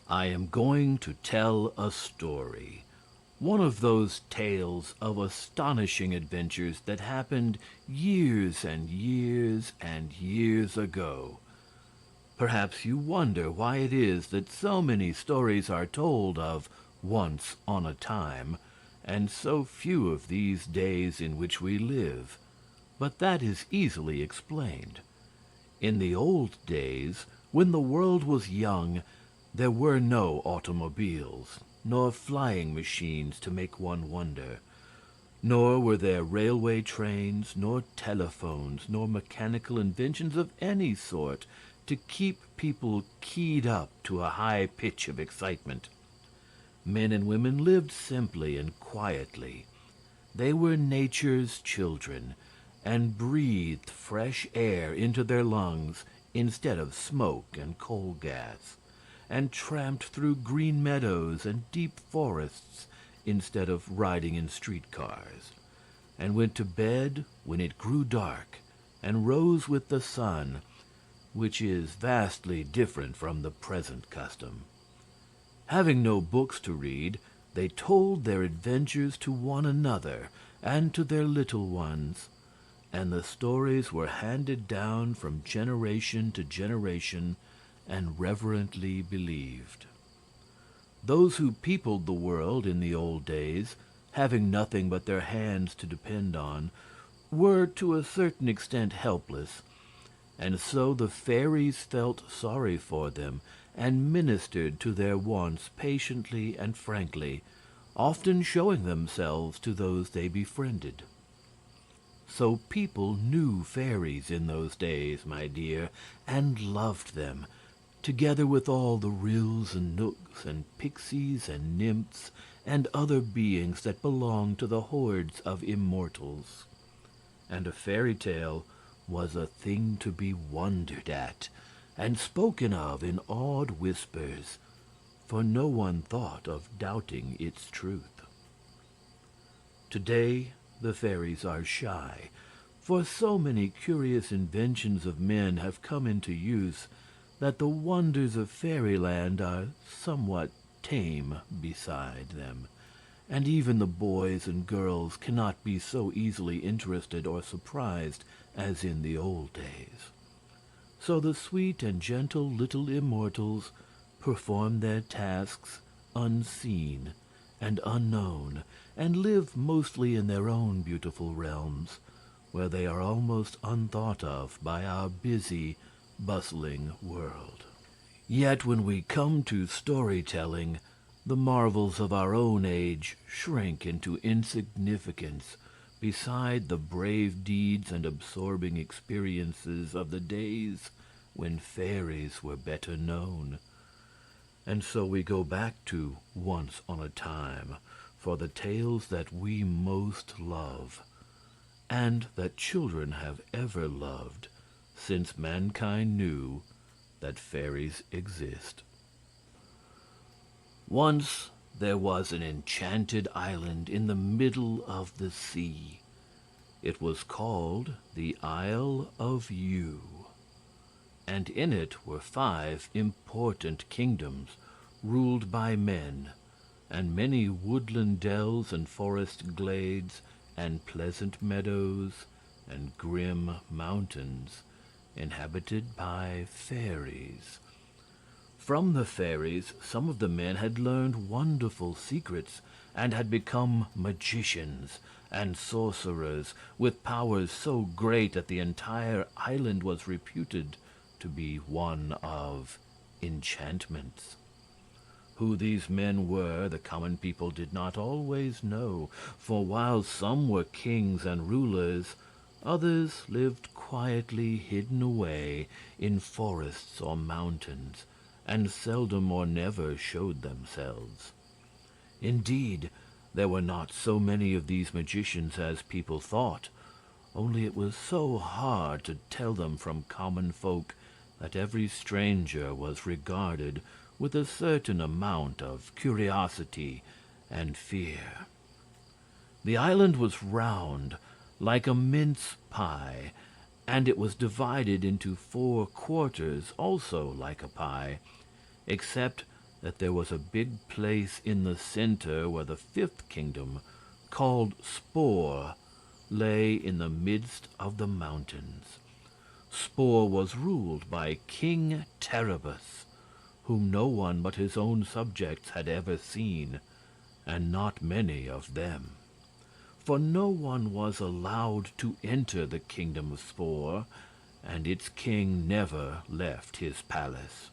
I am going to tell a story. One of those tales of astonishing adventures that happened years and years and years ago. Perhaps you wonder why it is that so many stories are told of once on a time, and so few of these days in which we live. But that is easily explained. In the old days, when the world was young, there were no automobiles, nor flying machines to make one wonder. Nor were there railway trains, nor telephones, nor mechanical inventions of any sort to keep people keyed up to a high pitch of excitement. Men and women lived simply and quietly. They were nature's children, and breathed fresh air into their lungs instead of smoke and coal gas, and tramped through green meadows and deep forests instead of riding in streetcars, and went to bed when it grew dark, and rose with the sun, which is vastly different from the present custom. Having no books to read, they told their adventures to one another and to their little ones, and the stories were handed down from generation to generation and reverently believed. Those who peopled the world in the old days, having nothing but their hands to depend on, were to a certain extent helpless, and so the fairies felt sorry for them and ministered to their wants patiently and frankly, often showing themselves to those they befriended. So people knew fairies in those days, my dear, and loved them, together with all the ryls and knooks and pixies and nymphs and other beings that belonged to the hordes of immortals. And a fairy tale was a thing to be wondered at, and spoken of in awed whispers, for no one thought of doubting its truth. Today the fairies are shy, for so many curious inventions of men have come into use that the wonders of fairyland are somewhat tame beside them, and even the boys and girls cannot be so easily interested or surprised as in the old days. So the sweet and gentle little immortals perform their tasks unseen and unknown, and live mostly in their own beautiful realms, where they are almost unthought of by our busy, bustling world. Yet when we come to storytelling, the marvels of our own age shrink into insignificance beside the brave deeds and absorbing experiences of the days when fairies were better known. And so we go back to Once on a Time for the tales that we most love, and that children have ever loved since mankind knew that fairies exist. Once there was an enchanted island in the middle of the sea. It was called the Isle of Yew, and in it were 5 important kingdoms ruled by men, and many woodland dells and forest glades and pleasant meadows and grim mountains inhabited by fairies. From the fairies, some of the men had learned wonderful secrets and had become magicians and sorcerers with powers so great that the entire island was reputed to be one of enchantments. Who these men were, the common people did not always know, for while some were kings and rulers, others lived quietly hidden away in forests or mountains, and seldom or never showed themselves. Indeed, there were not so many of these magicians as people thought, only it was so hard to tell them from common folk that every stranger was regarded with a certain amount of curiosity and fear. The island was round, like a mince pie, and it was divided into 4 quarters, also like a pie, except that there was a big place in the center where the fifth kingdom, called Spore, lay in the midst of the mountains. Spore was ruled by King Terribus, whom no one but his own subjects had ever seen, and not many of them. For no one was allowed to enter the kingdom of Spore, and its king never left his palace.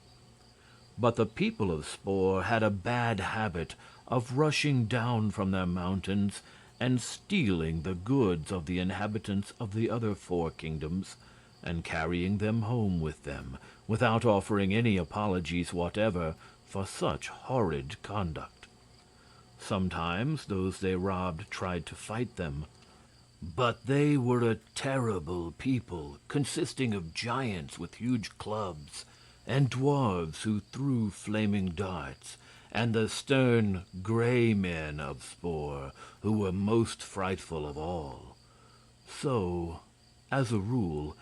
But the people of Spore had a bad habit of rushing down from their mountains and stealing the goods of the inhabitants of the other four kingdoms and carrying them home with them, without offering any apologies whatever for such horrid conduct. Sometimes those they robbed tried to fight them, but they were a terrible people, consisting of giants with huge clubs, and dwarves who threw flaming darts, and the stern gray men of Spore, who were most frightful of all. So, as a rule,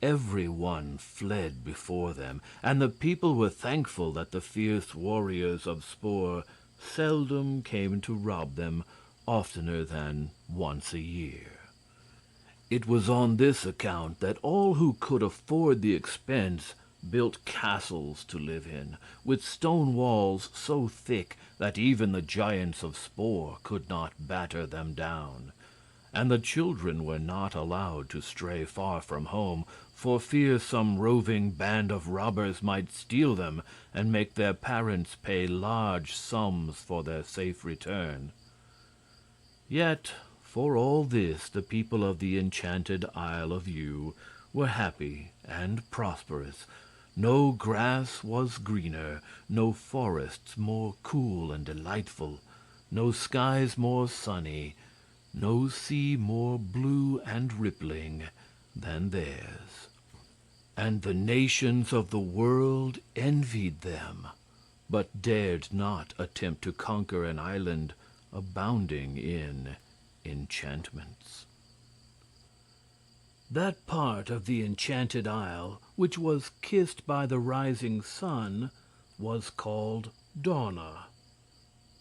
every one fled before them, and the people were thankful that the fierce warriors of Spore seldom came to rob them oftener than once a year. It was on this account that all who could afford the expense built castles to live in, with stone walls so thick that even the giants of Spore could not batter them down. And the children were not allowed to stray far from home, for fear some roving band of robbers might steal them and make their parents pay large sums for their safe return. Yet, for all this, the people of the Enchanted Isle of Yew were happy and prosperous. No grass was greener, no forests more cool and delightful, no skies more sunny, no sea more blue and rippling than theirs. And the nations of the world envied them, but dared not attempt to conquer an island abounding in enchantments. That part of the Enchanted Isle which was kissed by the rising sun was called Dawna.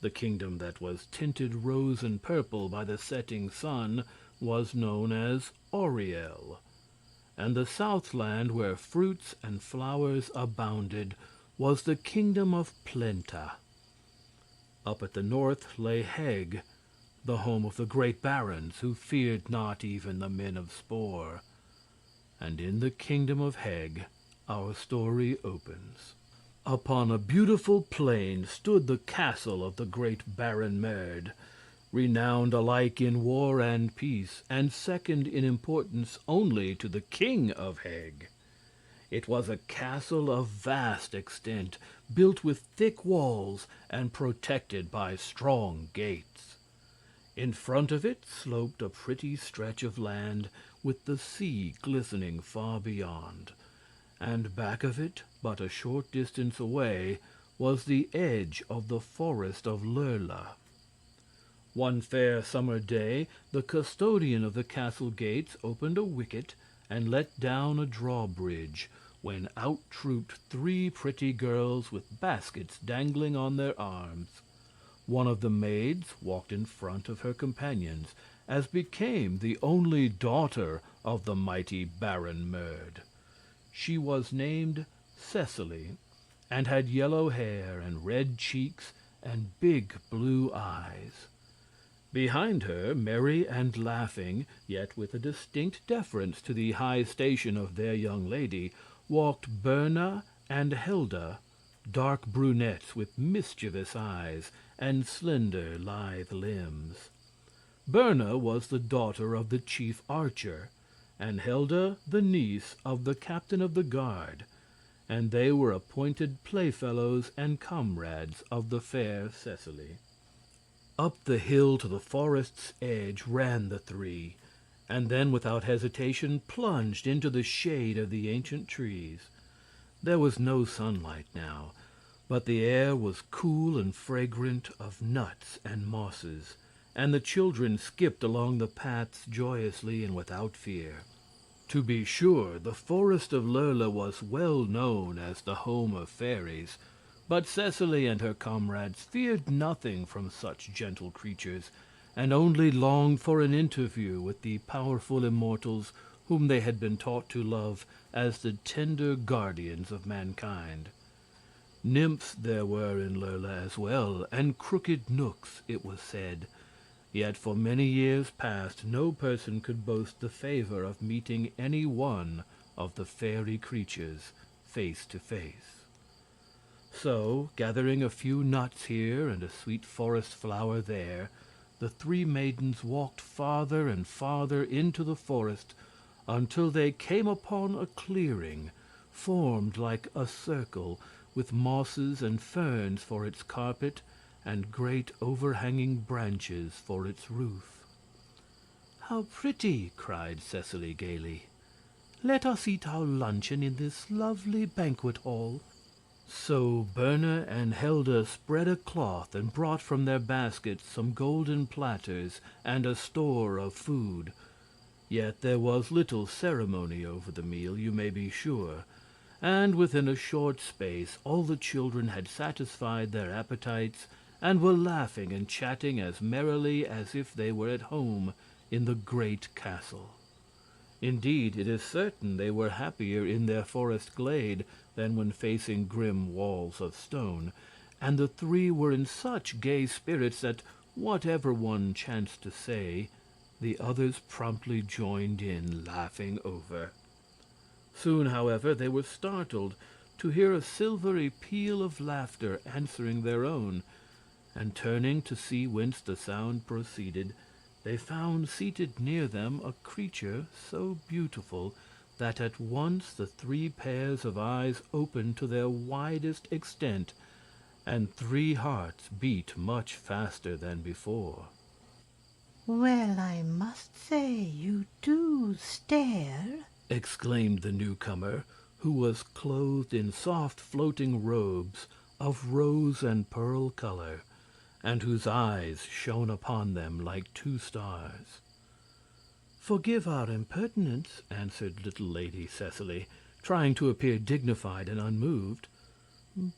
The kingdom that was tinted rose and purple by the setting sun was known as Oriel, and the Southland, where fruits and flowers abounded, was the kingdom of Plenta. Up at the north lay Heg, the home of the great barons who feared not even the men of Spore. And in the kingdom of Heg our story opens. Upon a beautiful plain stood the castle of the great Baron Merd, renowned alike in war and peace, and second in importance only to the king of Heg. It was a castle of vast extent, built with thick walls and protected by strong gates. In front of it sloped a pretty stretch of land, with the sea glistening far beyond, and back of it, but a short distance away, was the edge of the forest of Nerle. One fair summer day the custodian of the castle gates opened a wicket and let down a drawbridge, when out trooped 3 pretty girls with baskets dangling on their arms. One of the maids walked in front of her companions, as became the only daughter of the mighty Baron Merd. She was named Cecily, and had yellow hair and red cheeks and big blue eyes. Behind her, merry and laughing, yet with a distinct deference to the high station of their young lady, walked Berna and Hilda, dark brunettes with mischievous eyes and slender, lithe limbs. Berna was the daughter of the chief archer, and Hilda the niece of the captain of the guard, and they were appointed playfellows and comrades of the fair Cecily. Up the hill to the forest's edge ran the 3, and then without hesitation plunged into the shade of the ancient trees. There was no sunlight now, but the air was cool and fragrant of nuts and mosses, and the children skipped along the paths joyously and without fear. To be sure, the forest of Nerle was well known as the home of fairies, But Cecily and her comrades feared nothing from such gentle creatures, and only longed for an interview with the powerful immortals whom they had been taught to love as the tender guardians of mankind. Nymphs there were in Lurla as well, and crooked knooks, it was said. Yet for many years past no person could boast the favor of meeting any one of the fairy creatures face to face. So, gathering a few nuts here and a sweet forest flower there, the three maidens walked farther and farther into the forest until they came upon a clearing formed like a circle, with mosses and ferns for its carpet and great overhanging branches for its roof. "How pretty!" cried Cecily gaily. "Let us eat our luncheon in this lovely banquet hall." So Berna and Helda spread a cloth and brought from their baskets some golden platters and a store of food. Yet there was little ceremony over the meal, you may be sure, and within a short space all the children had satisfied their appetites and were laughing and chatting as merrily as if they were at home in the great castle. Indeed, it is certain they were happier in their forest glade than when facing grim walls of stone, and the three were in such gay spirits that whatever one chanced to say, the others promptly joined in laughing over. Soon, however, they were startled to hear a silvery peal of laughter answering their own, and turning to see whence the sound proceeded, they found seated near them a creature so beautiful that at once the three pairs of eyes opened to their widest extent, and three hearts beat much faster than before. "Well, I must say you do stare," exclaimed the newcomer, who was clothed in soft floating robes of rose and pearl color, and whose eyes shone upon them like two stars. "Forgive our impertinence," answered little Lady Cecily, trying to appear dignified and unmoved,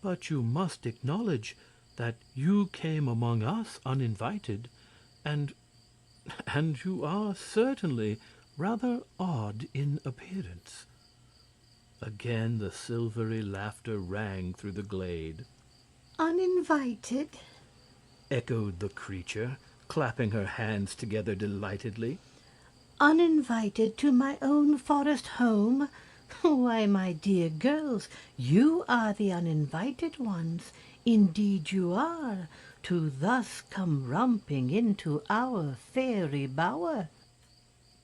"but you must acknowledge that you came among us uninvited, and you are certainly rather odd in appearance." Again the silvery laughter rang through the glade. "Uninvited?" echoed the creature, clapping her hands together delightedly. "Uninvited to my own forest home? Why, my dear girls, you are the uninvited ones. Indeed you are, to thus come romping into our fairy bower."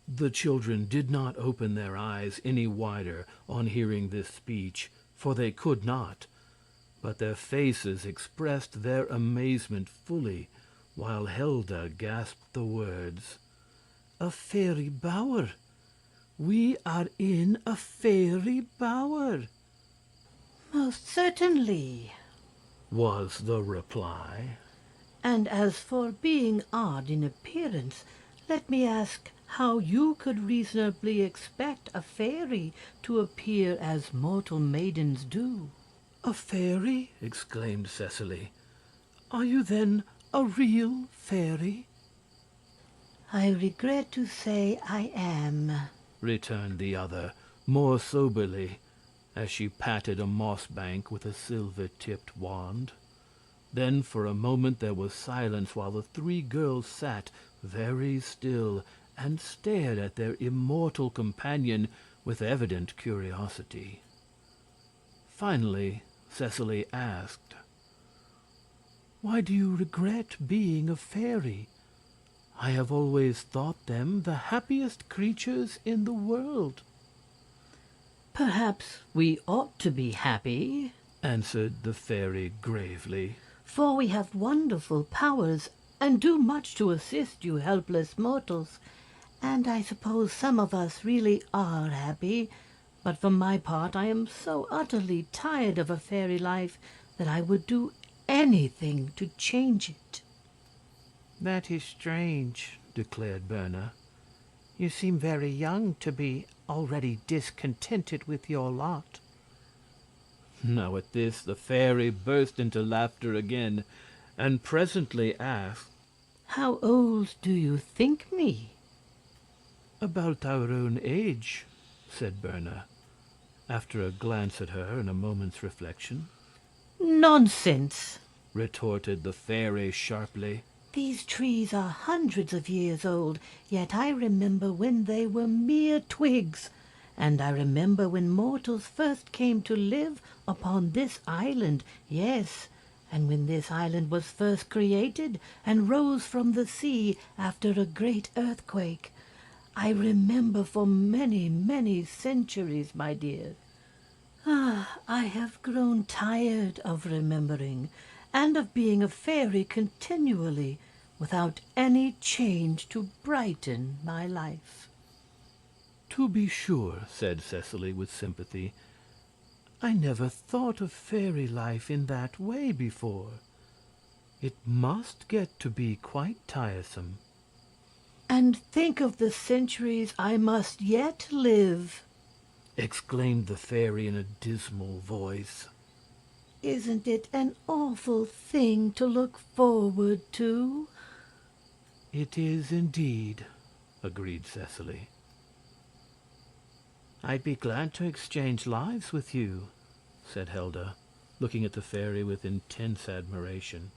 The children did not open their eyes any wider on hearing this speech, for they could not, but their faces expressed their amazement fully, while Helda gasped the words, "A fairy bower! We are in a fairy bower!" "Most certainly." was the reply. "And as for being odd in appearance, let me ask how you could reasonably expect a fairy to appear as mortal maidens do." "A fairy?" exclaimed Cecily. "Are you then a real fairy?" "I regret to say I am," returned the other, more soberly, as she patted a moss-bank with a silver-tipped wand. Then for a moment there was silence while the three girls sat very still and stared at their immortal companion with evident curiosity. Finally Cecily asked, "Why do you regret being a fairy? I have always thought them the happiest creatures in the world." "Perhaps we ought to be happy," answered the fairy gravely, "for we have wonderful powers and do much to assist you helpless mortals. And I suppose some of us really are happy, but for my part I am so utterly tired of a fairy life that I would do anything to change it." "That is strange," declared Berna. "You seem very young to be already discontented with your lot." Now at this the fairy burst into laughter again, and presently asked, "How old do you think me?" "About our own age," said Berna, after a glance at her and a moment's reflection. "Nonsense!" retorted the fairy sharply. "These trees are hundreds of years old, yet I remember when they were mere twigs. And I remember when mortals first came to live upon this island, yes, and when this island was first created and rose from the sea after a great earthquake. I remember for many, many centuries, my dear. Ah, I have grown tired of remembering, and of being a fairy continually, without any change to brighten my life." "To be sure," said Cecily with sympathy. "I never thought of fairy life in that way before. It must get to be quite tiresome." "And think of the centuries I must yet live!" exclaimed the fairy in a dismal voice. "Isn't it an awful thing to look forward to?" "It is indeed," agreed Cecily. "I'd be glad to exchange lives with you," said Helda, looking at the fairy with intense admiration.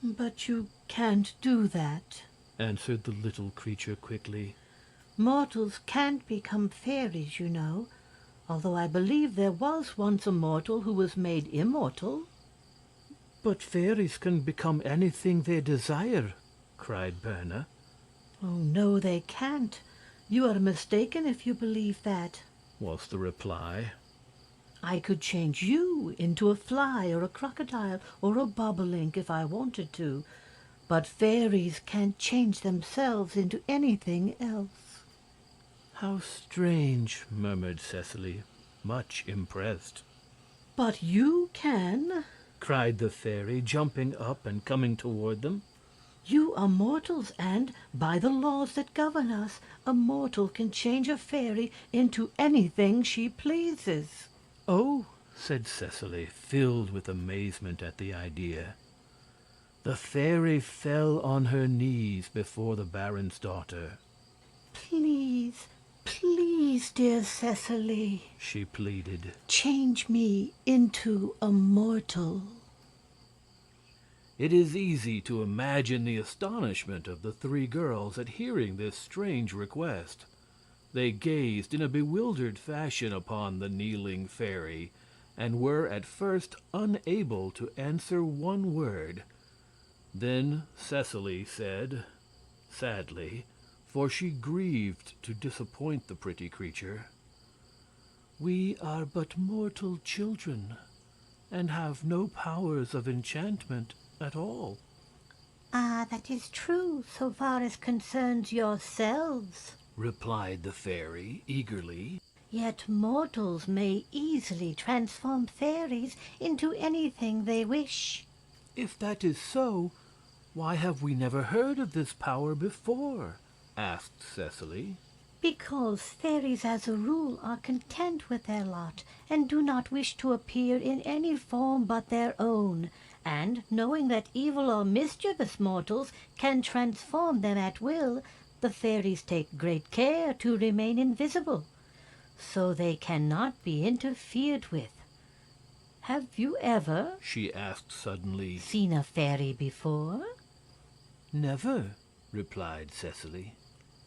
"But you can't do that," answered the little creature quickly. "Mortals can't become fairies, you know, although I believe there was once a mortal who was made immortal." "But fairies can become anything they desire," cried Berna. "Oh, no, they can't. You are mistaken if you believe that," was the reply. "I could change you into a fly or a crocodile or a bobolink if I wanted to, but fairies can't change themselves into anything else." "How strange," murmured Cecily, much impressed. "But you can," cried the fairy, jumping up and coming toward them. "You are mortals, and, by the laws that govern us, a mortal can change a fairy into anything she pleases." "Oh," said Cecily, filled with amazement at the idea. The fairy fell on her knees before the baron's daughter. "Please, please, dear Cecily," she pleaded, "change me into a mortal." It is easy to imagine the astonishment of the three girls at hearing this strange request. They gazed in a bewildered fashion upon the kneeling fairy, and were at first unable to answer one word. Then Cecily said, sadly, for she grieved to disappoint the pretty creature, "We are but mortal children, and have no powers of enchantment at all." "Ah, that is true, so far as concerns yourselves," replied the fairy eagerly. "Yet mortals may easily transform fairies into anything they wish." "If that is so, why have we never heard of this power before?" asked Cecily. "Because fairies as a rule are content with their lot and do not wish to appear in any form but their own, and knowing that evil or mischievous mortals can transform them at will, the fairies take great care to remain invisible, so they cannot be interfered with. Have you ever," she asked suddenly, "seen a fairy before?" "Never," replied Cecily.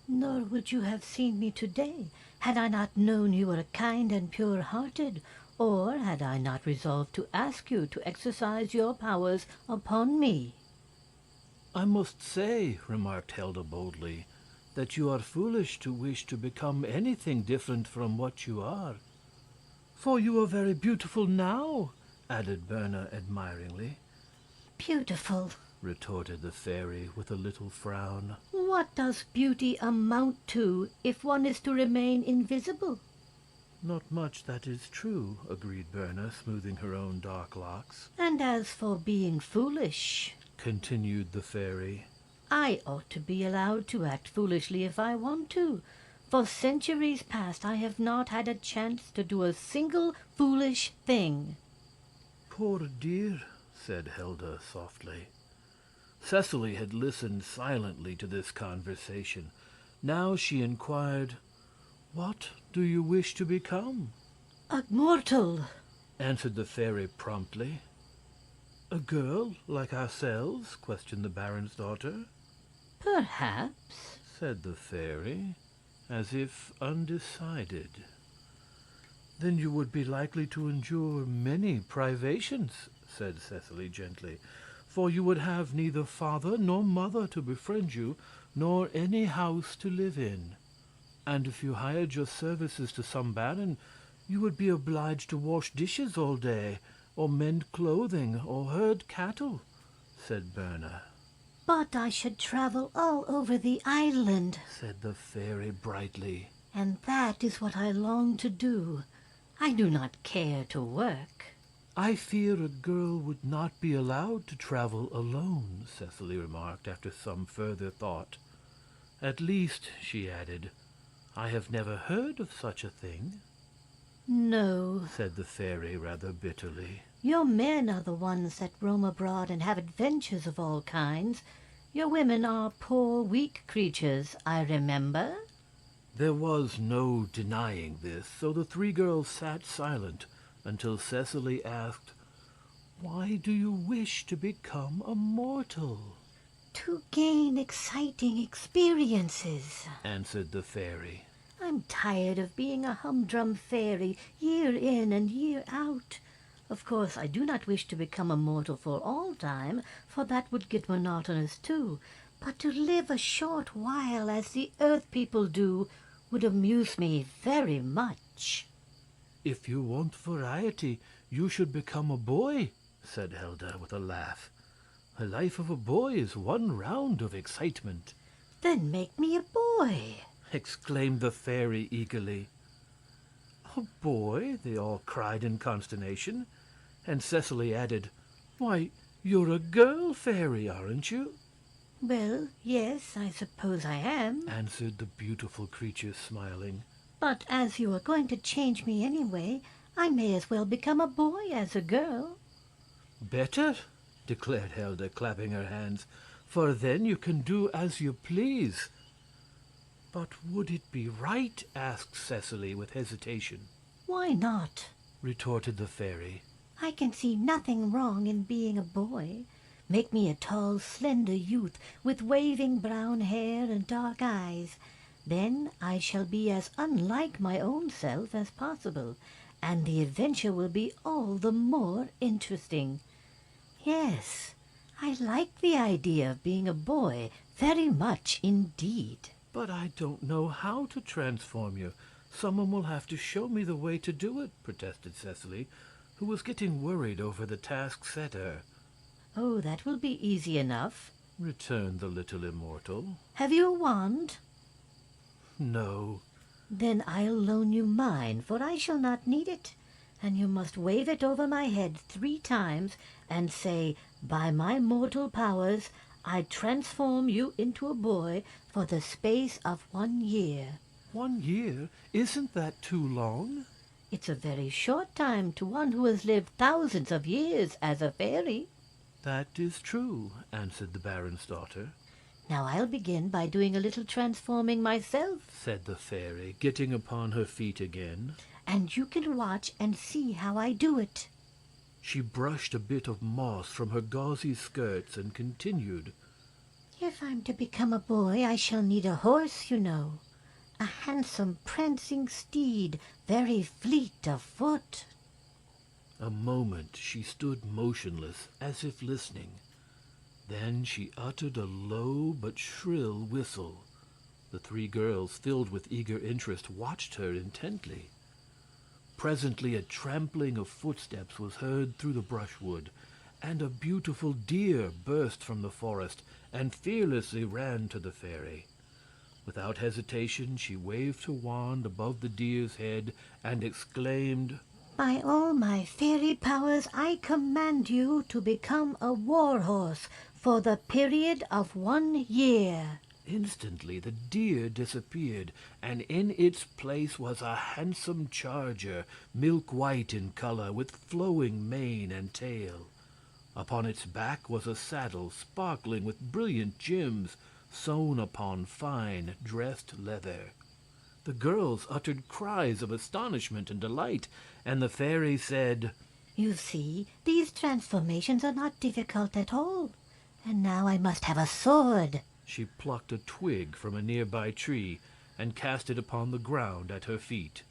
"Nor would you have seen me today, had I not known you were kind and pure-hearted, or had I not resolved to ask you to exercise your powers upon me." "I must say," remarked Helda boldly, "that you are foolish to wish to become anything different from what you are. For you are very beautiful now," added Berna admiringly. "Beautiful!" retorted the fairy with a little frown. "What does beauty amount to if one is to remain invisible?" "Not much, that is true," agreed Berna, smoothing her own dark locks. "And as for being foolish," continued the fairy, "I ought to be allowed to act foolishly if I want to, For centuries past I have not had a chance to do a single foolish thing. Poor dear, said Helda softly. Cecily had listened silently to this conversation. Now she inquired, "What do you wish to become?" A mortal, answered the fairy promptly. "A girl like ourselves?" questioned the baron's daughter. perhaps. Said the fairy, as if undecided. "Then you would be likely to endure many privations," said Cecily gently, "for you would have neither father nor mother to befriend you, nor any house to live in. And if you hired your services to some baron, you would be obliged to wash dishes all day, or mend clothing, or herd cattle," said Berna. But I should travel all over the island, Said the fairy brightly. and that is what I long to do. I do not care to work. "I fear a girl would not be allowed to travel alone," Cecily remarked after some further thought. "At least," she added, "I have never heard of such a thing," No, said the fairy rather bitterly. your men are the ones that roam abroad and have adventures of all kinds. Your women are poor, weak creatures, I remember. There was no denying this, so the three girls sat silent until Cecily asked, "Why do you wish to become a mortal?" To gain exciting experiences. answered the fairy. I'm tired of being a humdrum fairy, year in and year out. Of course, I do not wish to become a mortal for all time, for that would get monotonous too. But to live a short while as the earth people do would amuse me very much. "If you want variety, you should become a boy," said Helda with a laugh. "A life of a boy is one round of excitement," Then make me a boy. exclaimed the fairy eagerly. "A boy?" they all cried in consternation, and Cecily added, "Why, you're a girl fairy, aren't you?" Well, yes, I suppose I am. answered the beautiful creature, smiling. But as you are going to change me anyway, I may as well become a boy as a girl. "Better," declared Helda, clapping her hands, "for then you can do as you please." "But would it be right?" asked Cecily with hesitation. Why not? retorted the fairy. I can see nothing wrong in being a boy. Make me a tall, slender youth with waving brown hair and dark eyes. Then I shall be as unlike my own self as possible, and the adventure will be all the more interesting. Yes, I like the idea of being a boy very much indeed. "But I don't know how to transform you. Someone will have to show me the way to do it," protested Cecily, who was getting worried over the task set her. Oh, that will be easy enough. returned the little immortal. Have you a wand? "No." Then I'll loan you mine, for I shall not need it. And you must wave it over my head 3 times and say, 'By my mortal powers, I transform you into a boy for the space of 1 year.' 1 year? Isn't that too long?" It's a very short time to one who has lived thousands of years as a fairy. "That is true," answered the baron's daughter. Now I'll begin by doing a little transforming myself, said the fairy, getting upon her feet again. and you can watch and see how I do it. She brushed a bit of moss from her gauzy skirts and continued. If I'm to become a boy, I shall need a horse, you know. A handsome, prancing steed, very fleet of foot. A moment she stood motionless, as if listening. Then she uttered a low but shrill whistle. The 3 girls, filled with eager interest, watched her intently. Presently a trampling of footsteps was heard through the brushwood, and a beautiful deer burst from the forest and fearlessly ran to the fairy. Without hesitation, she waved her wand above the deer's head and exclaimed, By all my fairy powers, I command you to become a war horse for the period of 1 year. Instantly the deer disappeared, and in its place was a handsome charger, milk-white in color, with flowing mane and tail. Upon its back was a saddle sparkling with brilliant gems sewn upon fine dressed leather. The girls uttered cries of astonishment and delight, and the fairy said, You see, these transformations are not difficult at all. And now I must have a sword. She plucked a twig from a nearby tree and cast it upon the ground at her feet.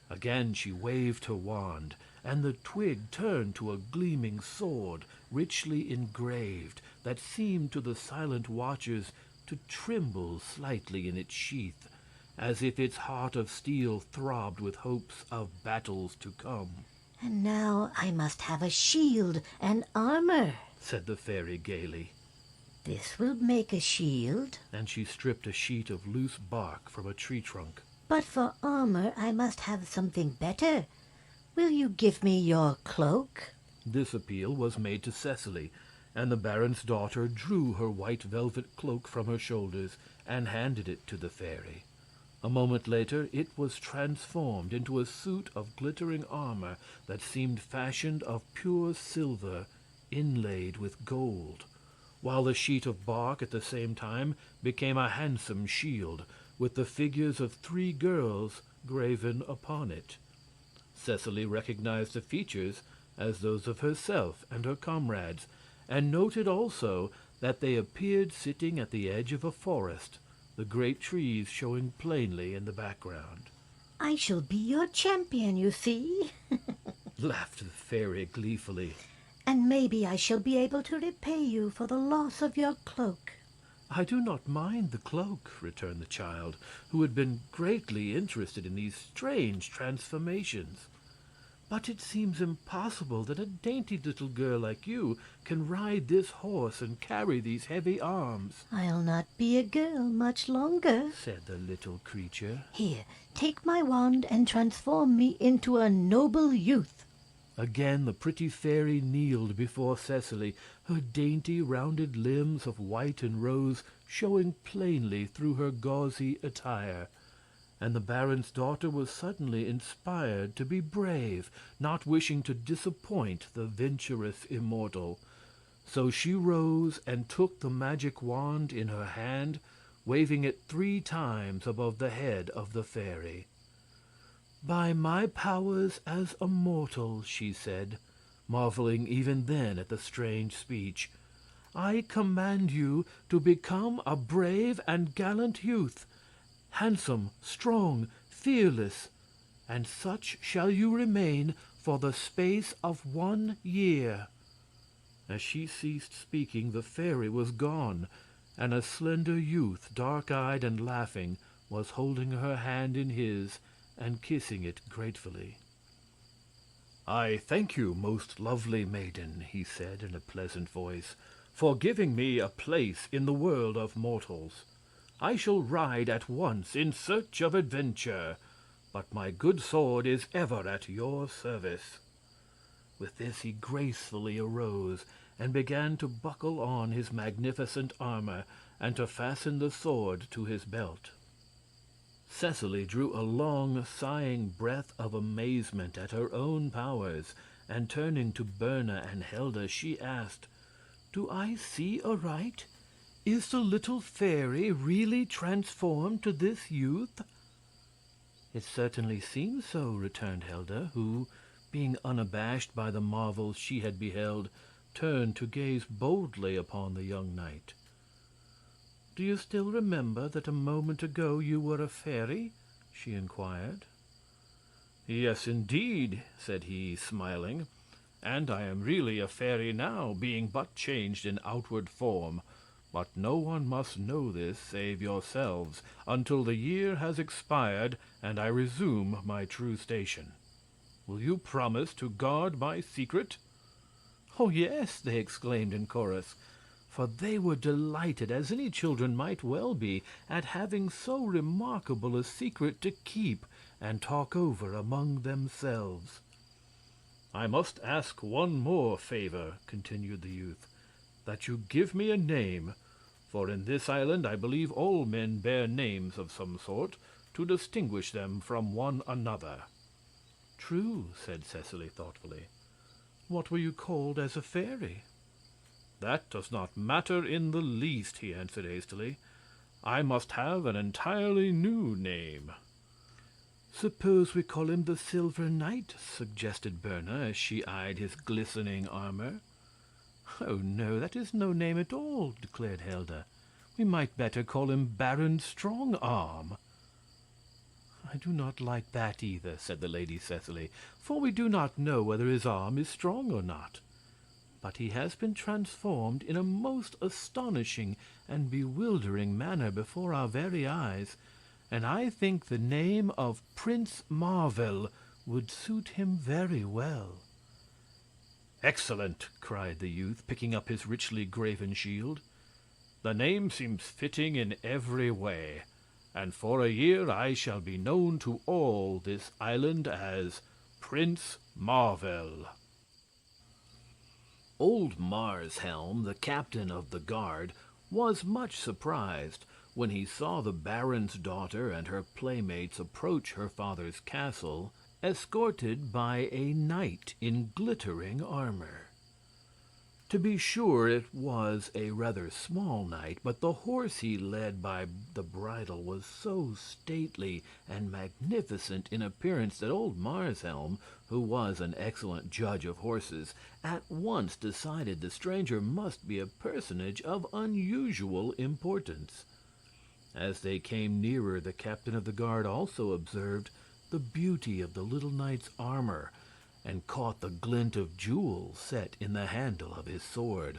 Again she waved her wand, and the twig turned to a gleaming sword, richly engraved, that seemed to the silent watchers to tremble slightly in its sheath, as if its heart of steel throbbed with hopes of battles to come. And now I must have a shield and armor, said the fairy gaily. This will make a shield. And she stripped a sheet of loose bark from a tree trunk. But for armor I must have something better. Will you give me your cloak? This appeal was made to Cecily, and the baron's daughter drew her white velvet cloak from her shoulders and handed it to the fairy. A moment later it was transformed into a suit of glittering armor that seemed fashioned of pure silver inlaid with gold, while the sheet of bark at the same time became a handsome shield with the figures of 3 girls graven upon it. Cecily recognized the features as those of herself and her comrades, and noted also that they appeared sitting at the edge of a forest, the great trees showing plainly in the background. I shall be your champion, you see, laughed the fairy gleefully. And maybe I shall be able to repay you for the loss of your cloak. I do not mind the cloak, returned the child, who had been greatly interested in these strange transformations. But it seems impossible that a dainty little girl like you can ride this horse and carry these heavy arms. I'll not be a girl much longer, said the little creature. Here, take my wand and transform me into a noble youth. Again the pretty fairy kneeled before Cecily, her dainty rounded limbs of white and rose showing plainly through her gauzy attire. And the baron's daughter was suddenly inspired to be brave, not wishing to disappoint the venturous immortal. So she rose and took the magic wand in her hand, waving it 3 times above the head of the fairy. By my powers as a mortal, she said, marveling even then at the strange speech, I command you to become a brave and gallant youth, handsome, strong, fearless, and such shall you remain for the space of 1 year. As she ceased speaking, the fairy was gone, and a slender youth, dark-eyed and laughing, was holding her hand in his and kissing it gratefully. I thank you, most lovely maiden, he said in a pleasant voice, for giving me a place in the world of mortals. I shall ride at once in search of adventure, but my good sword is ever at your service. With this he gracefully arose and began to buckle on his magnificent armor and to fasten the sword to his belt. Cecily drew a long, sighing breath of amazement at her own powers, and turning to Berna and Helda, she asked, Do I see aright? Is the little fairy really transformed to this youth? It certainly seems so, returned Helda, who, being unabashed by the marvels she had beheld, turned to gaze boldly upon the young knight. Do you still remember that a moment ago you were a fairy? She inquired. Yes, indeed, said he, smiling, and I am really a fairy now, being but changed in outward form. But no one must know this save yourselves, until the year has expired and I resume my true station. Will you promise to guard my secret? Oh, yes, they exclaimed in chorus, for they were delighted, as any children might well be, at having so remarkable a secret to keep and talk over among themselves. I must ask one more favor, continued the youth, that you give me a name, For in this island I believe all men bear names of some sort to distinguish them from one another. True, said Cecily thoughtfully. What were you called as a fairy? That does not matter in the least, he answered hastily. I must have an entirely new name. Suppose we call him the Silver Knight, suggested Berna, as she eyed his glistening armor. Oh, no, that is no name at all, declared Helda. We might better call him Baron Strongarm. I do not like that either, said the Lady Cecily, for we do not know whether his arm is strong or not. But he has been transformed in a most astonishing and bewildering manner before our very eyes, and I think the name of Prince Marvel would suit him very well. Excellent, cried the youth, picking up his richly graven shield. The name seems fitting in every way, and for a year I shall be known to all this island as Prince Marvel. Old Marshelm, the captain of the guard, was much surprised when he saw the baron's daughter and her playmates approach her father's castle, escorted by a knight in glittering armor. To be sure, it was a rather small knight, but the horse he led by the bridle was so stately and magnificent in appearance that old Marshelm, who was an excellent judge of horses, at once decided the stranger must be a personage of unusual importance. As they came nearer, the captain of the guard also observed the beauty of the little knight's armor and caught the glint of jewels set in the handle of his sword.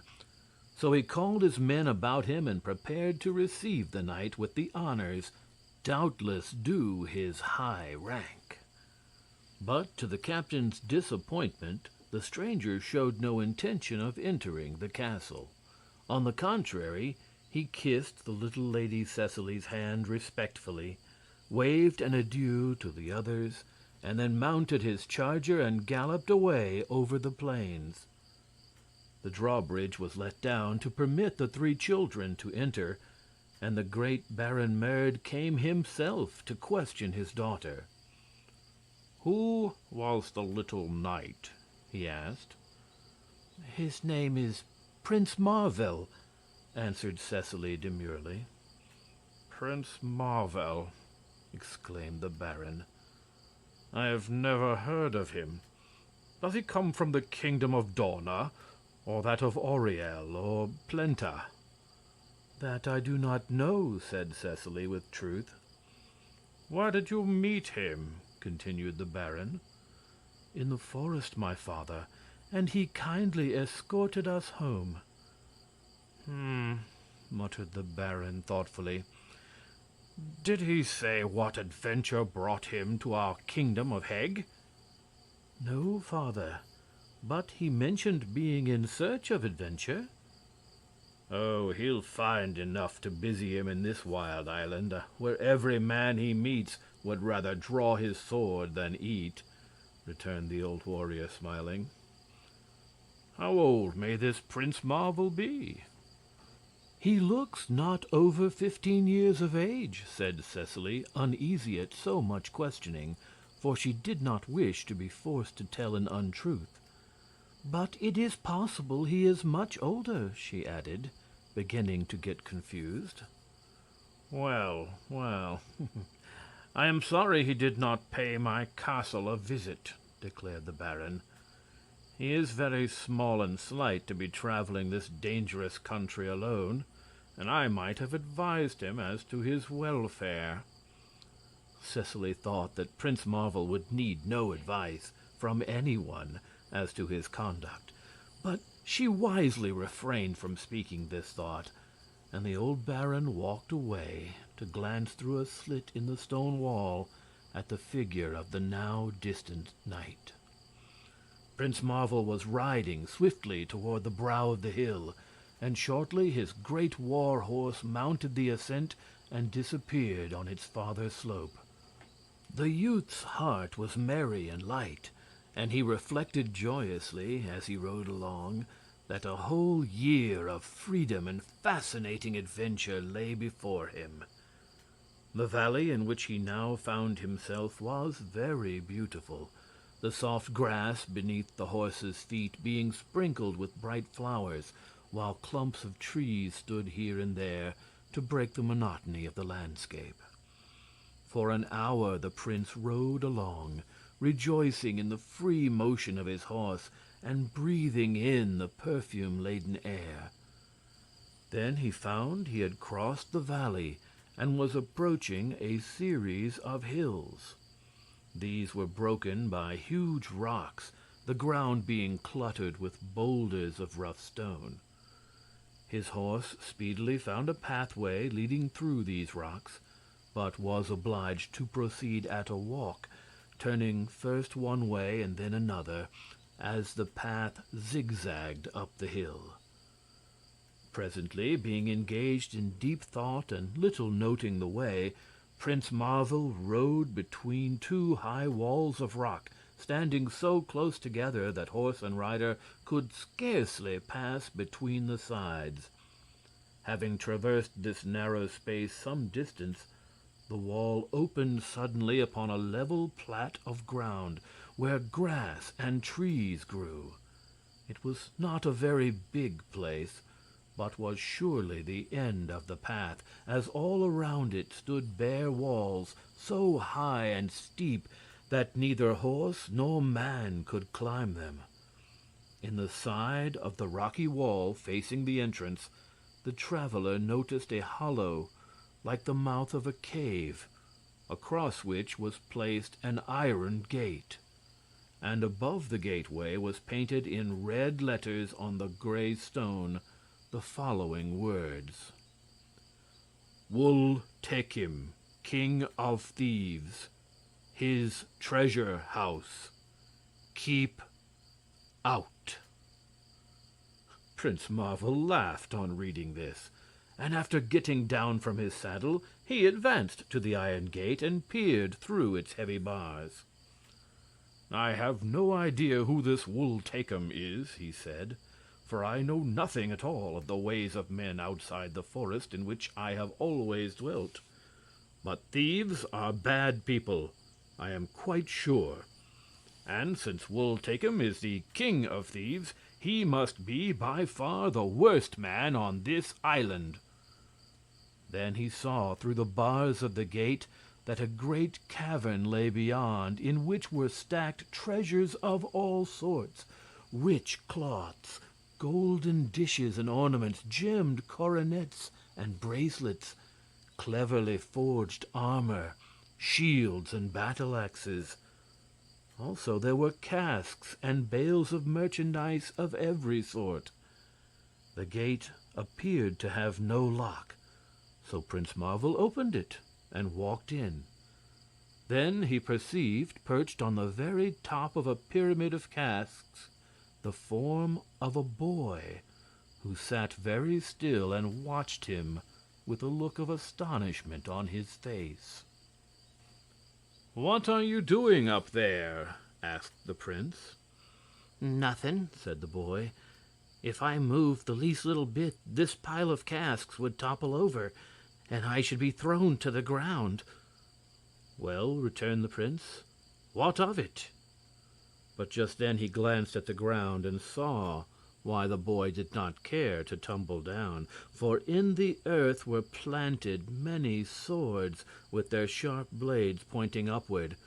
So he called his men about him and prepared to receive the knight with the honors doubtless due his high rank. But to the captain's disappointment, the stranger showed no intention of entering the castle. On the contrary, he kissed the little Lady Cecily's hand respectfully, waved an adieu to the others, and then mounted his charger and galloped away over the plains. The drawbridge was let down to permit the three children to enter, and the great Baron Merd came himself to question his daughter. "Who was the little knight?" he asked. "His name is Prince Marvel," answered Cecily demurely. "Prince Marvel!" exclaimed the Baron. "I have never heard of him. Does he come from the kingdom of Dorna, or that of Auriel, or Plenta?" "That I do not know," said Cecily with truth. "Where did you meet him?" continued the Baron. "In the forest, my father, and he kindly escorted us home." Muttered the Baron thoughtfully. "Did he say what adventure brought him to our kingdom of Heg?" "No, father, but he mentioned being in search of adventure." "Oh, he'll find enough to busy him in this wild island, where every man he meets would rather draw his sword than eat," returned the old warrior, smiling. "How old may this Prince Marvel be?" "He looks not over 15 years of age," said Cecily, uneasy at so much questioning, for she did not wish to be forced to tell an untruth. "But it is possible he is much older," she added, beginning to get confused. Well, I am sorry he did not pay my castle a visit," declared the Baron. "He is very small and slight to be traveling this dangerous country alone, and I might have advised him as to his welfare." Cecily thought that Prince Marvel would need no advice from anyone as to his conduct, but she wisely refrained from speaking this thought, and the old Baron walked away to glance through a slit in the stone wall at the figure of the now distant knight. Prince Marvel was riding swiftly toward the brow of the hill, and shortly his great war horse mounted the ascent and disappeared on its farther slope. The youth's heart was merry and light, and he reflected joyously, as he rode along, that a whole year of freedom and fascinating adventure lay before him. The valley in which he now found himself was very beautiful, the soft grass beneath the horses' feet being sprinkled with bright flowers, while clumps of trees stood here and there to break the monotony of the landscape. For an hour the prince rode along, rejoicing in the free motion of his horse and breathing in the perfume-laden air. Then he found he had crossed the valley and was approaching a series of hills. These were broken by huge rocks, the ground being cluttered with boulders of rough stone. His horse speedily found a pathway leading through these rocks, but was obliged to proceed at a walk, turning first one way and then another, as the path zigzagged up the hill. Presently, being engaged in deep thought and little noting the way, Prince Marvel rode between two high walls of rock, standing so close together that horse and rider could scarcely pass between the sides. Having traversed this narrow space some distance, the wall opened suddenly upon a level plat of ground, where grass and trees grew. It was not a very big place, but was surely the end of the path, as all around it stood bare walls so high and steep that neither horse nor man could climb them. In the side of the rocky wall facing the entrance, the traveler noticed a hollow like the mouth of a cave, across which was placed an iron gate, and above the gateway was painted in red letters on the gray stone the following words: Wool take him, king of thieves, his treasure house. Keep out. Prince Marvel laughed on reading this, and after getting down from his saddle, he advanced to the iron gate and peered through its heavy bars. I have no idea who this Wool-Takem is, he said, for I know nothing at all of the ways of men outside the forest in which I have always dwelt. But thieves are bad people, I am quite sure. And since Wool-Takem is the king of thieves, he must be by far the worst man on this island. Then he saw through the bars of the gate that a great cavern lay beyond, in which were stacked treasures of all sorts, rich cloths, golden dishes and ornaments, gemmed coronets and bracelets, cleverly forged armor, shields and battle-axes. Also there were casks and bales of merchandise of every sort. The gate appeared to have no lock, so Prince Marvel opened it and walked in. Then he perceived, perched on the very top of a pyramid of casks, the form of a boy, who sat very still and watched him with a look of astonishment on his face. "What are you doing up there?" asked the prince. "Nothing," said the boy. "If I moved the least little bit, this pile of casks would topple over, and I should be thrown to the ground." "Well," returned the prince, "what of it?" But just then he glanced at the ground and saw why the boy did not care to tumble down, for in the earth were planted many swords with their sharp blades pointing upward,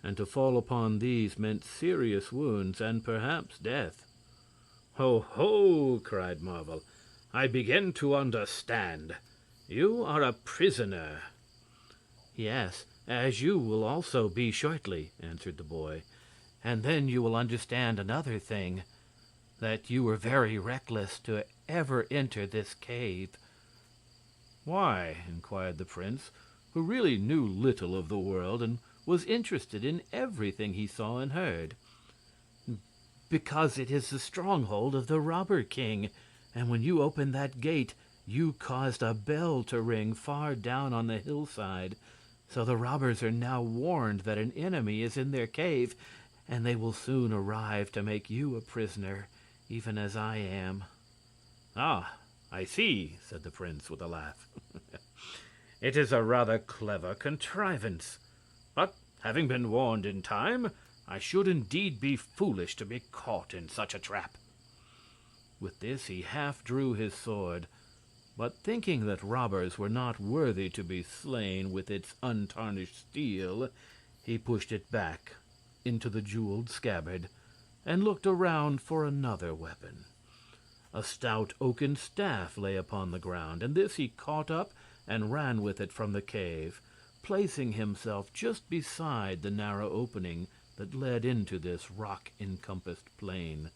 and to fall upon these meant serious wounds and perhaps death. "Ho, ho!" cried Marvel. "I begin to understand. You are a prisoner." "Yes, as you will also be shortly," answered the boy. "And then you will understand another thing, that you were very reckless to ever enter this cave." "Why?" inquired the prince, who really knew little of the world and was interested in everything he saw and heard. "Because it is the stronghold of the robber king, and when you opened that gate you caused a bell to ring far down on the hillside. So the robbers are now warned that an enemy is in their cave, and they will soon arrive to make you a prisoner. even as I am." "Ah, I see," said the prince with a laugh. "It is a rather clever contrivance. But having been warned in time, I should indeed be foolish to be caught in such a trap." With this he half drew his sword, but thinking that robbers were not worthy to be slain with its untarnished steel, he pushed it back into the jeweled scabbard and looked around for another weapon. A stout oaken staff lay upon the ground, and this he caught up and ran with it from the cave, placing himself just beside the narrow opening that led into this rock-encompassed plain.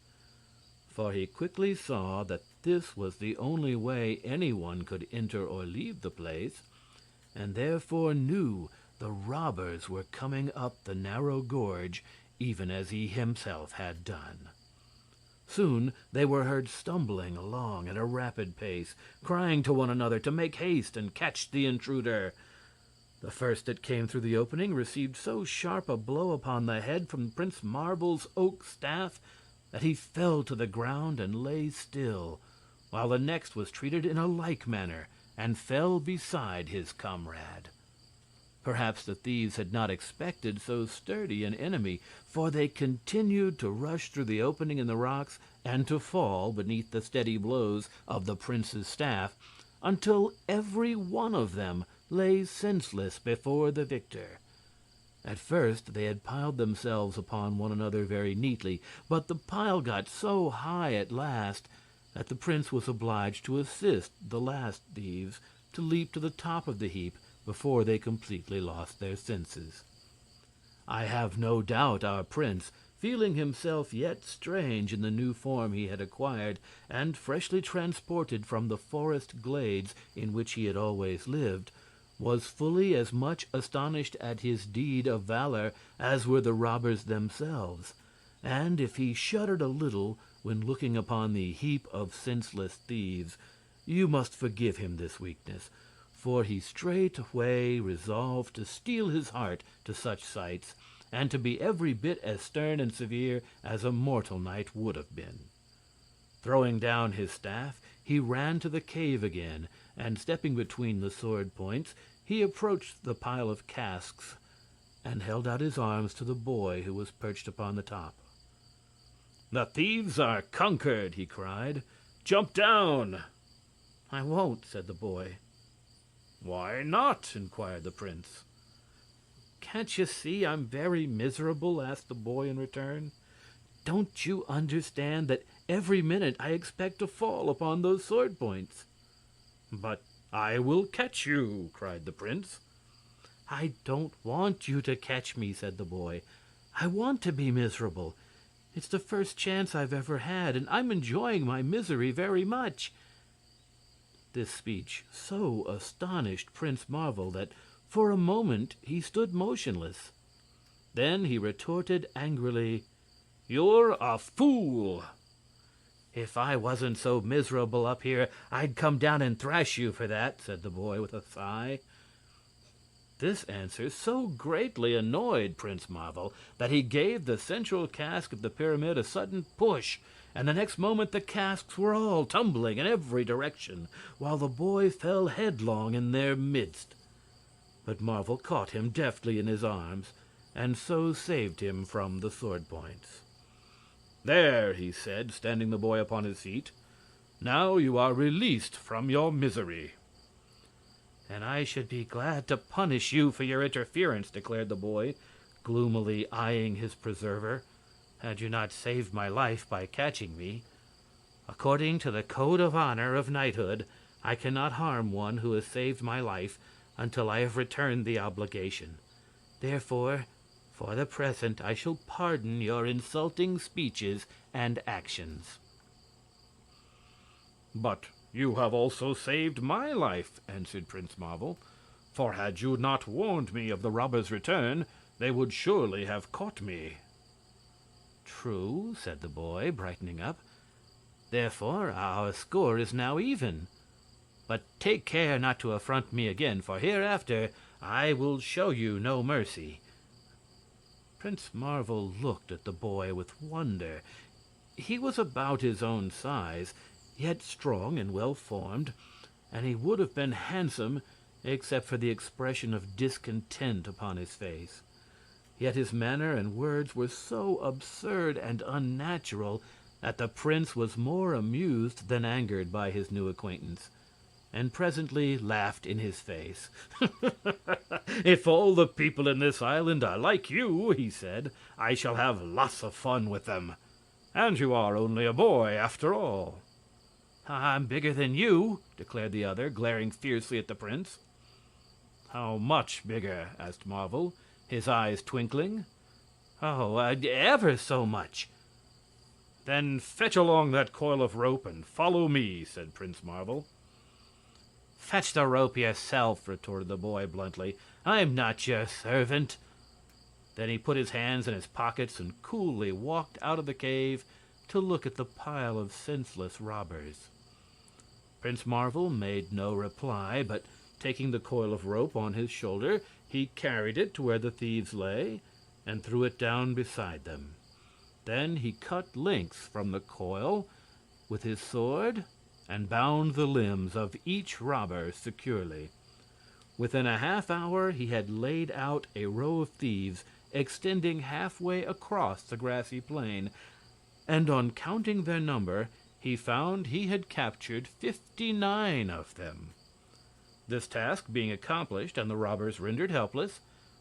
For he quickly saw that this was the only way anyone could enter or leave the place, and therefore knew the robbers were coming up the narrow gorge, even as he himself had done. Soon they were heard stumbling along at a rapid pace, crying to one another to make haste and catch the intruder. The first that came through the opening received so sharp a blow upon the head from Prince Marble's oak staff that he fell to the ground and lay still, while the next was treated in a like manner and fell beside his comrade. Perhaps the thieves had not expected so sturdy an enemy, for they continued to rush through the opening in the rocks and to fall beneath the steady blows of the prince's staff until every one of them lay senseless before the victor. At first they had piled themselves upon one another very neatly, but the pile got so high at last that the prince was obliged to assist the last thieves to leap to the top of the heap before they completely lost their senses. I have no doubt our prince, feeling himself yet strange in the new form he had acquired, and freshly transported from the forest glades in which he had always lived, was fully as much astonished at his deed of valor as were the robbers themselves, and if he shuddered a little when looking upon the heap of senseless thieves, you must forgive him this weakness, for he straightway resolved to steel his heart to such sights, and to be every bit as stern and severe as a mortal knight would have been. Throwing down his staff, he ran to the cave again, and stepping between the sword points, he approached the pile of casks and held out his arms to the boy who was perched upon the top. "The thieves are conquered!" he cried. "Jump down!" "I won't," said the boy. "Why not?" inquired the prince. "Can't you see I'm very miserable?" asked the boy in return. "Don't you understand that every minute I expect to fall upon those sword points?" "But I will catch you!" cried the prince. "I don't want you to catch me," said the boy. "I want to be miserable. It's the first chance I've ever had, and I'm enjoying my misery very much." This speech so astonished Prince Marvel that for a moment he stood motionless. Then he retorted angrily, "You're a fool!" "If I wasn't so miserable up here, I'd come down and thrash you for that," said the boy with a sigh. This answer so greatly annoyed Prince Marvel that he gave the central cask of the pyramid a sudden push, and the next moment the casks were all tumbling in every direction, while the boy fell headlong in their midst. But Marvel caught him deftly in his arms, and so saved him from the sword points. "There," he said, standing the boy upon his feet. "Now you are released from your misery." "And I should be glad to punish you for your interference," declared the boy, gloomily eyeing his preserver, "had you not saved my life by catching me. According to the code of honor of knighthood, I cannot harm one who has saved my life until I have returned the obligation. Therefore, for the present, I shall pardon your insulting speeches and actions." "But you have also saved my life," answered Prince Marvel. "For had you not warned me of the robbers' return, they would surely have caught me." "True," said the boy, brightening up. "Therefore our score is now even. But take care not to affront me again, for hereafter I will show you no mercy." Prince Marvel looked at the boy with wonder. He was about his own size, yet strong and well-formed, and he would have been handsome except for the expression of discontent upon his face. Yet his manner and words were so absurd and unnatural that the prince was more amused than angered by his new acquaintance, and presently laughed in his face. "If all the people in this island are like you," he said, "I shall have lots of fun with them. And you are only a boy, after all." "I'm bigger than you," declared the other, glaring fiercely at the prince. "How much bigger?" asked Marvel, his eyes twinkling. "Oh, ever so much." "Then fetch along that coil of rope and follow me," said Prince Marvel. "Fetch the rope yourself," retorted the boy bluntly. "I'm not your servant." Then he put his hands in his pockets and coolly walked out of the cave to look at the pile of senseless robbers. Prince Marvel made no reply, but taking the coil of rope on his shoulder, he carried it to where the thieves lay and threw it down beside them. Then he cut lengths from the coil with his sword and bound the limbs of each robber securely. Within a half hour he had laid out a row of thieves extending halfway across the grassy plain, and on counting their number he found he had captured 59 of them. This task being accomplished and the robbers rendered helpless,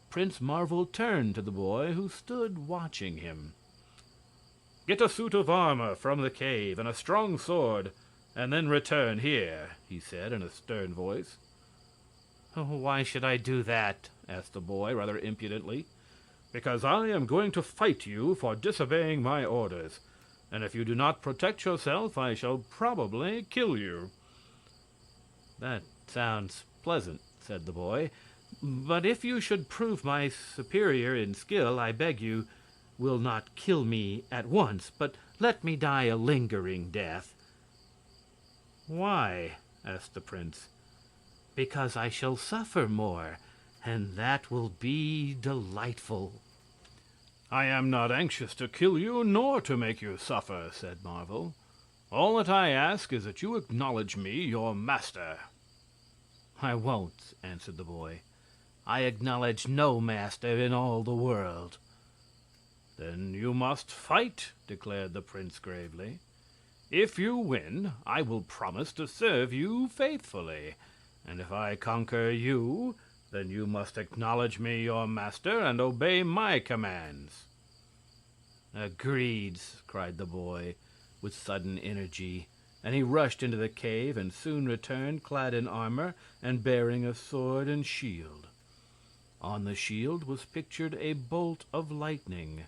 Prince Marvel turned to the boy who stood watching him. "Get a suit of armor from the cave and a strong sword, and then return here," he said in a stern voice. "Why should I do that?" asked the boy, rather impudently. "Because I am going to fight you for disobeying my orders, and if you do not protect yourself, I shall probably kill you." "That sounds pleasant," said the boy. "But if you should prove my superior in skill, I beg you will not kill me at once, but let me die a lingering death." "Why?" asked the prince. "Because I shall suffer more, and that will be delightful." "I am not anxious to kill you nor to make you suffer," said Marvel. "All that I ask is that you acknowledge me your master." "I won't," answered the boy. "I acknowledge no master in all the world." "Then you must fight," declared the prince gravely. "If you win, I will promise to serve you faithfully, and if I conquer you, then you must acknowledge me your master and obey my commands." "Agreed," cried the boy, with sudden energy, and he rushed into the cave and soon returned clad in armor and bearing a sword and shield. On the shield was pictured a bolt of lightning.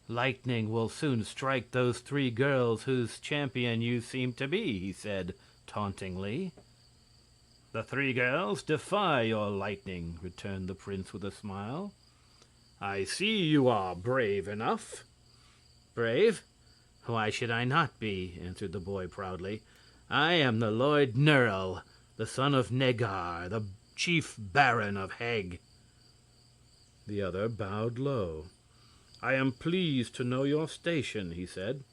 "Lightning will soon strike those 3 girls whose champion you seem to be," he said, tauntingly. "The 3 girls defy your lightning," returned the prince with a smile. "I see you are brave enough." "Brave? Why should I not be?" answered the boy proudly. "I am the Lord Nerle, the son of Negar, the chief baron of Heg." The other bowed low. "I am pleased to know your station," he said.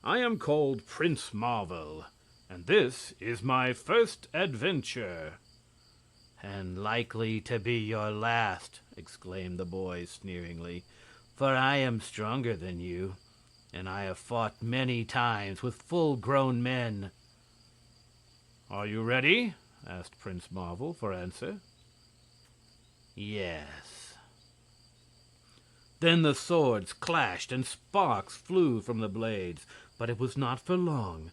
"I am called Prince Marvel, and this is my first adventure." "And likely to be your last," exclaimed the boy sneeringly, "for I am stronger than you, and I have fought many times with full-grown men." "Are you ready?" asked Prince Marvel for answer. "Yes." Then the swords clashed and sparks flew from the blades, but it was not for long.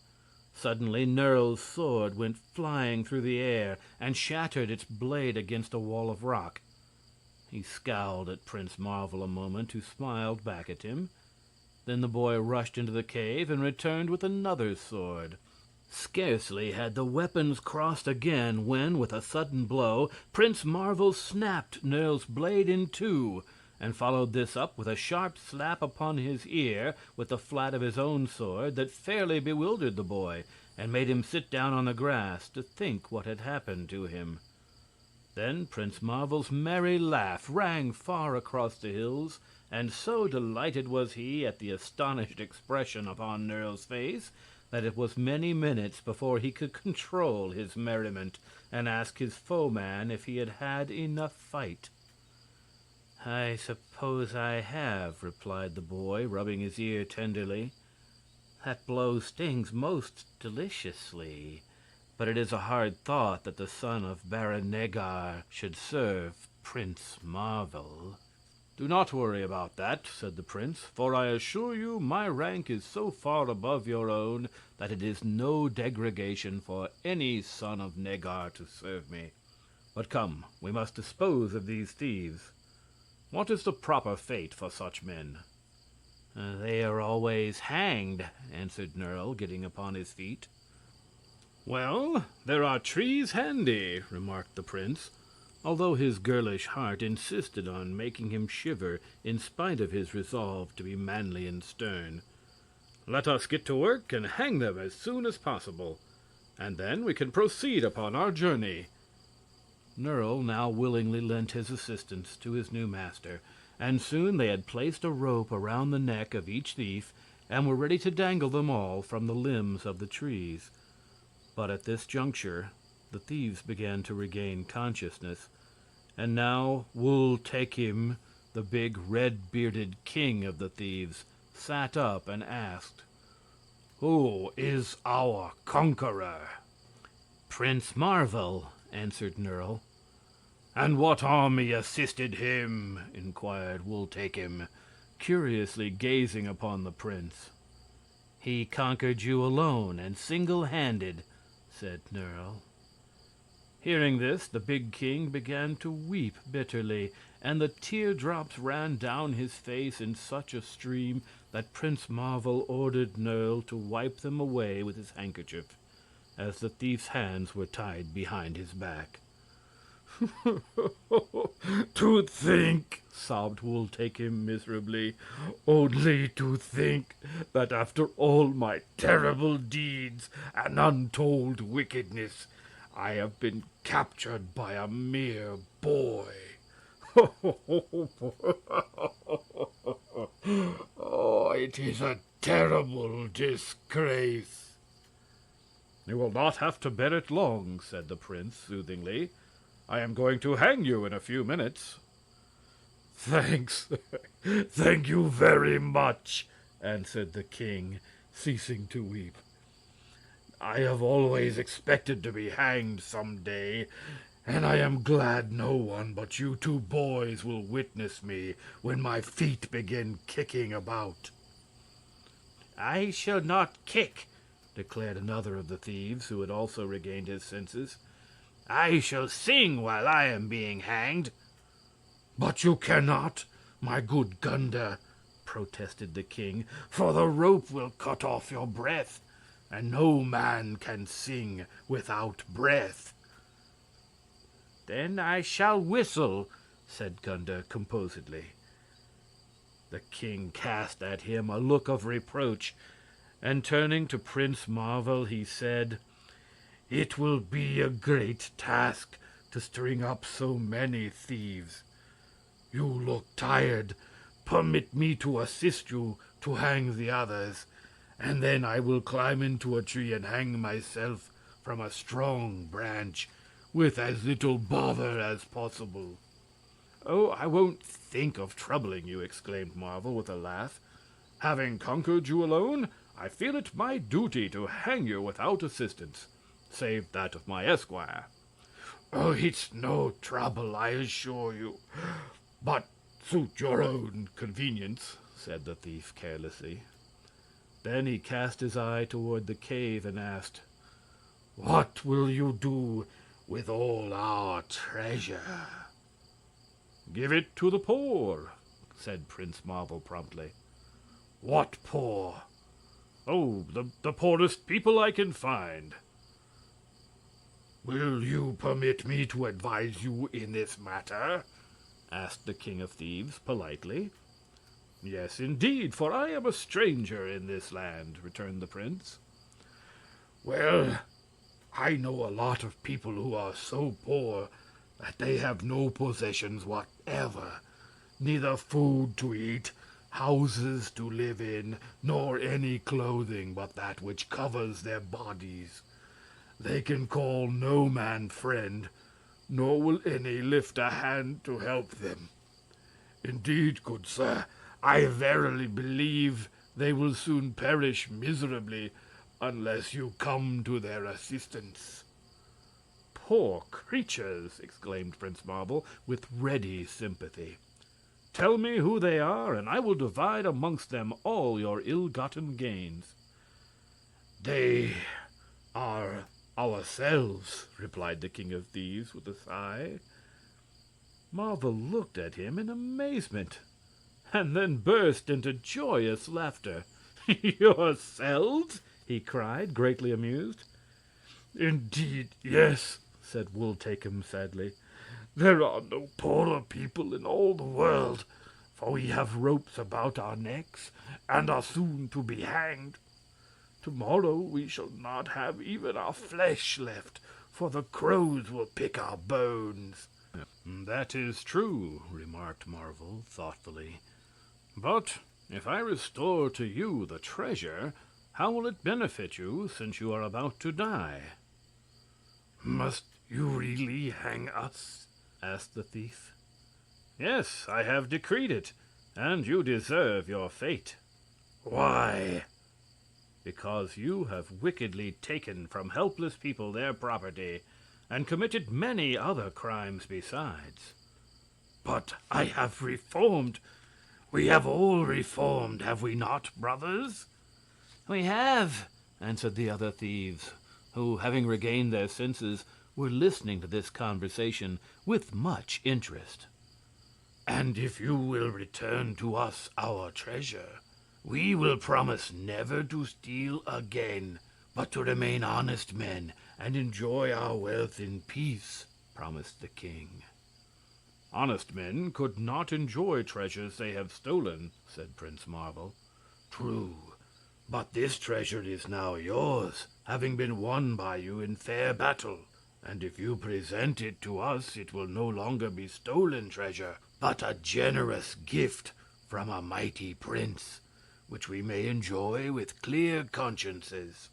Suddenly Nerle's sword went flying through the air and shattered its blade against a wall of rock. He scowled at Prince Marvel a moment, who smiled back at him. Then the boy rushed into the cave and returned with another sword. Scarcely had the weapons crossed again when, with a sudden blow, Prince Marvel snapped Nerle's blade in 2, and followed this up with a sharp slap upon his ear with the flat of his own sword that fairly bewildered the boy and made him sit down on the grass to think what had happened to him. Then Prince Marvel's merry laugh rang far across the hills, and so delighted was he at the astonished expression upon Nerle's face that it was many minutes before he could control his merriment and ask his foeman if he had had enough fight. "I suppose I have," replied the boy, rubbing his ear tenderly. "That blow stings most deliciously, but it is a hard thought that the son of Baron Negar should serve Prince Marvel." "Do not worry about that," said the prince, "for I assure you my rank is so far above your own that it is no degradation for any son of Negar to serve me. But come, we must dispose of these thieves. What is the proper fate for such men?" "They are always hanged," answered Nerle, getting upon his feet. "Well, there are trees handy," remarked the prince, although his girlish heart insisted on making him shiver in spite of his resolve to be manly and stern. "Let us get to work and hang them as soon as possible, and then we can proceed upon our journey." Nerle now willingly lent his assistance to his new master, and soon they had placed a rope around the neck of each thief and were ready to dangle them all from the limbs of the trees. But at this juncture the thieves began to regain consciousness, and now Wul Takim, the big red-bearded king of the thieves, sat up and asked, "Who is our conqueror?" "Prince Marvel," answered Nerle. "And what army assisted him?" inquired Wul Takim, curiously gazing upon the prince. "He conquered you alone and single-handed," said Nerle. Hearing this, the big king began to weep bitterly, and the teardrops ran down his face in such a stream that Prince Marvel ordered Nerle to wipe them away with his handkerchief, as the thief's hands were tied behind his back. "To think," sobbed Wul Takim miserably, "only to think that after all my terrible deeds and untold wickedness, I have been captured by a mere boy. Oh, it is a terrible disgrace." "You will not have to bear it long," said the prince soothingly. "I am going to hang you in a few minutes." "Thanks. Thank you very much," answered the king, ceasing to weep. "I have always expected to be hanged some day, and I am glad no one but you two boys will witness me when my feet begin kicking about." "I shall not kick," declared another of the thieves, who had also regained his senses. "I shall sing while I am being hanged." "But you cannot, my good Gunda," protested the king, "for the rope will cut off your breath, and no man can sing without breath." "Then I shall whistle," said Gunda composedly. The king cast at him a look of reproach, and turning to Prince Marvel, he said, "It will be a great task to string up so many thieves. You look tired. Permit me to assist you to hang the others, and then I will climb into a tree and hang myself from a strong branch with as little bother as possible." "Oh, I won't think of troubling you," exclaimed Marvel with a laugh. "Having conquered you alone, I feel it my duty to hang you without assistance, save that of my esquire." "Oh, it's no trouble, I assure you. But suit your own convenience," said the thief carelessly. Then he cast his eye toward the cave and asked, "What will you do with all our treasure?" "Give it to the poor," said Prince Marvel promptly. "What poor?" "Oh, the poorest people I can find." "Will you permit me to advise you in this matter?" asked the King of Thieves politely. "Yes, indeed, for I am a stranger in this land," returned the prince. "Well, I know a lot of people who are so poor that they have no possessions whatever, neither food to eat, houses to live in, nor any clothing but that which covers their bodies. They can call no man friend, nor will any lift a hand to help them. Indeed, good sir, I verily believe they will soon perish miserably unless you come to their assistance." "Poor creatures!" exclaimed Prince Marvel, with ready sympathy. "Tell me who they are, and I will divide amongst them all your ill-gotten gains." "They are ourselves," replied the King of Thieves with a sigh. Marvel looked at him in amazement, and then burst into joyous laughter. "Yourselves?" he cried, greatly amused. "Indeed, yes," said Wool Takem sadly. "There are no poorer people in all the world, for we have ropes about our necks and are soon to be hanged. Tomorrow we shall not have even our flesh left, for the crows will pick our bones." "That is true," remarked Marvel thoughtfully. "But if I restore to you the treasure, how will it benefit you, since you are about to die?" "Must you really hang us?" asked the thief. "Yes, I have decreed it, and you deserve your fate." "Why?" "Because you have wickedly taken from helpless people their property, and committed many other crimes besides." "But I have reformed. We have all reformed, have we not, brothers?" "We have," answered the other thieves, who, having regained their senses, were listening to this conversation with much interest. "And if you will return to us our treasure, we will promise never to steal again, but to remain honest men and enjoy our wealth in peace," promised the king. "Honest men could not enjoy treasures they have stolen," said Prince Marvel. "True, but this treasure is now yours, having been won by you in fair battle. And if you present it to us, it will no longer be stolen treasure, but a generous gift from a mighty prince, which we may enjoy with clear consciences."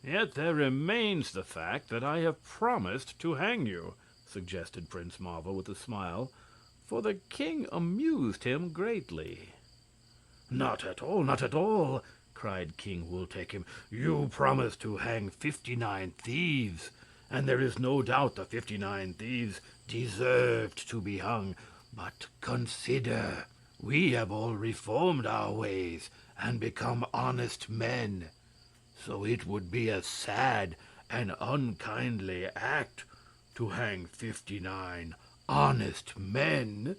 "Yet there remains the fact that I have promised to hang you," suggested Prince Marvel with a smile, for the king amused him greatly. "Not at all, not at all!" cried King Wooltakem. "You promised to hang 59 thieves, and there is no doubt the 59 thieves deserved to be hung. But consider, we have all reformed our ways and become honest men, so it would be a sad and unkindly act to hang 59 honest men."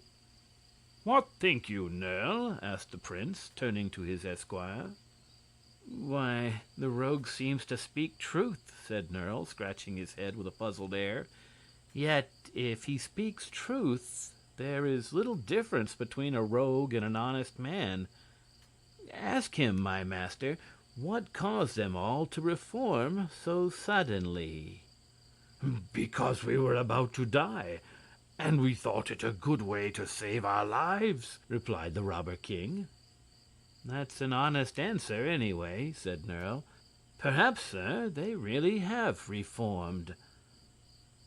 "What think you, Nerle?" asked the prince, turning to his esquire. "Why, the rogue seems to speak truth," said Nerle, scratching his head with a puzzled air. "Yet, if he speaks truth, there is little difference between a rogue and an honest man. Ask him, my master, what caused them all to reform so suddenly?" "Because we were about to die, and we thought it a good way to save our lives," replied the robber king. "That's an honest answer, anyway," said Nerle. "Perhaps, sir, they really have reformed."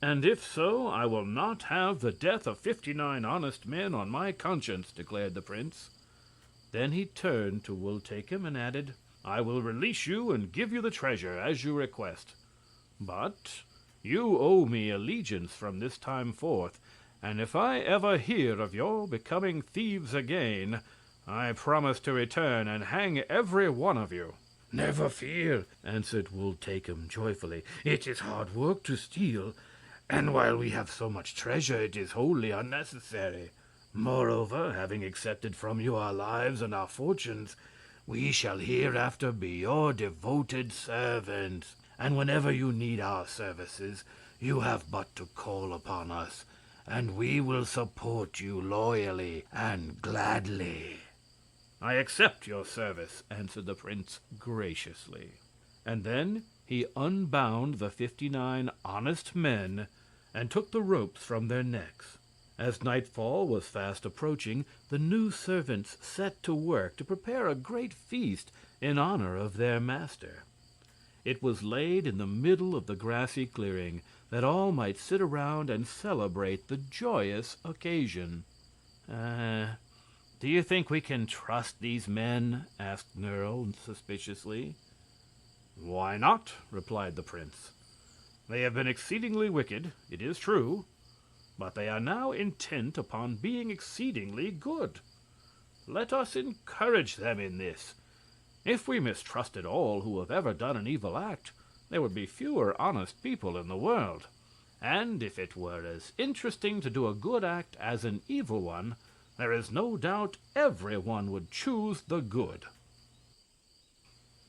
"And if so, I will not have the death of 59 honest men on my conscience," declared the prince. Then he turned to Wooltakem and added, "I will release you and give you the treasure, as you request. But you owe me allegiance from this time forth, and if I ever hear of your becoming thieves again, I promise to return and hang every one of you." "Never fear," answered Wooltakem joyfully. "It is hard work to steal, and while we have so much treasure, it is wholly unnecessary. Moreover, having accepted from you our lives and our fortunes, we shall hereafter be your devoted servants, and whenever you need our services, you have but to call upon us, and we will support you loyally and gladly." "I accept your service," answered the prince graciously. And then he unbound the 59 honest men and took the ropes from their necks. As nightfall was fast approaching, the new servants set to work to prepare a great feast in honor of their master. It was laid in the middle of the grassy clearing, that all might sit around and celebrate the joyous occasion. Do you think we can trust these men? Asked Nerle suspiciously. Why not? Replied the prince. They have been exceedingly wicked, it is true, but they are now intent upon being exceedingly good. Let us encourage them in this. If we mistrusted all who have ever done an evil act, there would be fewer honest people in the world. And if it were as interesting to do a good act as an evil one, there is no doubt everyone would choose the good.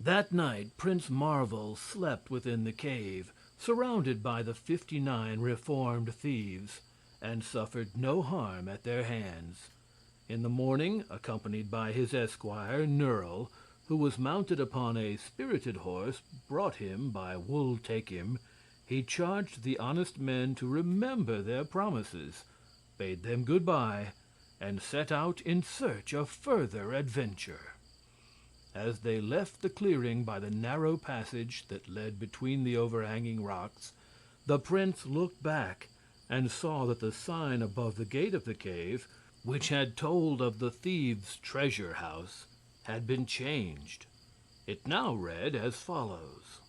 That night Prince Marvel slept within the cave, surrounded by the 59 reformed thieves, and suffered no harm at their hands. In the morning, accompanied by his esquire, Nerle, who was mounted upon a spirited horse brought him by Wool Take Him, he charged the honest men to remember their promises, bade them goodbye, and set out in search of further adventure. As they left the clearing by the narrow passage that led between the overhanging rocks, the prince looked back and saw that the sign above the gate of the cave, which had told of the thieves' treasure house, had been changed. It now read as follows: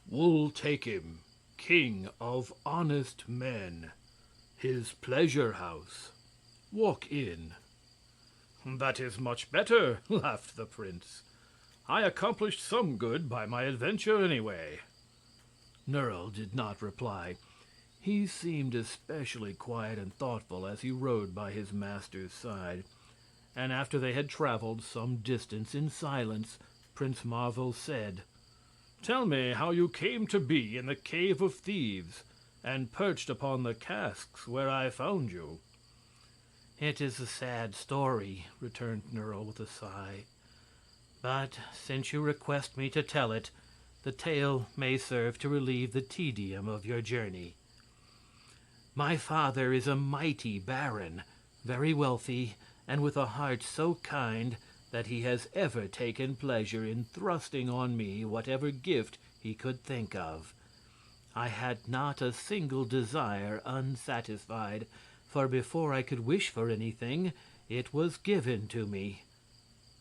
Wool Take Him, King of Honest Men. His pleasure house. Walk in. That is much better, laughed the prince. I accomplished some good by my adventure anyway. Nerle did not reply. He seemed especially quiet and thoughtful as he rode by his master's side. And after they had traveled some distance in silence, Prince Marvel said, Tell me how you came to be in the Cave of Thieves, and perched upon the casks where I found you. It is a sad story, returned Nerle with a sigh. But since you request me to tell it, the tale may serve to relieve the tedium of your journey. My father is a mighty baron, very wealthy, and with a heart so kind that he has ever taken pleasure in thrusting on me whatever gift he could think of. I had not a single desire unsatisfied, for before I could wish for anything, it was given to me.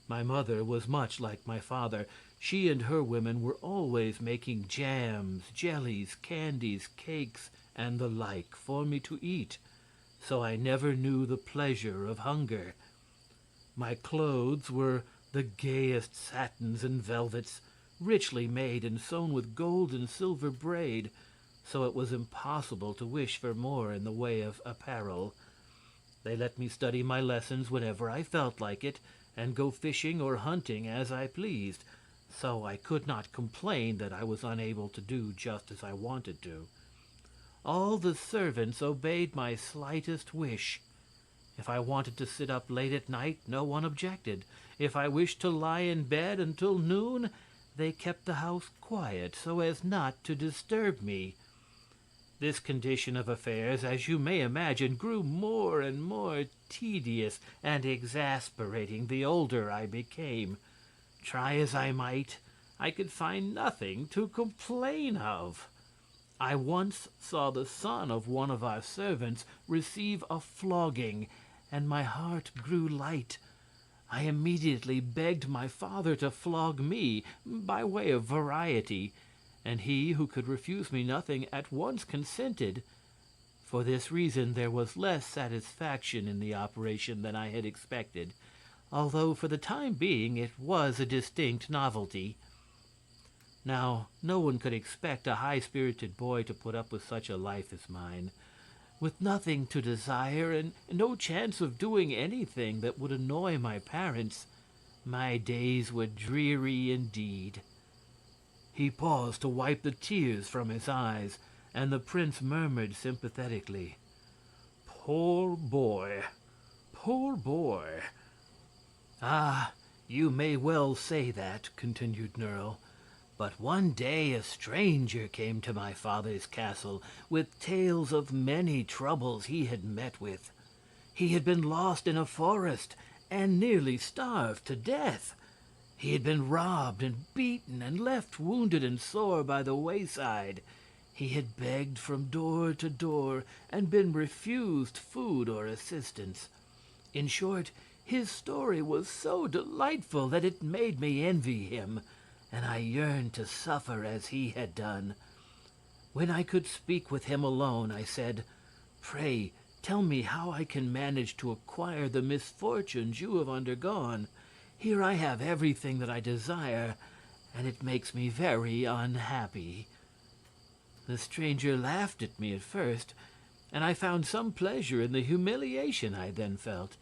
My mother was much like my father. She and her women were always making jams, jellies, candies, cakes, and the like for me to eat, so I never knew the pleasure of hunger. My clothes were the gayest satins and velvets, richly made and sewn with gold and silver braid, so it was impossible to wish for more in the way of apparel. They let me study my lessons whenever I felt like it, and go fishing or hunting as I pleased, so I could not complain that I was unable to do just as I wanted to. All the servants obeyed my slightest wish. If I wanted to sit up late at night, no one objected. If I wished to lie in bed until noon, they kept the house quiet so as not to disturb me. This condition of affairs, as you may imagine, grew more and more tedious and exasperating the older I became. Try as I might, I could find nothing to complain of. I once saw the son of one of our servants receive a flogging, and my heart grew light. I immediately begged my father to flog me, by way of variety, and he, who could refuse me nothing, at once consented. For this reason there was less satisfaction in the operation than I had expected, although for the time being it was a distinct novelty. Now, no one could expect a high-spirited boy to put up with such a life as mine. With nothing to desire and no chance of doing anything that would annoy my parents, my days were dreary indeed. He paused to wipe the tears from his eyes, and the prince murmured sympathetically, "Poor boy, poor boy." "Ah, you may well say that," continued Nerle. But one day a stranger came to my father's castle with tales of many troubles he had met with. He had been lost in a forest and nearly starved to death. He had been robbed and beaten and left wounded and sore by the wayside. He had begged from door to door and been refused food or assistance. In short, his story was so delightful that it made me envy him, and I yearned to suffer as he had done. When I could speak with him alone, I said, "Pray, tell me how I can manage to acquire the misfortunes you have undergone. Here I have everything that I desire, and it makes me very unhappy." The stranger laughed at me at first, and I found some pleasure in the humiliation I then felt.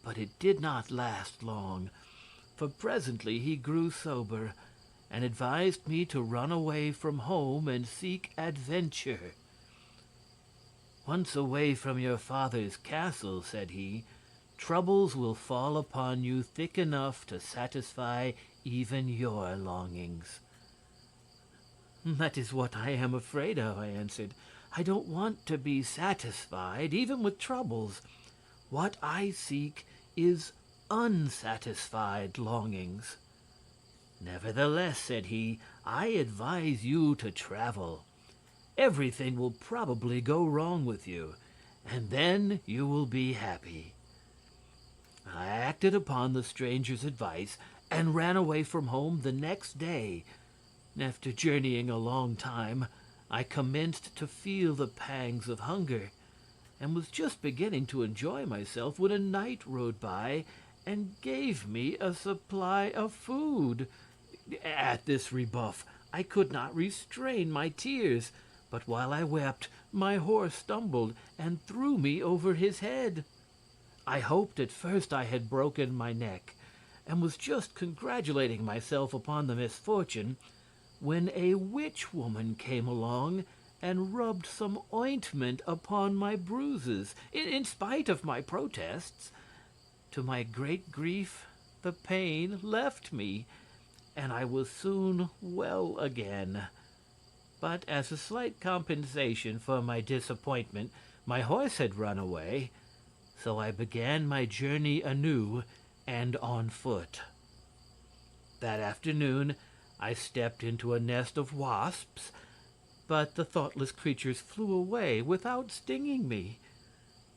But it did not last long, for presently he grew sober and advised me to run away from home and seek adventure. "Once away from your father's castle," said he, "troubles will fall upon you thick enough to satisfy even your longings." "That is what I am afraid of," I answered. "I don't want to be satisfied, even with troubles. What I seek is unsatisfied longings." "Nevertheless," said he, "I advise you to travel. Everything will probably go wrong with you, and then you will be happy." I acted upon the stranger's advice and ran away from home the next day. After journeying a long time, I commenced to feel the pangs of hunger, and was just beginning to enjoy myself when a knight rode by and gave me a supply of food. At this rebuff, I could not restrain my tears, but while I wept, my horse stumbled and threw me over his head. I hoped at first I had broken my neck, and was just congratulating myself upon the misfortune, when a witch woman came along and rubbed some ointment upon my bruises, in spite of my protests. To my great grief, the pain left me, and I was soon well again. But as a slight compensation for my disappointment, my horse had run away, so I began my journey anew and on foot. That afternoon, I stepped into a nest of wasps, but the thoughtless creatures flew away without stinging me.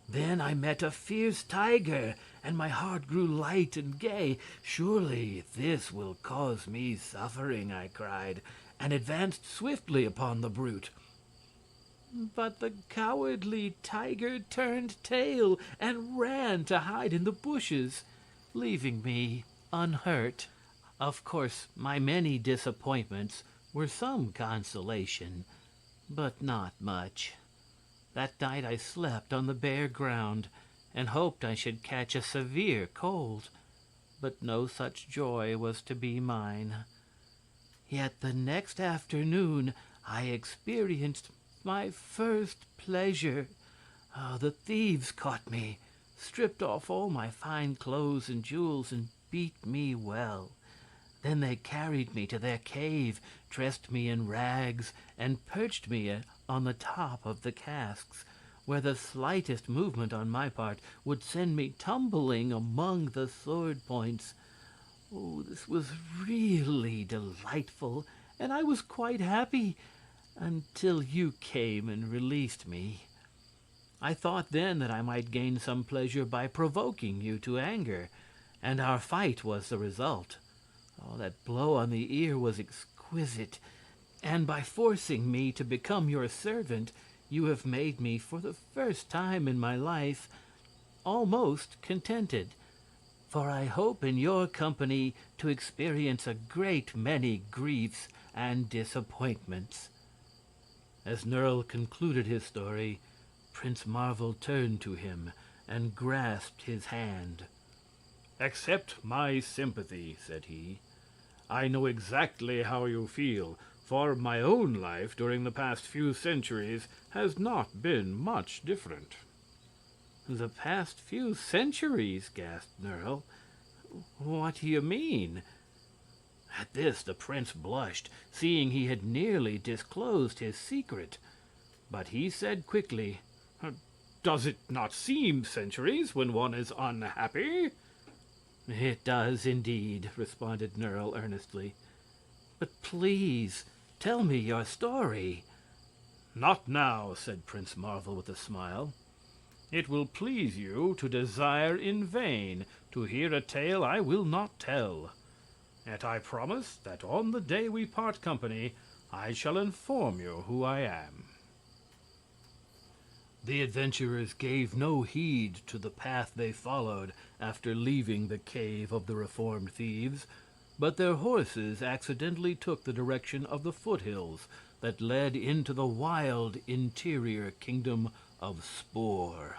Then I met a fierce tiger, and my heart grew light and gay. "Surely this will cause me suffering," I cried, and advanced swiftly upon the brute. But the cowardly tiger turned tail and ran to hide in the bushes, leaving me unhurt. Of course, my many disappointments were some consolation, but not much. That night I slept on the bare ground and hoped I should catch a severe cold, but no such joy was to be mine. Yet the next afternoon I experienced my first pleasure. The thieves caught me, stripped off all my fine clothes and jewels, and beat me well. Then they carried me to their cave, dressed me in rags, and perched me on the top of the casks, where the slightest movement on my part would send me tumbling among the sword points. Oh, this was really delightful, and I was quite happy until you came and released me. I thought then that I might gain some pleasure by provoking you to anger, and our fight was the result. Oh, that blow on the ear was exquisite, and by forcing me to become your servant, you have made me, for the first time in my life, almost contented. For I hope in your company to experience a great many griefs and disappointments." As Nerle concluded his story, Prince Marvel turned to him and grasped his hand. "Accept my sympathy," said he. "I know exactly how you feel, for my own life during the past few centuries has not been much different." "The past few centuries?" gasped Nerle. "What do you mean?" At this the prince blushed, seeing he had nearly disclosed his secret. But he said quickly, Does it not seem centuries when one is unhappy? "It does indeed," responded Nerle earnestly. "But please, tell me your story." Not now, said Prince Marvel with a smile. It will please you to desire in vain to hear a tale I will not tell. Yet I promise that on the day we part company, I shall inform you who I am. The adventurers gave no heed to the path they followed after leaving the cave of the reformed thieves, but their horses accidentally took the direction of the foothills that led into the wild interior kingdom of Spore.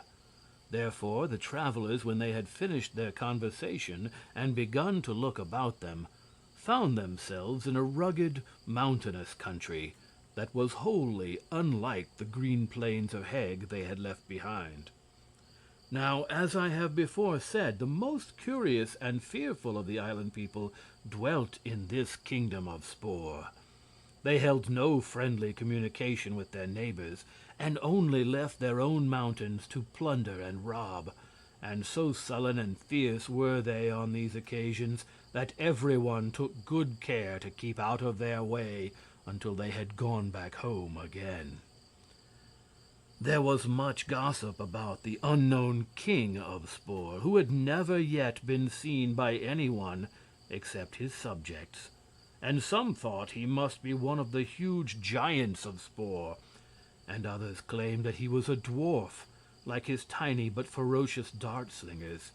Therefore, the travelers, when they had finished their conversation and begun to look about them, found themselves in a rugged, mountainous country that was wholly unlike the green plains of Heg they had left behind. Now, as I have before said, the most curious and fearful of the island people dwelt in this kingdom of Spore. They held no friendly communication with their neighbors, and only left their own mountains to plunder and rob, and so sullen and fierce were they on these occasions that everyone took good care to keep out of their way until they had gone back home again. There was much gossip about the unknown king of Spore, who had never yet been seen by anyone except his subjects, and some thought he must be one of the huge giants of Spore, and others claimed that he was a dwarf, like his tiny but ferocious dart-slingers,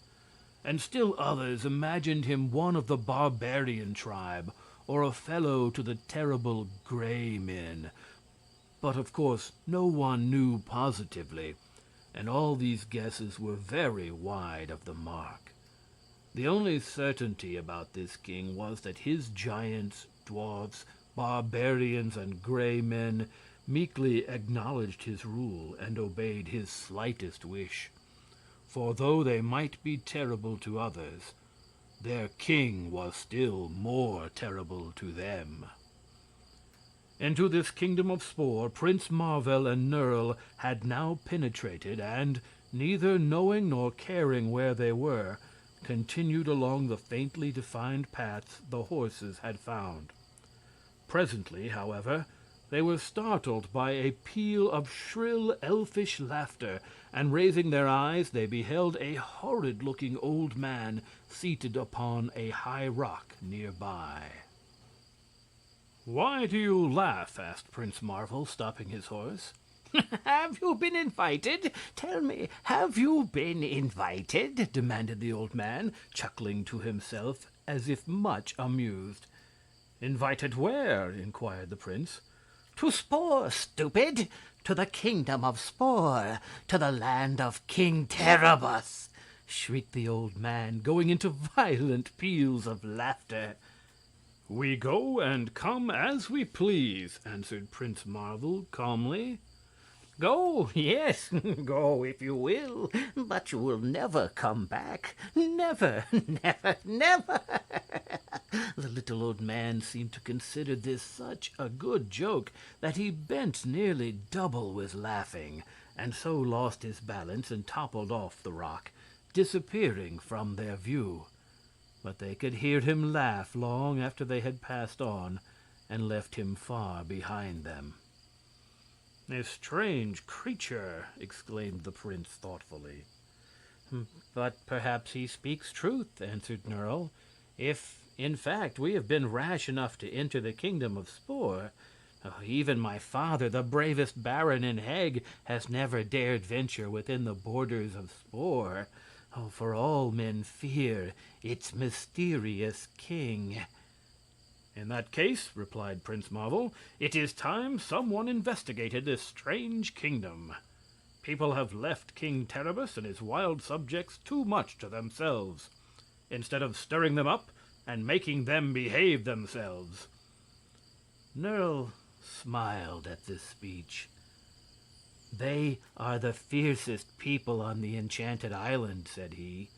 and still others imagined him one of the barbarian tribe, or a fellow to the terrible Gray Men. But of course no one knew positively, and all these guesses were very wide of the mark. The only certainty about this king was that his giants, dwarfs, barbarians, and Gray Men meekly acknowledged his rule and obeyed his slightest wish. For though they might be terrible to others, their king was still more terrible to them. Into this kingdom of Spore, Prince Marvel and Nerle had now penetrated, and, neither knowing nor caring where they were, continued along the faintly defined paths the horses had found. Presently, however, they were startled by a peal of shrill, elfish laughter, and raising their eyes, they beheld a horrid-looking old man seated upon a high rock near by. Why do you laugh? Asked Prince Marvel, stopping his horse. "Have you been invited? Tell me, have you been invited?" demanded the old man, chuckling to himself as if much amused. Invited where? Inquired the prince. "To Spore, stupid! To the kingdom of Spore! To the land of King Terribus!" shrieked the old man, going into violent peals of laughter. "We go and come as we please," answered Prince Marvel calmly. "Go, yes, go if you will, but you will never come back. Never, never, never!" The little old man seemed to consider this such a good joke that he bent nearly double with laughing, and so lost his balance and toppled off the rock, disappearing from their view. But they could hear him laugh long after they had passed on and left him far behind them. "A strange creature!" exclaimed the prince thoughtfully. "But perhaps he speaks truth," answered Nerle. "If, in fact, we have been rash enough to enter the kingdom of Spore, even my father, the bravest baron in Heg, has never dared venture within the borders of Spore. For all men fear its mysterious king." "In that case," replied Prince Marvel, "it is time someone investigated this strange kingdom. People have left King Terribus and his wild subjects too much to themselves, instead of stirring them up and making them behave themselves." Nerle smiled at this speech. "They are the fiercest people on the Enchanted Island," said he,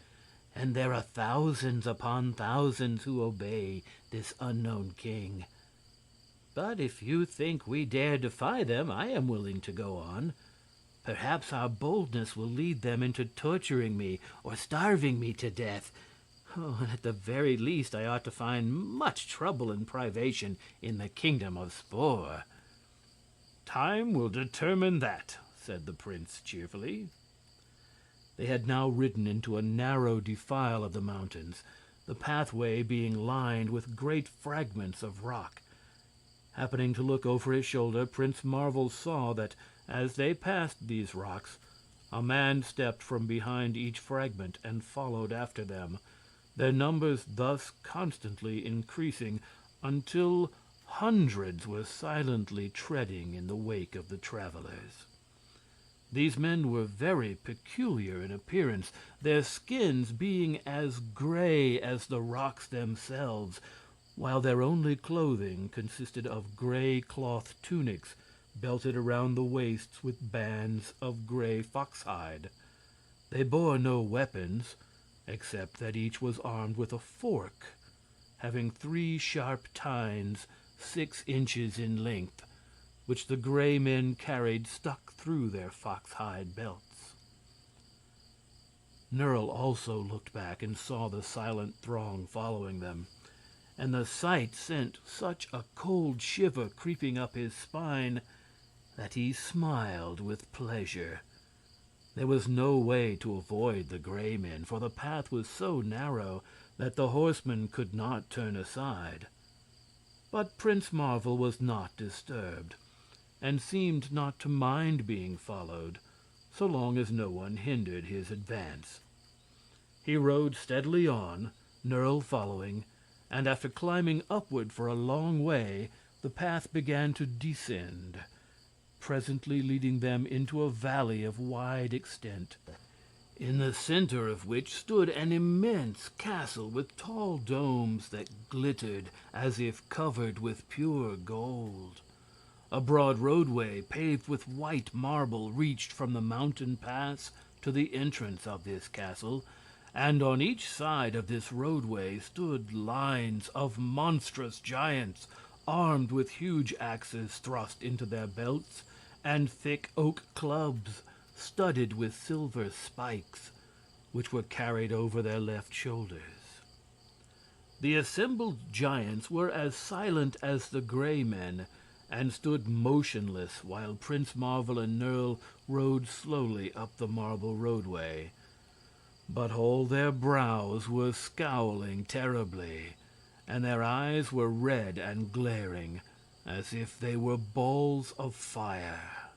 and there are thousands upon thousands who obey this unknown king. But if you think we dare defy them, I am willing to go on. Perhaps our boldness will lead them into torturing me or starving me to death. Oh, and at the very least, I ought to find much trouble and privation in the kingdom of Spore." "Time will determine that," said the prince cheerfully. They had now ridden into a narrow defile of the mountains, the pathway being lined with great fragments of rock. Happening to look over his shoulder, Prince Marvel saw that, as they passed these rocks, a man stepped from behind each fragment and followed after them, their numbers thus constantly increasing until hundreds were silently treading in the wake of the travelers. These men were very peculiar in appearance, their skins being as gray as the rocks themselves, while their only clothing consisted of gray cloth tunics belted around the waists with bands of gray foxhide. They bore no weapons, except that each was armed with a fork, having 3 sharp tines 6 inches in length, which the gray men carried stuck through their foxhide belts. Nerle also looked back and saw the silent throng following them, and the sight sent such a cold shiver creeping up his spine that he smiled with pleasure. There was no way to avoid the gray men, for the path was so narrow that the horsemen could not turn aside. But Prince Marvel was not disturbed, and seemed not to mind being followed, so long as no one hindered his advance. He rode steadily on, Nerle following, and after climbing upward for a long way, the path began to descend, presently leading them into a valley of wide extent, in the center of which stood an immense castle with tall domes that glittered as if covered with pure gold. A broad roadway paved with white marble reached from the mountain pass to the entrance of this castle, and on each side of this roadway stood lines of monstrous giants, armed with huge axes thrust into their belts and thick oak clubs studded with silver spikes, which were carried over their left shoulders. The assembled giants were as silent as the gray men, and stood motionless while Prince Marvel and Nerle rode slowly up the marble roadway. But all their brows were scowling terribly, and their eyes were red and glaring, as if they were balls of fire.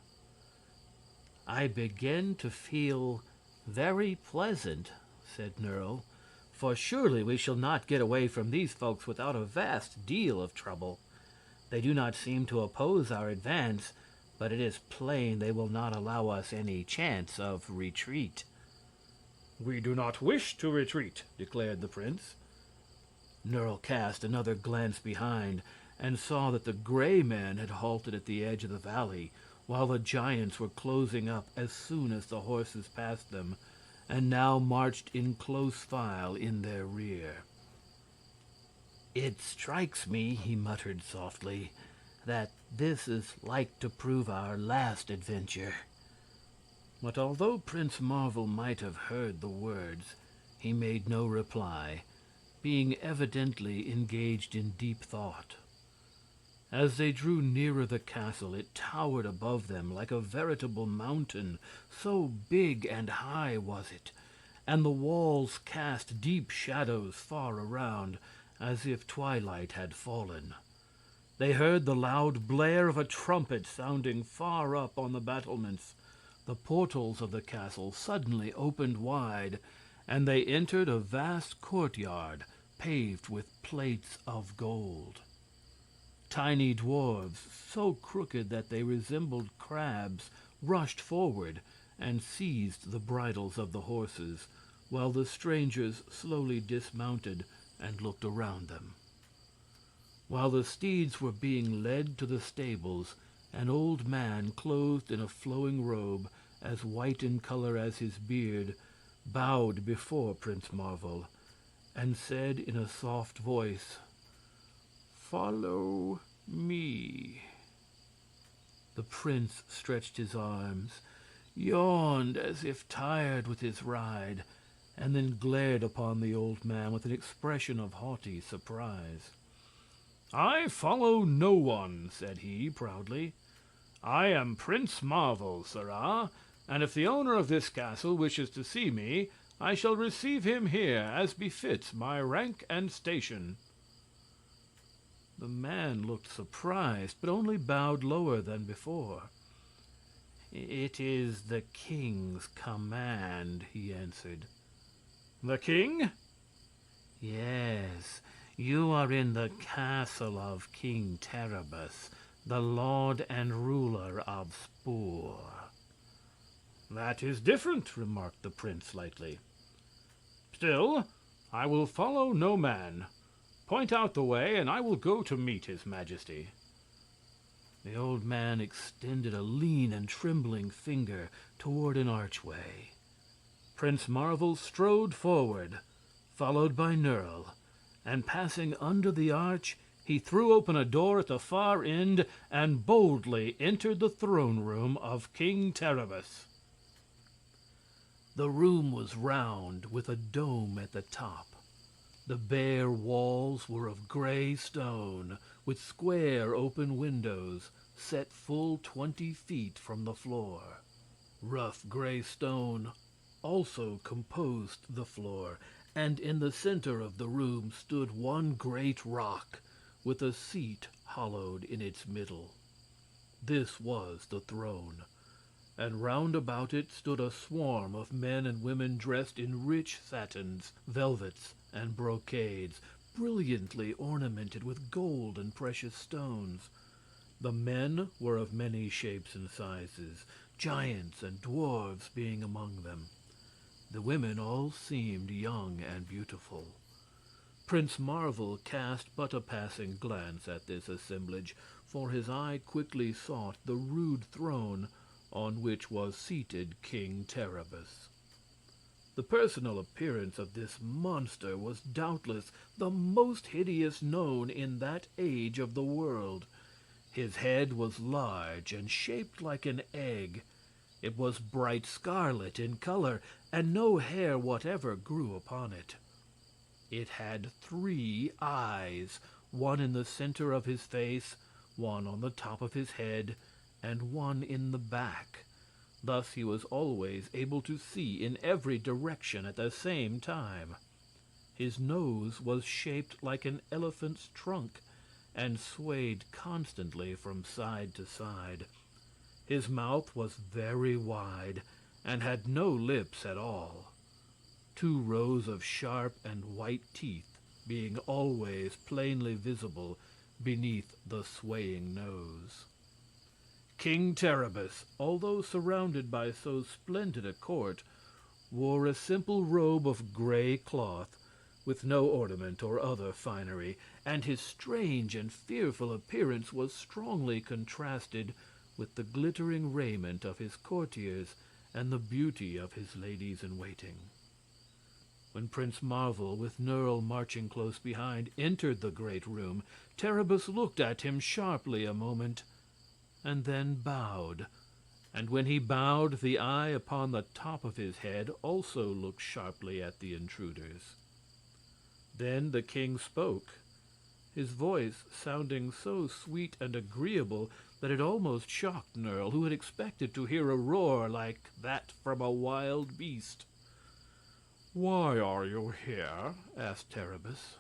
"I begin to feel very pleasant," said Nerle, "for surely we shall not get away from these folks without a vast deal of trouble. They do not seem to oppose our advance, but it is plain they will not allow us any chance of retreat." "We do not wish to retreat," declared the prince. Nerle cast another glance behind and saw that the gray men had halted at the edge of the valley, while the giants were closing up as soon as the horses passed them, and now marched in close file in their rear. "It strikes me," he muttered softly, "that this is like to prove our last adventure." But although Prince Marvel might have heard the words, he made no reply, being evidently engaged in deep thought. As they drew nearer the castle, it towered above them like a veritable mountain, so big and high was it, and the walls cast deep shadows far around, as if twilight had fallen. They heard the loud blare of a trumpet sounding far up on the battlements. The portals of the castle suddenly opened wide, and they entered a vast courtyard paved with plates of gold. Tiny dwarves, so crooked that they resembled crabs, rushed forward and seized the bridles of the horses, while the strangers slowly dismounted and looked around them. While the steeds were being led to the stables, an old man, clothed in a flowing robe, as white in color as his beard, bowed before Prince Marvel, and said in a soft voice, "Follow me." The prince stretched his arms, yawned as if tired with his ride, and then glared upon the old man with an expression of haughty surprise. "I follow no one," said he, proudly. "I am Prince Marvel, sirrah, and if the owner of this castle wishes to see me, I shall receive him here, as befits my rank and station." The man looked surprised, but only bowed lower than before. "It is the king's command," he answered. "The king?" "Yes. You are in the castle of King Terribus, the lord and ruler of Spore." "That is different," remarked the prince lightly. "Still, I will follow no man. Point out the way, and I will go to meet his majesty." The old man extended a lean and trembling finger toward an archway. Prince Marvel strode forward, followed by Nerle, and passing under the arch, he threw open a door at the far end and boldly entered the throne room of King Terribus. The room was round, with a dome at the top. The bare walls were of gray stone, with square open windows set full 20 feet from the floor. Rough gray stone also composed the floor, and in the center of the room stood one great rock, with a seat hollowed in its middle. This was the throne, and round about it stood a swarm of men and women dressed in rich satins, velvets, and brocades, brilliantly ornamented with gold and precious stones. The men were of many shapes and sizes, giants and dwarves being among them. The women all seemed young and beautiful. Prince Marvel cast but a passing glance at this assemblage, for his eye quickly sought the rude throne on which was seated King Terribus. The personal appearance of this monster was doubtless the most hideous known in that age of the world. His head was large and shaped like an egg. It was bright scarlet in color, and no hair whatever grew upon it. It had 3 eyes, one in the center of his face, one on the top of his head, and one in the back. Thus he was always able to see in every direction at the same time. His nose was shaped like an elephant's trunk, and swayed constantly from side to side. His mouth was very wide, and had no lips at all, 2 rows of sharp and white teeth being always plainly visible beneath the swaying nose. King Terribus, although surrounded by so splendid a court, wore a simple robe of gray cloth, with no ornament or other finery, and his strange and fearful appearance was strongly contrasted with the glittering raiment of his courtiers and the beauty of his ladies-in-waiting. When Prince Marvel, with Nerle marching close behind, entered the great room, Terribus looked at him sharply a moment, and then bowed. And when he bowed, the eye upon the top of his head also looked sharply at the intruders. Then the king spoke, his voice sounding so sweet and agreeable that it almost shocked Nerle, who had expected to hear a roar like that from a wild beast. "Why are you here?" asked Terribus.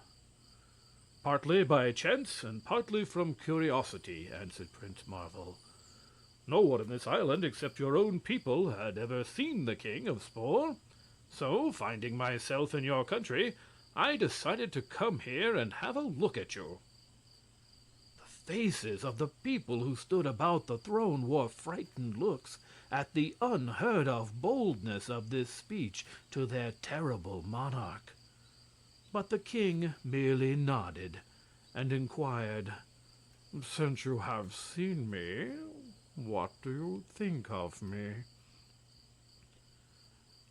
"Partly by chance and partly from curiosity," answered Prince Marvel. "No one in this island except your own people had ever seen the king of Spore. So, finding myself in your country, I decided to come here and have a look at you." The faces of the people who stood about the throne wore frightened looks at the unheard-of boldness of this speech to their terrible monarch. But the king merely nodded and inquired, "Since you have seen me, what do you think of me?"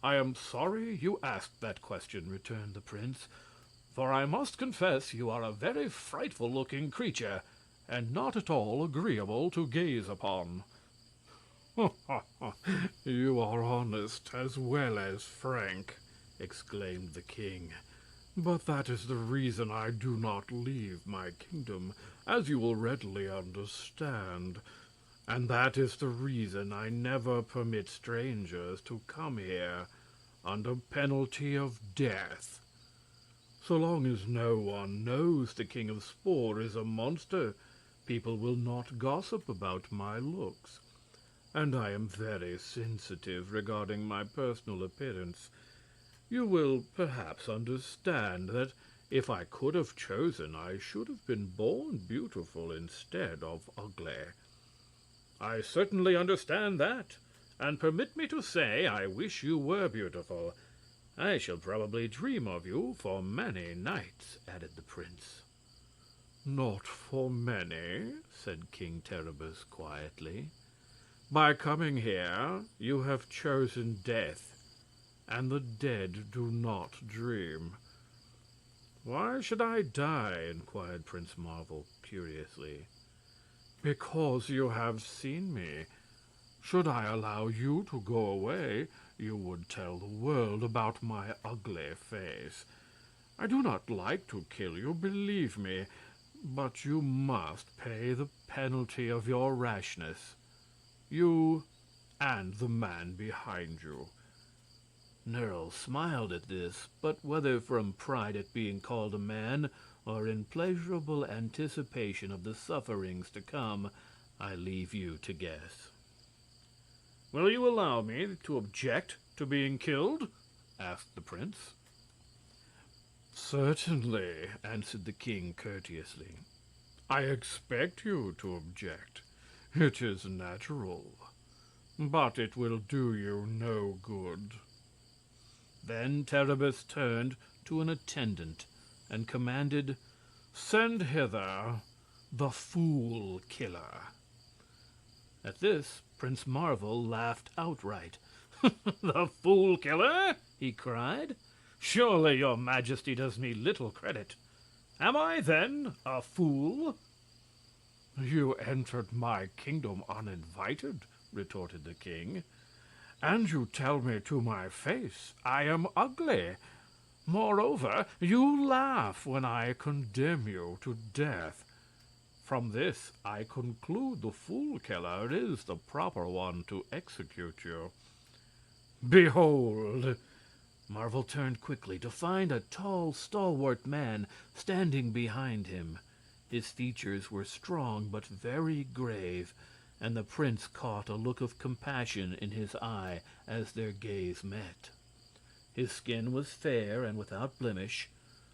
I am sorry you asked that question, returned the prince, for I must confess you are a very frightful-looking creature, and not at all agreeable to gaze upon. You are honest as well as frank, exclaimed the king. But that is the reason I do not leave my kingdom, as you will readily understand. And that is the reason I never permit strangers to come here under penalty of death. So long as no one knows the King of Spore is a monster, people will not gossip about my looks. And I am very sensitive regarding my personal appearance. You will perhaps understand that if I could have chosen, I should have been born beautiful instead of ugly. I certainly understand that, and permit me to say I wish you were beautiful. I shall probably dream of you for many nights, added the prince. Not for many, said King Terribus quietly. By coming here, you have chosen death, and the dead do not dream. Why should I die? Inquired Prince Marvel curiously. Because you have seen me. Should I allow you to go away, you would tell the world about my ugly face. I do not like to kill you, believe me, but you must pay the penalty of your rashness. You and the man behind you. Nerle smiled at this, but whether from pride at being called a man or in pleasurable anticipation of the sufferings to come, I leave you to guess. Will you allow me to object to being killed? Asked the prince. Certainly, answered the king courteously. I expect you to object. It is natural. But it will do you no good. Then Terribus turned to an attendant and commanded, Send hither the Fool Killer. At this, Prince Marvel laughed outright. The Fool Killer? He cried. Surely your majesty does me little credit. Am I, then, a fool? You entered my kingdom uninvited, retorted the king. And you tell me to my face I am ugly. Moreover, you laugh when I condemn you to death. From this, I conclude the Fool Killer is the proper one to execute you. Behold! Marvel turned quickly to find a tall, stalwart man standing behind him. His features were strong but very grave, and the prince caught a look of compassion in his eye as their gaze met. His skin was fair and without blemish.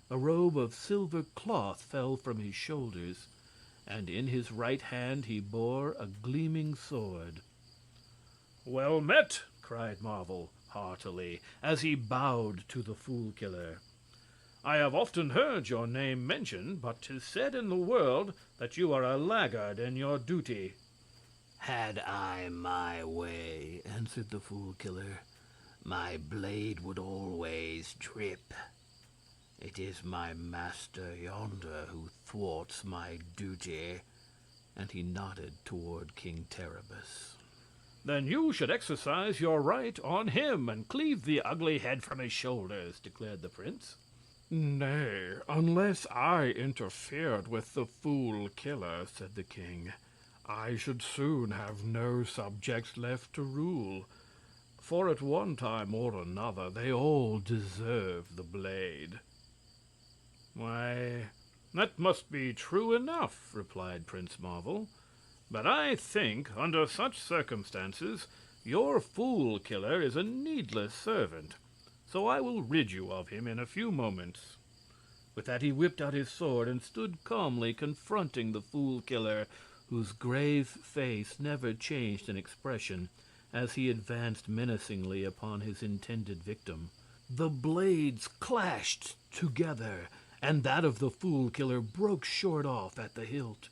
A robe of silver cloth fell from his shoulders, and in his right hand he bore a gleaming sword. Well met, cried Marvel heartily, as he bowed to the Fool Killer. I have often heard your name mentioned, but 'tis said in the world that you are a laggard in your duty. Had I my way, answered the Fool Killer, my blade would always drip. It is my master yonder who thwarts my duty, and he nodded toward King Terribus. Then you should exercise your right on him and cleave the ugly head from his shoulders, declared the prince. Nay, unless I interfered with the Fool Killer, said the king, I should soon have no subjects left to rule. For at one time or another they all deserve the blade. Why, that must be true enough, replied Prince Marvel. But I think, under such circumstances, your Fool Killer is a needless servant, so I will rid you of him in a few moments. With that he whipped out his sword and stood calmly confronting the Fool Killer, whose grave face never changed in expression as he advanced menacingly upon his intended victim. The blades clashed together, and that of the Fool Killer broke short off at the hilt.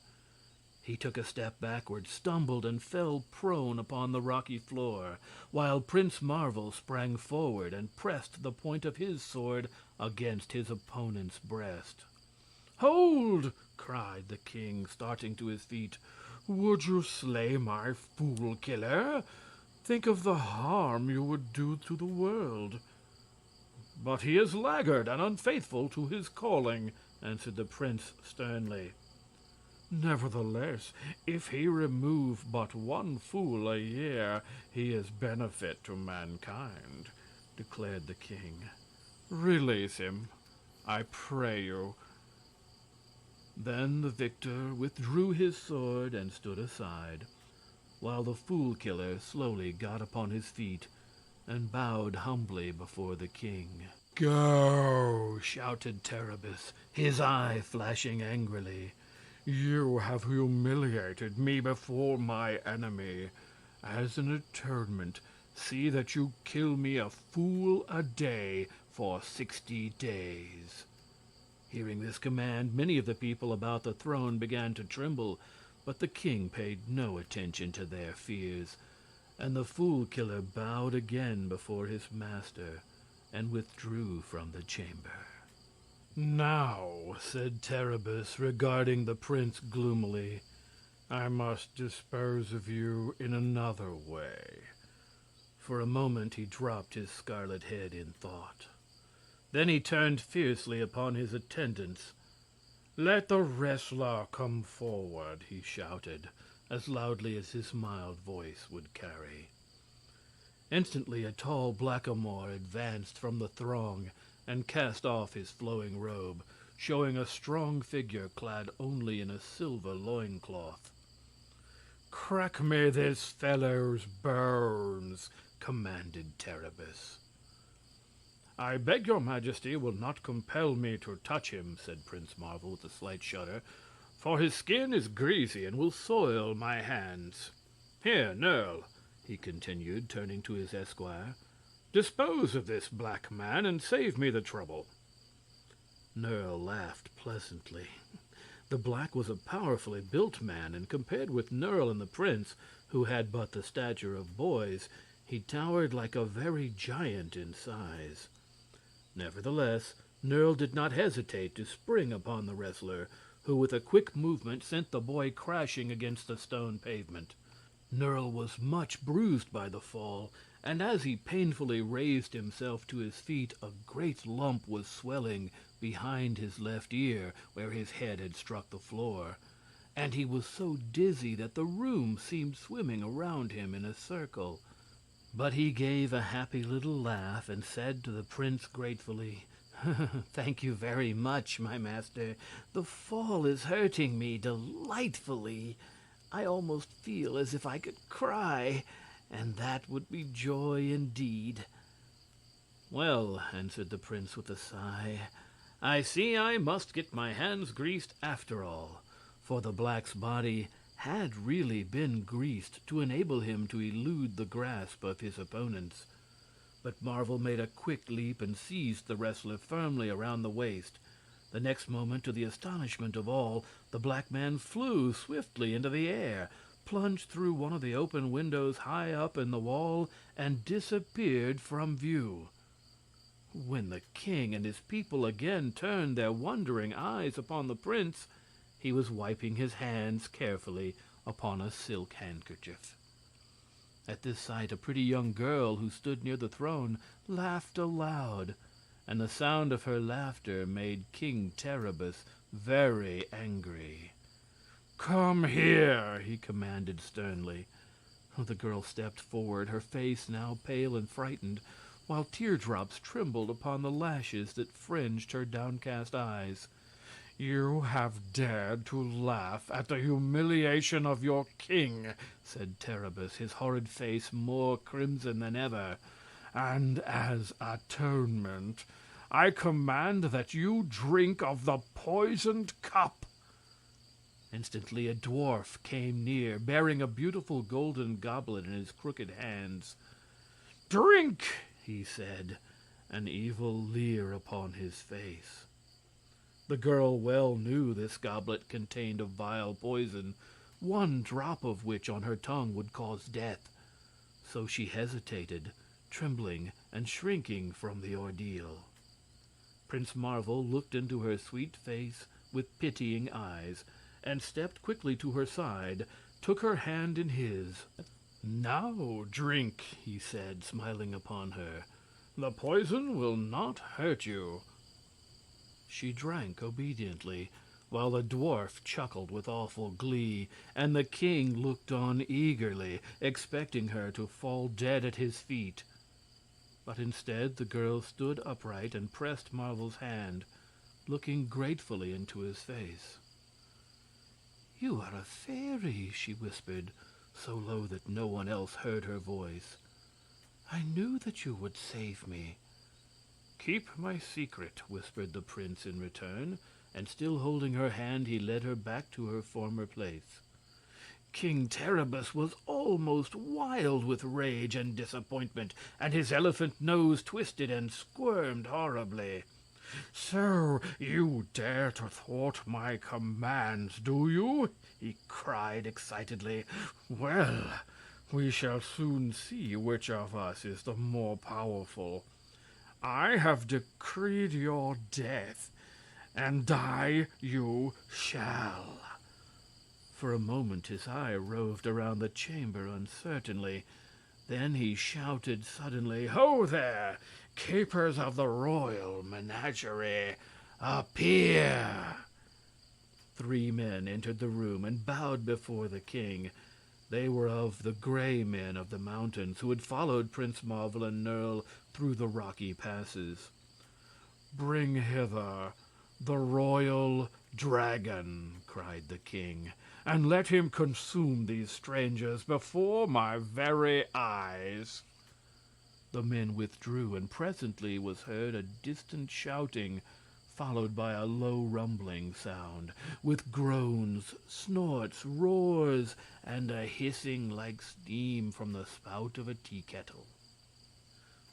He took a step backward, stumbled, and fell prone upon the rocky floor, while Prince Marvel sprang forward and pressed the point of his sword against his opponent's breast. "Hold!" cried the king, starting to his feet. "Would you slay my fool killer? Think of the harm you would do to the world." "But he is laggard and unfaithful to his calling," answered the prince sternly. "Nevertheless, if he remove but one fool a year, he is benefit to mankind," declared the king. "Release him, I pray you." Then the victor withdrew his sword and stood aside, while the fool killer slowly got upon his feet and bowed humbly before the king. "Go!" shouted Terribus, his eye flashing angrily. "You have humiliated me before my enemy. As an atonement, see that you kill me a fool a day for 60 days. Hearing this command, many of the people about the throne began to tremble, but the king paid no attention to their fears, and the fool killer bowed again before his master and withdrew from the chamber. "Now," said Terribus, regarding the prince gloomily, "I must dispose of you in another way." For a moment he dropped his scarlet head in thought. Then he turned fiercely upon his attendants. "Let the wrestler come forward," he shouted, as loudly as his mild voice would carry. Instantly a tall blackamoor advanced from the throng and cast off his flowing robe, showing a strong figure clad only in a silver loincloth. "Crack me this fellow's bones," commanded Terribus. "I beg your majesty will not compel me to touch him," said Prince Marvel with a slight shudder, "for his skin is greasy and will soil my hands. Here, Nerle," he continued, turning to his esquire, "dispose of this black man and save me the trouble." Nerle laughed pleasantly. The black was a powerfully built man, and compared with Nerle and the prince, who had but the stature of boys, he towered like a very giant in size. Nevertheless, Nerle did not hesitate to spring upon the wrestler, who with a quick movement sent the boy crashing against the stone pavement. Nerle was much bruised by the fall, and as he painfully raised himself to his feet a great lump was swelling behind his left ear, where his head had struck the floor, and he was so dizzy that the room seemed swimming around him in a circle. But he gave a happy little laugh and said to the prince gratefully, "Thank you very much, my master. The fall is hurting me delightfully. I almost feel as if I could cry, and that would be joy indeed." "Well," answered the prince with a sigh, "I see I must get my hands greased after all," for the black's body had really been greased to enable him to elude the grasp of his opponents. But Marvel made a quick leap and seized the wrestler firmly around the waist. The next moment, to the astonishment of all, the black man flew swiftly into the air, plunged through one of the open windows high up in the wall, and disappeared from view. When the king and his people again turned their wondering eyes upon the prince, he was wiping his hands carefully upon a silk handkerchief. At this sight, a pretty young girl who stood near the throne laughed aloud, and the sound of her laughter made King Terribus very angry. "Come here," he commanded sternly. The girl stepped forward, her face now pale and frightened, while teardrops trembled upon the lashes that fringed her downcast eyes. "You have dared to laugh at the humiliation of your king," said Terribus, his horrid face more crimson than ever, "and as atonement, I command that you drink of the poisoned cup." Instantly a dwarf came near, bearing a beautiful golden goblet in his crooked hands. "Drink!" he said, an evil leer upon his face. The girl well knew this goblet contained a vile poison, one drop of which on her tongue would cause death. So she hesitated, trembling and shrinking from the ordeal. Prince Marvel looked into her sweet face with pitying eyes, and stepped quickly to her side, took her hand in his. "Now drink," he said, smiling upon her. "The poison will not hurt you." She drank obediently, while the dwarf chuckled with awful glee, and the king looked on eagerly, expecting her to fall dead at his feet. But instead the girl stood upright and pressed Marvel's hand, looking gratefully into his face. "You are a fairy," she whispered, so low that no one else heard her voice. "I knew that you would save me." "Keep my secret," whispered the prince in return, and still holding her hand he led her back to her former place. King Terribus was almost wild with rage and disappointment, and his elephant nose twisted and squirmed horribly. "So you dare to thwart my commands, do you?" he cried excitedly. "Well, we shall soon see which of us is the more powerful. I have decreed your death, and die you shall." For a moment his eye roved around the chamber uncertainly. Then he shouted suddenly, "Ho there, keepers of the royal menagerie, appear!" 3 men entered the room and bowed before the king. They were of the Gray Men of the mountains, who had followed Prince Marvel and Nerle through the rocky passes. "Bring hither the royal dragon," cried the king, "and let him consume these strangers before my very eyes." The men withdrew, and presently was heard a distant shouting, followed by a low rumbling sound, with groans, snorts, roars, and a hissing like steam from the spout of a tea kettle.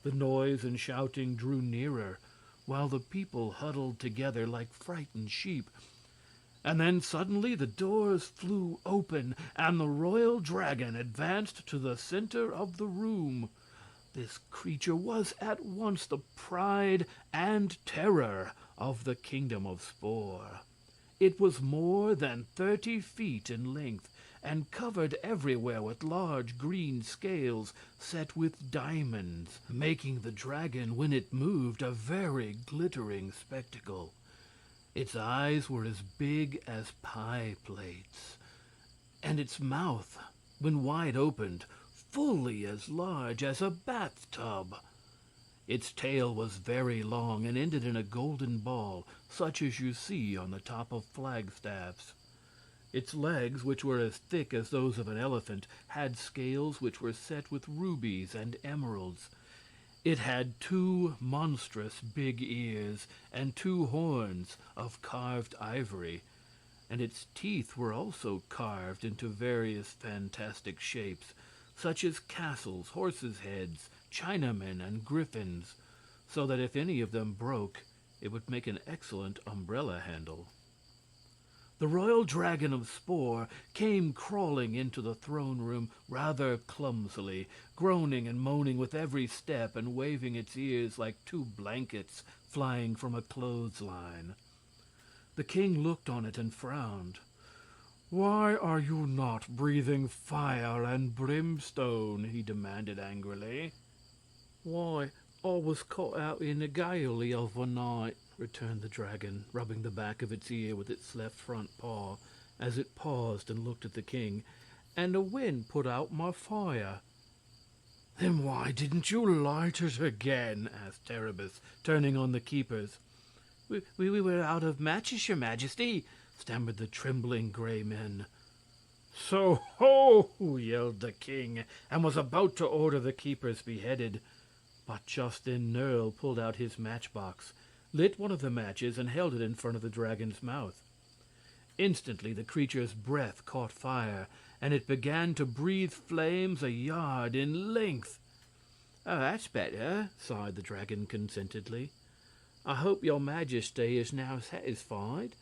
The noise and shouting drew nearer, while the people huddled together like frightened sheep. And then suddenly the doors flew open, and the royal dragon advanced to the center of the room. This creature was at once the pride and terror of the kingdom of Spore. It was more than 30 feet in length, and covered everywhere with large green scales set with diamonds, making the dragon, when it moved, a very glittering spectacle. Its eyes were as big as pie plates, and its mouth, when wide opened, fully as large as a bathtub. Its tail was very long and ended in a golden ball, such as you see on the top of flagstaffs. Its legs, which were as thick as those of an elephant, had scales which were set with rubies and emeralds. It had 2 monstrous big ears and 2 horns of carved ivory, and its teeth were also carved into various fantastic shapes, such as castles, horses' heads, Chinamen, and griffins, so that if any of them broke, it would make an excellent umbrella handle. The royal dragon of Spore came crawling into the throne room rather clumsily, groaning and moaning with every step and waving its ears like 2 blankets flying from a clothesline. The king looked on it and frowned. "Why are you not breathing fire and brimstone?" he demanded angrily. "Why, I was caught out in a gale the other night," returned the dragon, rubbing the back of its ear with its left front paw, as it paused and looked at the king, "and the wind put out my fire." "Then why didn't you light it again?" asked Terribus, turning on the keepers. We were out of matches, your majesty," stammered the trembling Gray Men. "So ho!" yelled the king, and was about to order the keepers beheaded. But just then Nerle pulled out his matchbox, lit one of the matches, and held it in front of the dragon's mouth. Instantly the creature's breath caught fire, and it began to breathe flames a yard in length. "Oh, that's better," sighed the dragon contentedly. "I hope your majesty is now satisfied."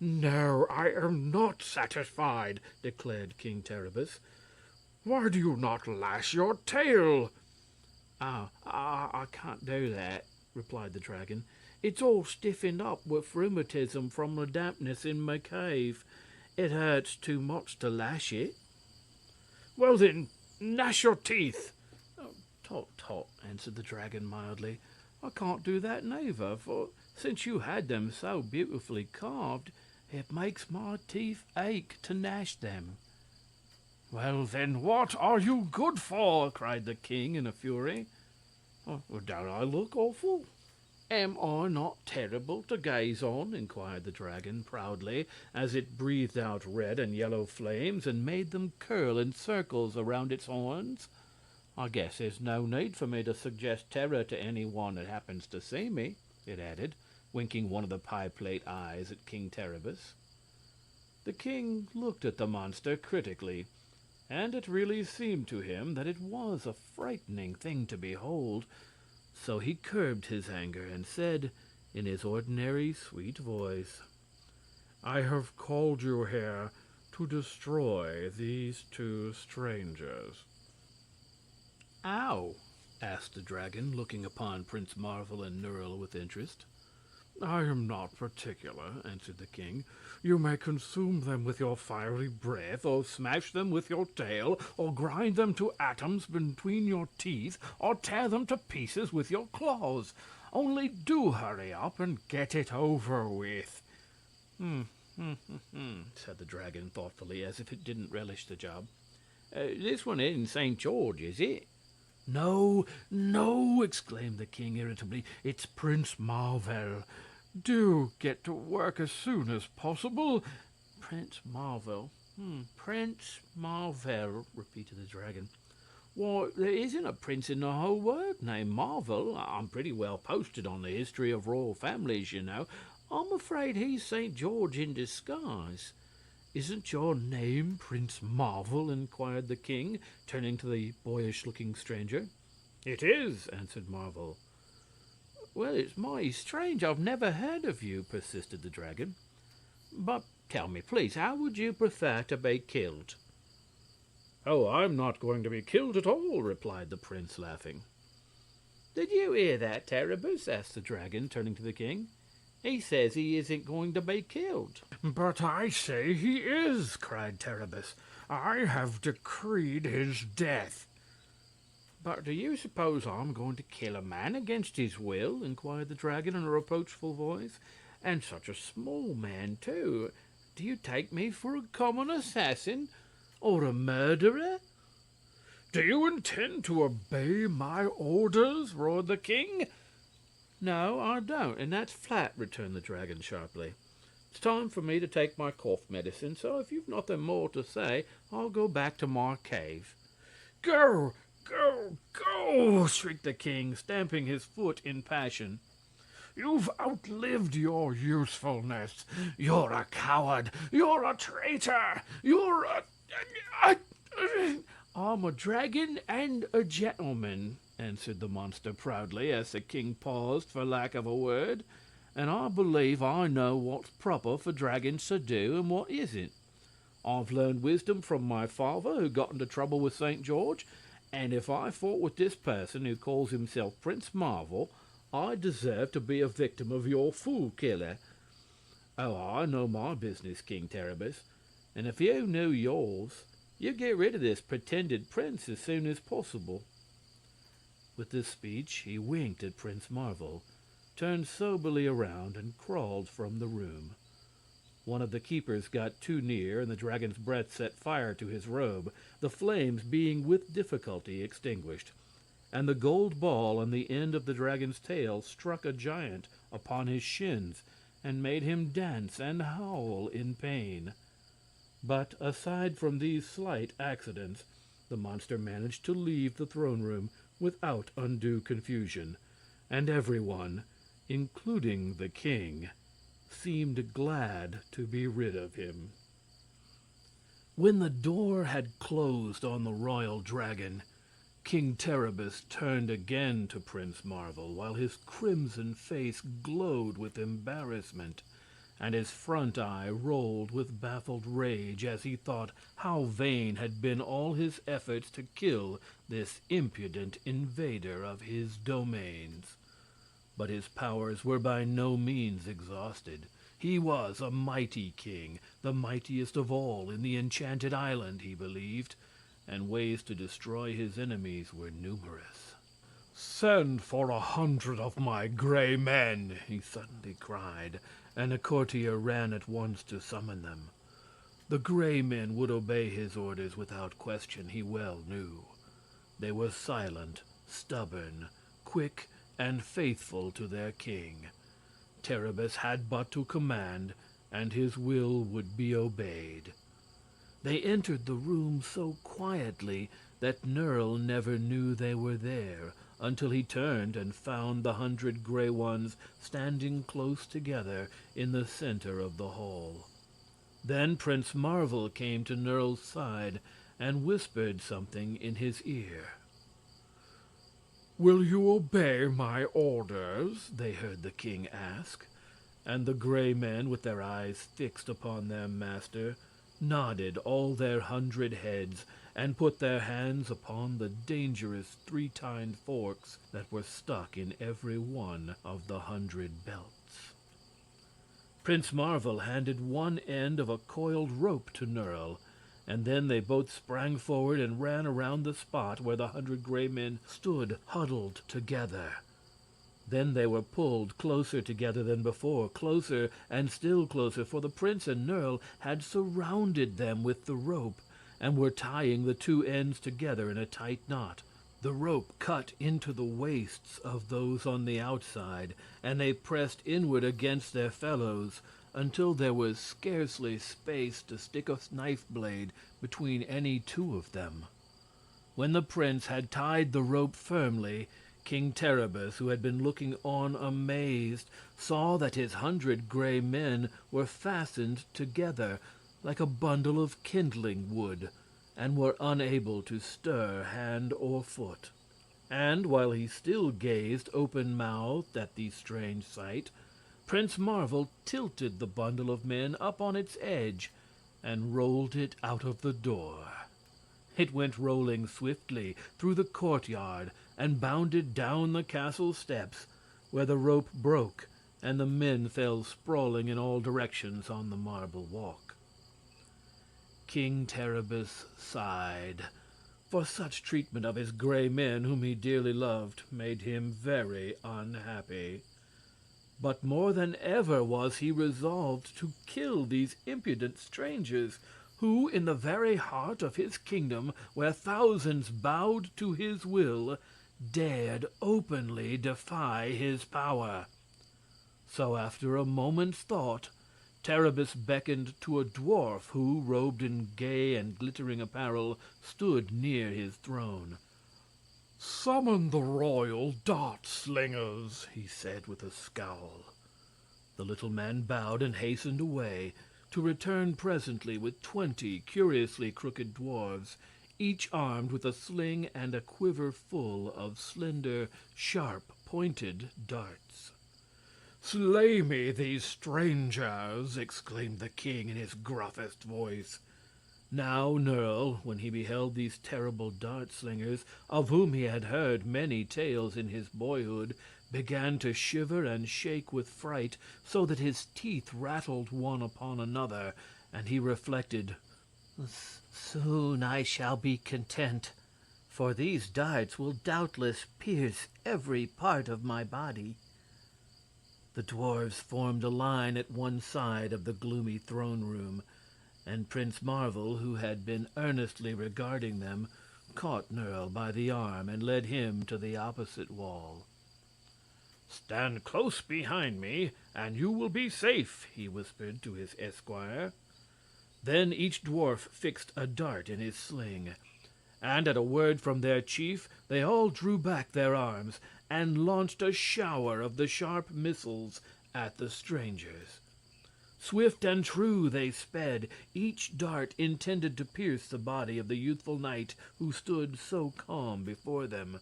No, I am not satisfied, declared King Terribus. Why do you not lash your tail? I can't do that, replied the dragon. It's all stiffened up with rheumatism from the dampness in my cave. It hurts too much to lash it. Well then, gnash your teeth. Oh, tut, answered the dragon mildly. I can't do that neither, for since you had them so beautifully carved, it makes my teeth ache to gnash them. Well then, what are you good for? Cried the king in a fury. Oh, well, don't I look awful? Am I not terrible to gaze on? Inquired the dragon proudly, as it breathed out red and yellow flames and made them curl in circles around its horns. I guess there's no need for me to suggest terror to anyone that happens to see me, it added, winking one of the pie-plate eyes at King Terribus. The king looked at the monster critically, and it really seemed to him that it was a frightening thing to behold, so he curbed his anger and said, in his ordinary sweet voice, I have called you here to destroy these two strangers. Ow? Asked the dragon, looking upon Prince Marvel and Nerle with interest. I am not particular, answered the king. You may consume them with your fiery breath, or smash them with your tail, or grind them to atoms between your teeth, or tear them to pieces with your claws. Only do hurry up and get it over with. Said the dragon thoughtfully, as if it didn't relish the job. This one isn't St. George, is it? No, no, exclaimed the king irritably. It's Prince Marvel. Do get to work as soon as possible. Prince Marvel. Prince Marvel, repeated the dragon. Why, there isn't a prince in the whole world named Marvel. I'm pretty well posted on the history of royal families, you know. I'm afraid he's St. George in disguise. Isn't your name Prince Marvel? Inquired the king, turning to the boyish-looking stranger. It is, answered Marvel. Well, it's mighty strange. I've never heard of you, persisted the dragon. But tell me, please, how would you prefer to be killed? Oh, I'm not going to be killed at all, replied the prince, laughing. Did you hear that, Terribus? Asked the dragon, turning to the king. He says he isn't going to be killed. But I say he is, cried Terribus. I have decreed his death. But do you suppose I'm going to kill a man against his will? Inquired the dragon in a reproachful voice. And such a small man, too. Do you take me for a common assassin? Or a murderer? Do you intend to obey my orders? Roared the king. No, I don't, and that's flat, returned the dragon sharply. It's time for me to take my cough medicine, so if you've nothing more to say, I'll go back to my cave. Go! Go! Go! Shrieked the king, stamping his foot in passion. You've outlived your usefulness. You're a coward. You're a traitor. You're I'm a dragon and a gentleman, answered the monster proudly, as the king paused for lack of a word, and I believe I know what's proper for dragons to do and what isn't. I've learned wisdom from my father, who got into trouble with St. George, and if I fought with this person who calls himself Prince Marvel, I deserve to be a victim of your fool killer. Oh, I know my business, King Terribus, and if you knew yours, you'd get rid of this pretended prince as soon as possible. With this speech, he winked at Prince Marvel, turned soberly around, and crawled from the room. One of the keepers got too near, and the dragon's breath set fire to his robe, the flames being with difficulty extinguished, and the gold ball on the end of the dragon's tail struck a giant upon his shins and made him dance and howl in pain. But aside from these slight accidents, the monster managed to leave the throne room without undue confusion, and everyone, including the king, seemed glad to be rid of him. When the door had closed on the royal dragon, King Terribus turned again to Prince Marvel, while his crimson face glowed with embarrassment, and his front eye rolled with baffled rage as he thought how vain had been all his efforts to kill this impudent invader of his domains. But his powers were by no means exhausted. He was a mighty king, the mightiest of all in the Enchanted Island, he believed, and ways to destroy his enemies were numerous. "Send for 100 of my gray men," he suddenly cried, and a courtier ran at once to summon them. The gray men would obey his orders without question, he well knew. They were silent, stubborn, quick, and faithful to their king. Terribus had but to command, and his will would be obeyed. They entered the room so quietly that Nerle never knew they were there, until he turned and found the 100 gray ones standing close together in the center of the hall. Then Prince Marvel came to Nerle's side and whispered something in his ear. "Will you obey my orders?" they heard the king ask, and the gray men, with their eyes fixed upon their master, nodded all their 100 heads and put their hands upon the dangerous 3-tined forks that were stuck in every one of the 100 belts. Prince Marvel handed one end of a coiled rope to Nerle, and then they both sprang forward and ran around the spot where the 100 gray men stood huddled together. Then they were pulled closer together than before, closer and still closer, for the prince and Nerle had surrounded them with the rope and were tying the two ends together in a tight knot. The rope cut into the waists of those on the outside, and they pressed inward against their fellows until there was scarcely space to stick a knife blade between any two of them. When the prince had tied the rope firmly, King Terribus, who had been looking on amazed, saw that his 100 gray men were fastened together like a bundle of kindling wood, and were unable to stir hand or foot. And while he still gazed open-mouthed at the strange sight, Prince Marvel tilted the bundle of men up on its edge and rolled it out of the door. It went rolling swiftly through the courtyard and bounded down the castle steps, where the rope broke and the men fell sprawling in all directions on the marble walk. King Terribus sighed, for such treatment of his gray men, whom he dearly loved, made him very unhappy. But more than ever was he resolved to kill these impudent strangers, who, in the very heart of his kingdom, where thousands bowed to his will, dared openly defy his power. So, after a moment's thought, Terribus beckoned to a dwarf who, robed in gay and glittering apparel, stood near his throne. "Summon the royal dart-slingers," he said with a scowl. The little man bowed and hastened away, to return presently with 20 curiously crooked dwarfs, each armed with a sling and a quiver full of slender, sharp-pointed darts. "Slay me these strangers!" exclaimed the king in his gruffest voice. Now Nerle, when he beheld these terrible dart-slingers, of whom he had heard many tales in his boyhood, began to shiver and shake with fright, so that his teeth rattled one upon another, and he reflected, "Soon I shall be content, for these darts will doubtless pierce every part of my body." The dwarves formed a line at one side of the gloomy throne room, and Prince Marvel, who had been earnestly regarding them, caught Nerle by the arm and led him to the opposite wall. "Stand close behind me, and you will be safe," he whispered to his esquire. Then each dwarf fixed a dart in his sling, and at a word from their chief they all drew back their arms and launched a shower of the sharp missiles at the strangers. Swift and true they sped, each dart intended to pierce the body of the youthful knight who stood so calm before them.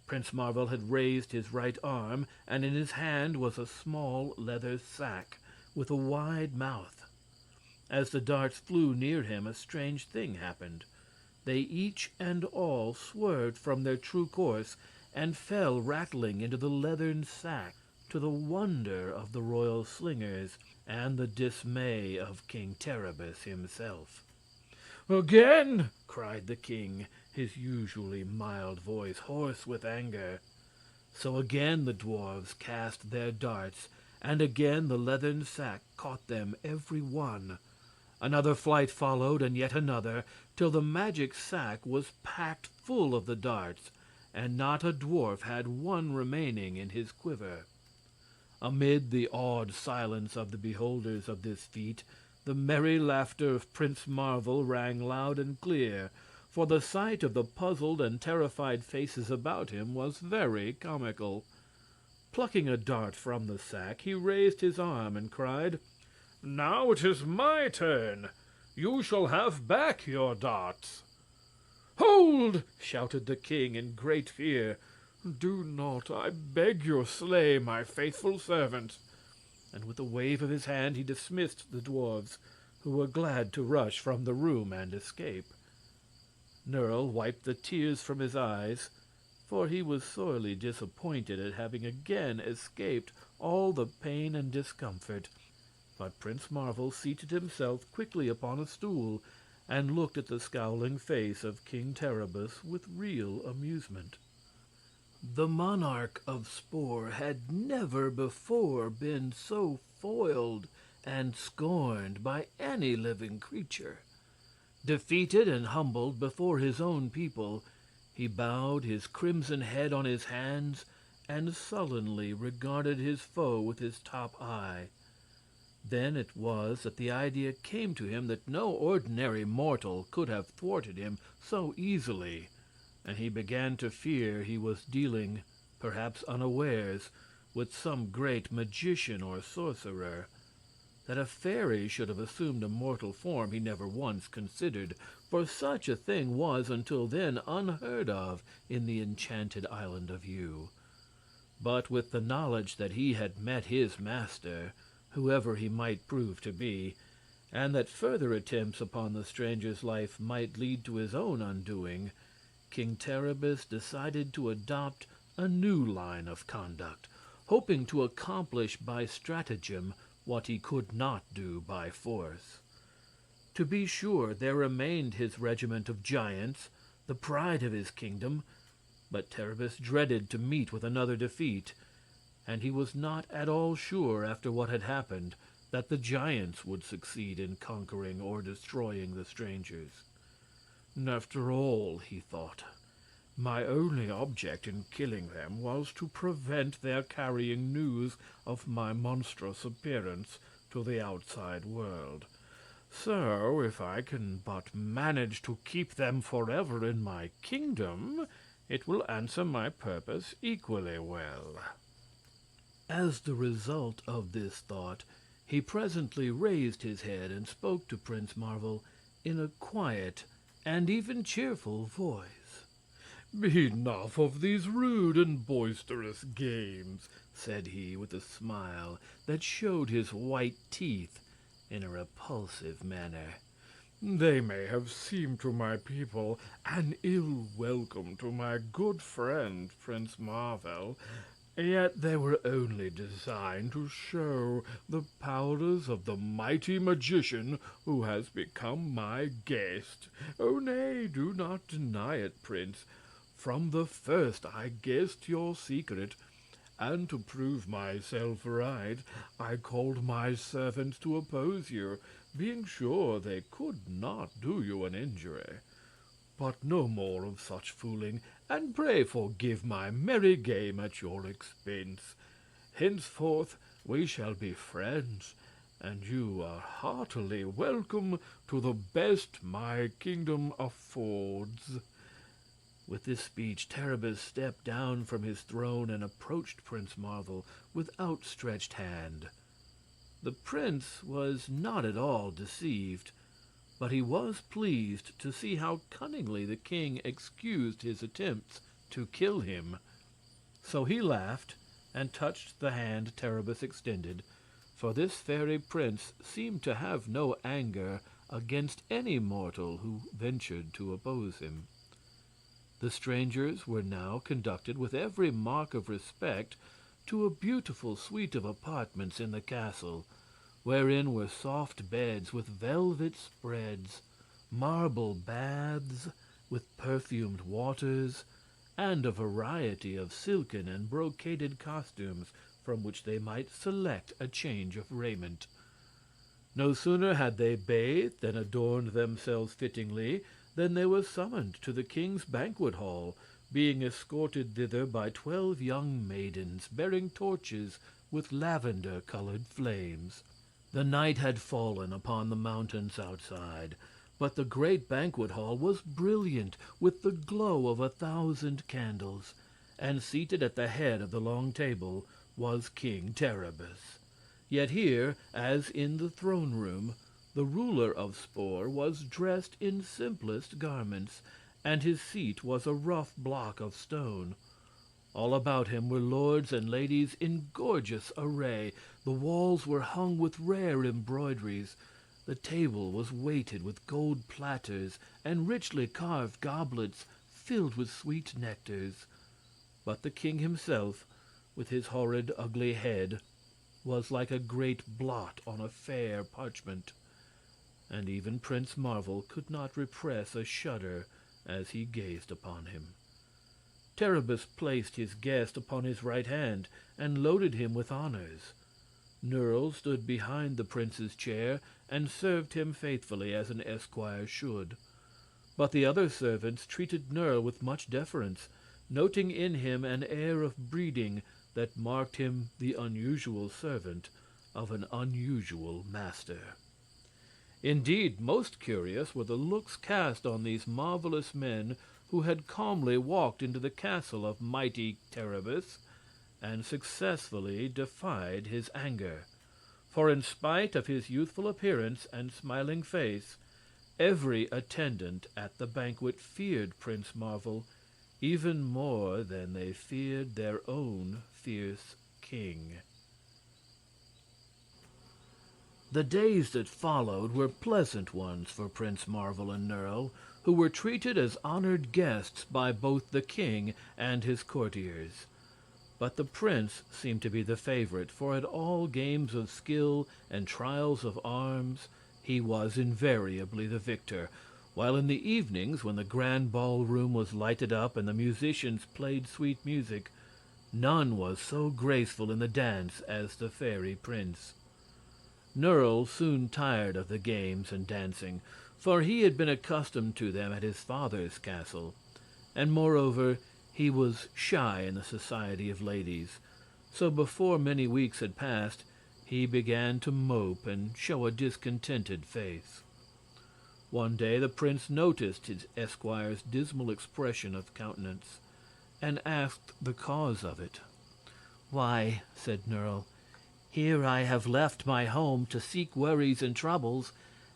Prince Marvel had raised his right arm, and in his hand was a small leather sack, with a wide mouth. As the darts flew near him, a strange thing happened. They each and all swerved from their true course and fell rattling into the leathern sack, to the wonder of the royal slingers and the dismay of King Terribus himself. "Again!" cried the king, his usually mild voice hoarse with anger. So again the dwarfs cast their darts, and again the leathern sack caught them every one. Another flight followed, and yet another, till the magic sack was packed full of the darts, and not a dwarf had one remaining in his quiver. Amid the awed silence of the beholders of this feat, the merry laughter of Prince Marvel rang loud and clear, for the sight of the puzzled and terrified faces about him was very comical. Plucking a dart from the sack, he raised his arm and cried, "Now it is my turn. You shall have back your darts." "Hold!" shouted the king in great fear. "Do not, I beg you, slay my faithful servant." And with a wave of his hand he dismissed the dwarfs, who were glad to rush from the room and escape. Nerle wiped the tears from his eyes, for he was sorely disappointed at having again escaped all the pain and discomfort. But Prince Marvel seated himself quickly upon a stool and looked at the scowling face of King Terribus with real amusement. The monarch of Spore had never before been so foiled and scorned by any living creature. Defeated and humbled before his own people, he bowed his crimson head on his hands and sullenly regarded his foe with his top eye. Then it was that the idea came to him that no ordinary mortal could have thwarted him so easily, and he began to fear he was dealing, perhaps unawares, with some great magician or sorcerer. That a fairy should have assumed a mortal form he never once considered, for such a thing was until then unheard of in the Enchanted Island of Yew. But with the knowledge that he had met his master, whoever he might prove to be, and that further attempts upon the stranger's life might lead to his own undoing, King Terribus decided to adopt a new line of conduct, hoping to accomplish by stratagem what he could not do by force. To be sure, there remained his regiment of giants, the pride of his kingdom, but Terribus dreaded to meet with another defeat, and he was not at all sure, after what had happened, that the giants would succeed in conquering or destroying the strangers. After all, he thought, my only object in killing them was to prevent their carrying news of my monstrous appearance to the outside world. So, if I can but manage to keep them forever in my kingdom, it will answer my purpose equally well. As the result of this thought, he presently raised his head and spoke to Prince Marvel in a quiet and even cheerful voice. "Enough of these rude and boisterous games," said he, with a smile that showed his white teeth in a repulsive manner. "They may have seemed to my people an ill welcome to my good friend, Prince Marvel, yet they were only designed to show the powers of the mighty magician who has become my guest. Oh, nay, do not deny it, Prince. From the first I guessed your secret, and to prove myself right, I called my servants to oppose you, being sure they could not do you an injury. But no more of such fooling, and pray forgive my merry game at your expense. Henceforth we shall be friends, and you are heartily welcome to the best my kingdom affords." With this speech, Terribus stepped down from his throne and approached Prince Marvel with outstretched hand. The prince was not at all deceived, but he was pleased to see how cunningly the king excused his attempts to kill him. So he laughed and touched the hand Terribus extended, for this fairy prince seemed to have no anger against any mortal who ventured to oppose him. The strangers were now conducted with every mark of respect to a beautiful suite of apartments in the castle, wherein were soft beds with velvet spreads, marble baths with perfumed waters, and a variety of silken and brocaded costumes from which they might select a change of raiment. No sooner had they bathed and adorned themselves fittingly than they were summoned to the king's banquet hall, being escorted thither by 12 young maidens bearing torches with lavender-colored flames. The night had fallen upon the mountains outside, but the great banquet hall was brilliant with the glow of 1,000 candles, and seated at the head of the long table was King Terribus. Yet here, as in the throne room, the ruler of Spore was dressed in simplest garments, and his seat was a rough block of stone. All about him were lords and ladies in gorgeous array. The walls were hung with rare embroideries. The table was weighted with gold platters and richly carved goblets filled with sweet nectars. But the king himself, with his horrid, ugly head, was like a great blot on a fair parchment, and even Prince Marvel could not repress a shudder as he gazed upon him. Terribus placed his guest upon his right hand and loaded him with honors. Nerle stood behind the prince's chair and served him faithfully as an esquire should. But the other servants treated Nerle with much deference, noting in him an air of breeding that marked him the unusual servant of an unusual master. Indeed, most curious were the looks cast on these marvelous men who had calmly walked into the castle of mighty Terribus and successfully defied his anger. For in spite of his youthful appearance and smiling face, every attendant at the banquet feared Prince Marvel even more than they feared their own fierce king. The days that followed were pleasant ones for Prince Marvel and Nerle, who were treated as honored guests by both the king and his courtiers. But the prince seemed to be the favorite, for at all games of skill and trials of arms he was invariably the victor, while in the evenings, when the grand ballroom was lighted up and the musicians played sweet music, none was so graceful in the dance as the fairy prince. Nerle soon tired of the games and dancing, for he had been accustomed to them at his father's castle, and moreover he was shy in the society of ladies, so before many weeks had passed he began to mope and show a discontented face. One day the prince noticed his esquire's dismal expression of countenance, and asked the cause of it. "Why," said Nerle, "here I have left my home to seek worries and troubles,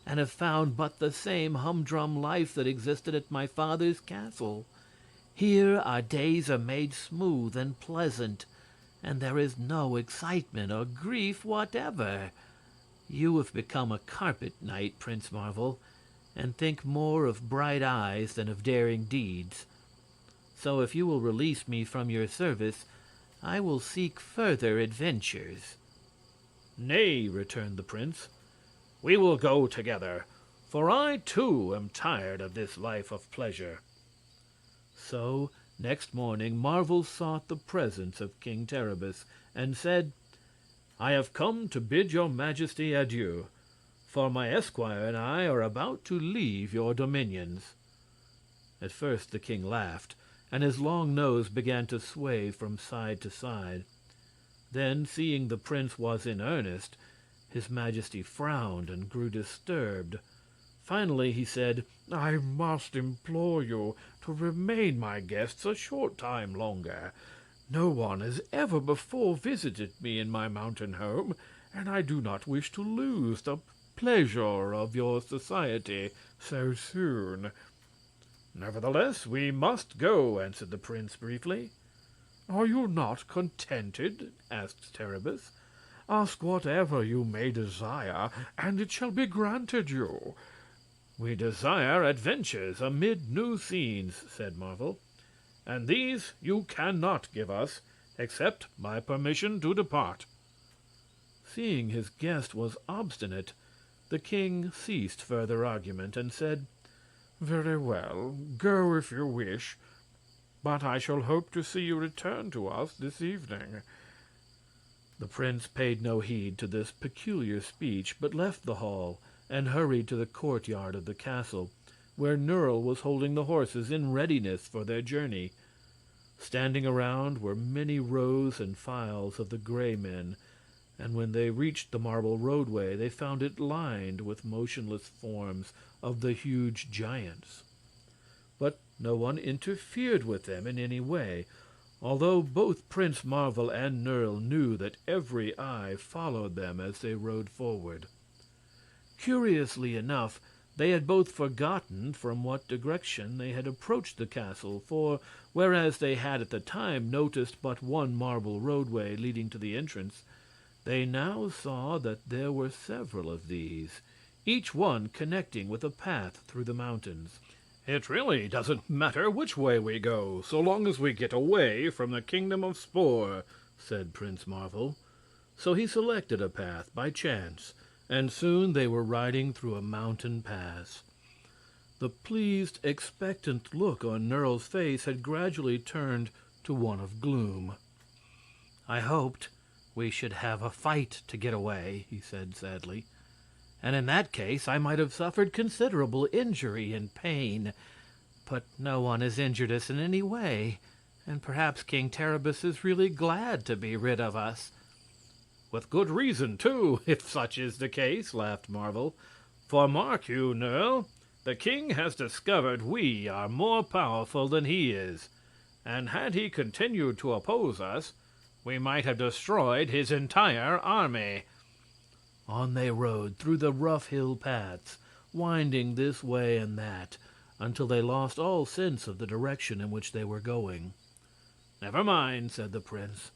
and have found but the same humdrum life that existed at my father's castle. Here our days are made smooth and pleasant, and there is no excitement or grief whatever. You have become a carpet knight, Prince Marvel, and think more of bright eyes than of daring deeds. So if you will release me from your service, I will seek further adventures." "Nay," returned the prince, "we will go together, for I too am tired of this life of pleasure." So next morning Marvel sought the presence of King Terribus and said, "I have come to bid your majesty adieu, for my esquire and I are about to leave your dominions." At first the king laughed, and his long nose began to sway from side to side. Then, seeing the prince was in earnest, his majesty frowned and grew disturbed. Finally he said, "I must implore you to remain my guests a short time longer. No one has ever before visited me in my mountain home, and I do not wish to lose the pleasure of your society so soon." "Nevertheless, we must go," answered the prince briefly. "Are you not contented?" asked Terribus. Ask whatever you may desire, and it shall be granted you." "We desire adventures amid new scenes," said Marvel, "and these you cannot give us, except by permission to depart." Seeing his guest was obstinate, the king ceased further argument and said, "Very well, go if you wish, but I shall hope to see you return to us this evening." The prince paid no heed to this peculiar speech, but left the hall and hurried to the courtyard of the castle, where Nerle was holding the horses in readiness for their journey. Standing around were many rows and files of the Gray Men, and when they reached the marble roadway they found it lined with motionless forms of the huge giants. But no one interfered with them in any way, although both Prince Marvel and Nerle knew that every eye followed them as they rode forward. Curiously enough, they had both forgotten from what direction they had approached the castle, for whereas they had at the time noticed but one marble roadway leading to the entrance, they now saw that there were several of these, each one connecting with a path through the mountains. "It really doesn't matter which way we go, so long as we get away from the kingdom of Spore," said Prince Marvel. So he selected a path by chance, and soon they were riding through a mountain pass. The pleased, expectant look on Nerle's face had gradually turned to one of gloom. "I hoped we should have a fight to get away," he said sadly. "And in that case I might have suffered considerable injury and pain. But no one has injured us in any way, and perhaps King Terribus is really glad to be rid of us." "With good reason, too, if such is the case," laughed Marvel. "For mark you, Nerle, the king has discovered we are more powerful than he is, and had he continued to oppose us, we might have destroyed his entire army." On they rode through the rough hill paths, winding this way and that, until they lost all sense of the direction in which they were going. "Never mind," said the prince.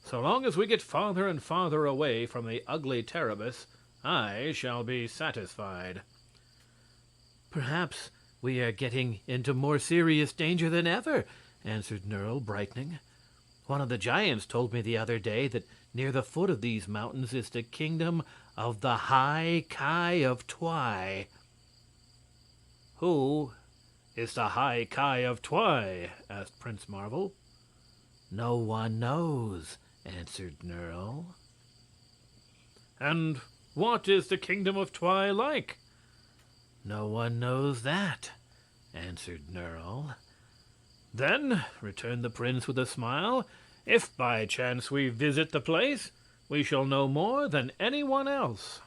"So long as we get farther and farther away from the ugly Terribus, I shall be satisfied." "Perhaps we are getting into more serious danger than ever," answered Nerle, brightening. "One of the giants told me the other day that near the foot of these mountains is the kingdom of the High Ki of Twi." "Who is the High Ki of Twi?" asked Prince Marvel. "No one knows," answered Nerle. "And what is the kingdom of Twi like?" "No one knows that," answered Nerle. "Then," returned the prince with a smile, "if by chance we visit the place, we shall know more than anyone else."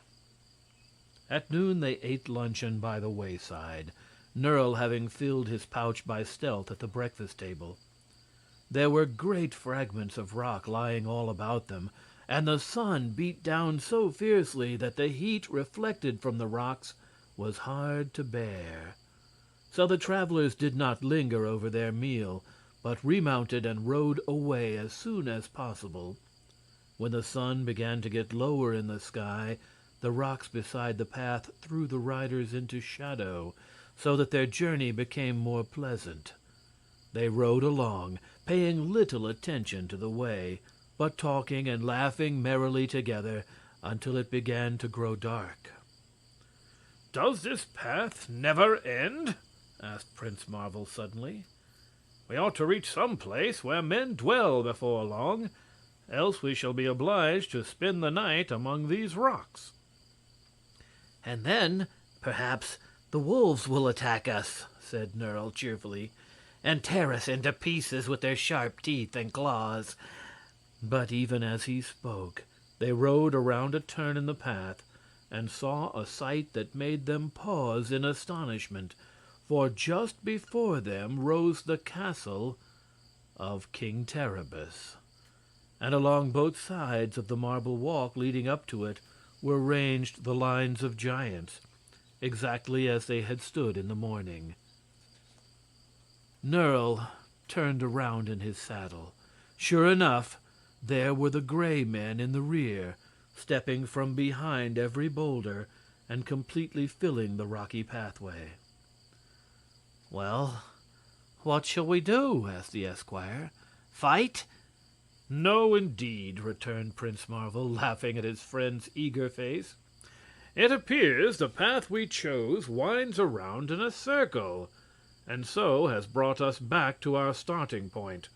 At noon they ate luncheon by the wayside, Nerle having filled his pouch by stealth at the breakfast table. There were great fragments of rock lying all about them, and the sun beat down so fiercely that the heat reflected from the rocks was hard to bear. So the travelers did not linger over their meal, but remounted and rode away as soon as possible. When the sun began to get lower in the sky, the rocks beside the path threw the riders into shadow, so that their journey became more pleasant. They rode along, paying little attention to the way, but talking and laughing merrily together until it began to grow dark. "Does this path never end?" asked Prince Marvel suddenly. "We ought to reach some place where men dwell before long, else we shall be obliged to spend the night among these rocks." "And then, perhaps, the wolves will attack us," said Nerle cheerfully, "and tear us into pieces with their sharp teeth and claws." But even as he spoke, they rode around a turn in the path and saw a sight that made them pause in astonishment, for just before them rose the castle of King Terribus, and along both sides of the marble walk leading up to it were ranged the lines of giants, exactly as they had stood in the morning. Nerle turned around in his saddle. Sure enough, there were the Gray Men in the rear, stepping from behind every boulder and completely filling the rocky pathway. "Well, what shall we do?" asked the esquire. "Fight?" "No, indeed," returned Prince Marvel, laughing at his friend's eager face. "It appears the path we chose winds around in a circle, and so has brought us back to our starting point.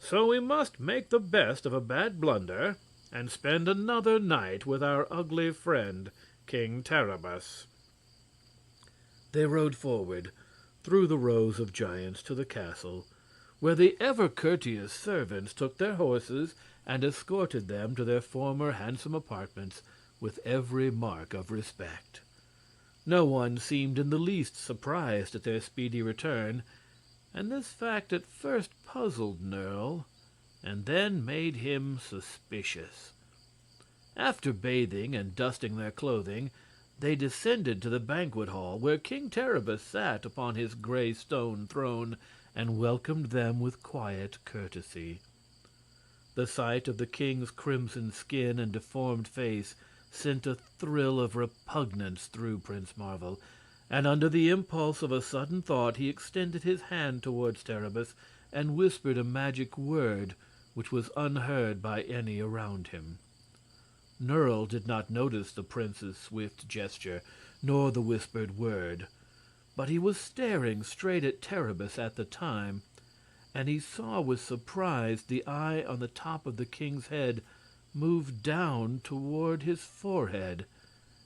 So we must make the best of a bad blunder and spend another night with our ugly friend, King Terribus." They rode forward through the rows of giants to the castle, where the ever-courteous servants took their horses and escorted them to their former handsome apartments with every mark of respect. No one seemed in the least surprised at their speedy return, and this fact at first puzzled Nerle, and then made him suspicious. After bathing and dusting their clothing, they descended to the banquet hall, where King Terribus sat upon his gray stone throne and welcomed them with quiet courtesy. The sight of the king's crimson skin and deformed face sent a thrill of repugnance through Prince Marvel, and under the impulse of a sudden thought he extended his hand towards Terribus and whispered a magic word which was unheard by any around him. Nerle did not notice the prince's swift gesture, nor the whispered word, but he was staring straight at Terribus at the time, and he saw with surprise the eye on the top of the king's head move down toward his forehead,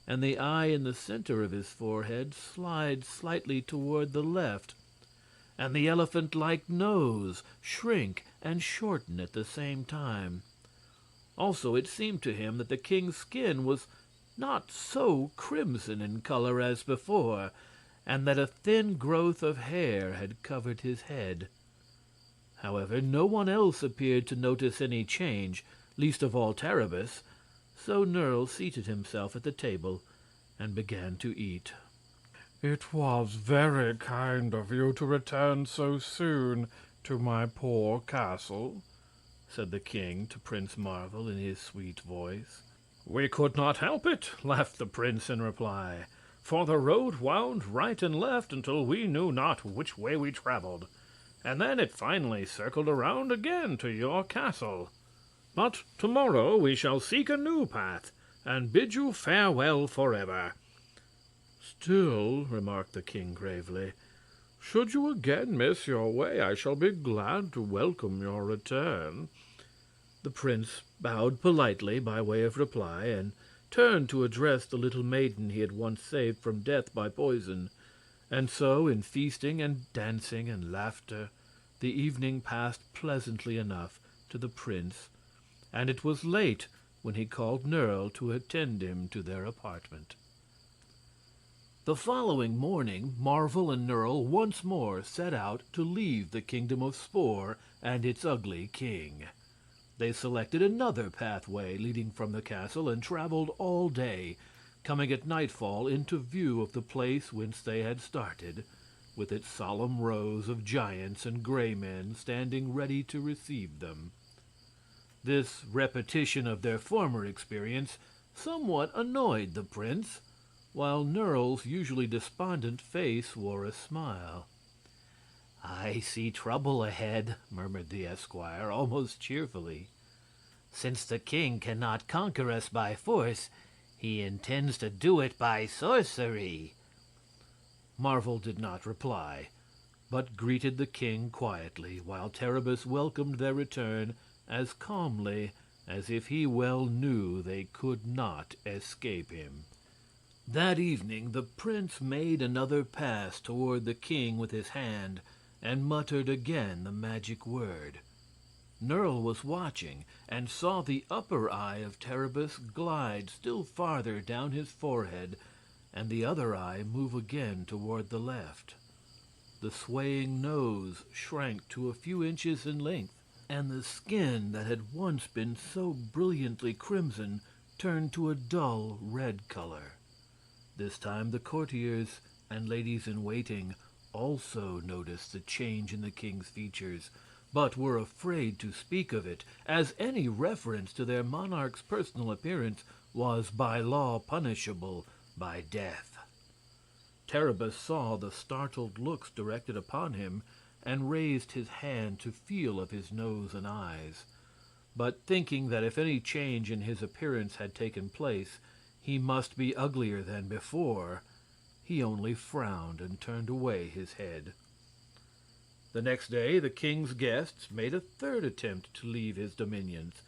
and the eye in the center of his forehead slide slightly toward the left, and the elephant-like nose shrink and shorten at the same time. Also, it seemed to him that the king's skin was not so crimson in color as before, and that a thin growth of hair had covered his head. However, no one else appeared to notice any change, least of all Terribus, so Nerle seated himself at the table and began to eat. "It was very kind of you to return so soon to my poor castle," said the king to Prince Marvel in his sweet voice. "We could not help it," laughed the prince in reply, "for the road wound right and left until we knew not which way we traveled, and then it finally circled around again to your castle. But tomorrow we shall seek a new path and bid you farewell forever." "Still," remarked the king gravely, "should you again miss your way, I shall be glad to welcome your return." The prince bowed politely by way of reply, and turned to address the little maiden he had once saved from death by poison. And so, in feasting and dancing and laughter, the evening passed pleasantly enough to the prince, and it was late when he called Nerle to attend him to their apartment. The following morning, Marvel and Nerle once more set out to leave the kingdom of Spore and its ugly king. They selected another pathway leading from the castle and traveled all day, coming at nightfall into view of the place whence they had started, with its solemn rows of giants and gray men standing ready to receive them. This repetition of their former experience somewhat annoyed the prince, while Nerle's usually despondent face wore a smile. "I see trouble ahead," murmured the esquire, almost cheerfully. "Since the king cannot conquer us by force, he intends to do it by sorcery." Marvel did not reply, but greeted the king quietly, while Terribus welcomed their return as calmly as if he well knew they could not escape him. That evening the prince made another pass toward the king with his hand, and muttered again the magic word. Nerle was watching, and saw the upper eye of Terribus glide still farther down his forehead, and the other eye move again toward the left. The swaying nose shrank to a few inches in length, and the skin that had once been so brilliantly crimson turned to a dull red color. This time the courtiers and ladies in waiting also noticed the change in the king's features, but were afraid to speak of it, as any reference to their monarch's personal appearance was by law punishable by death. Terribus saw the startled looks directed upon him and raised his hand to feel of his nose and eyes. But thinking that if any change in his appearance had taken place, he must be uglier than before, he only frowned and turned away his head. The next day the king's guests made a third attempt to leave his dominions,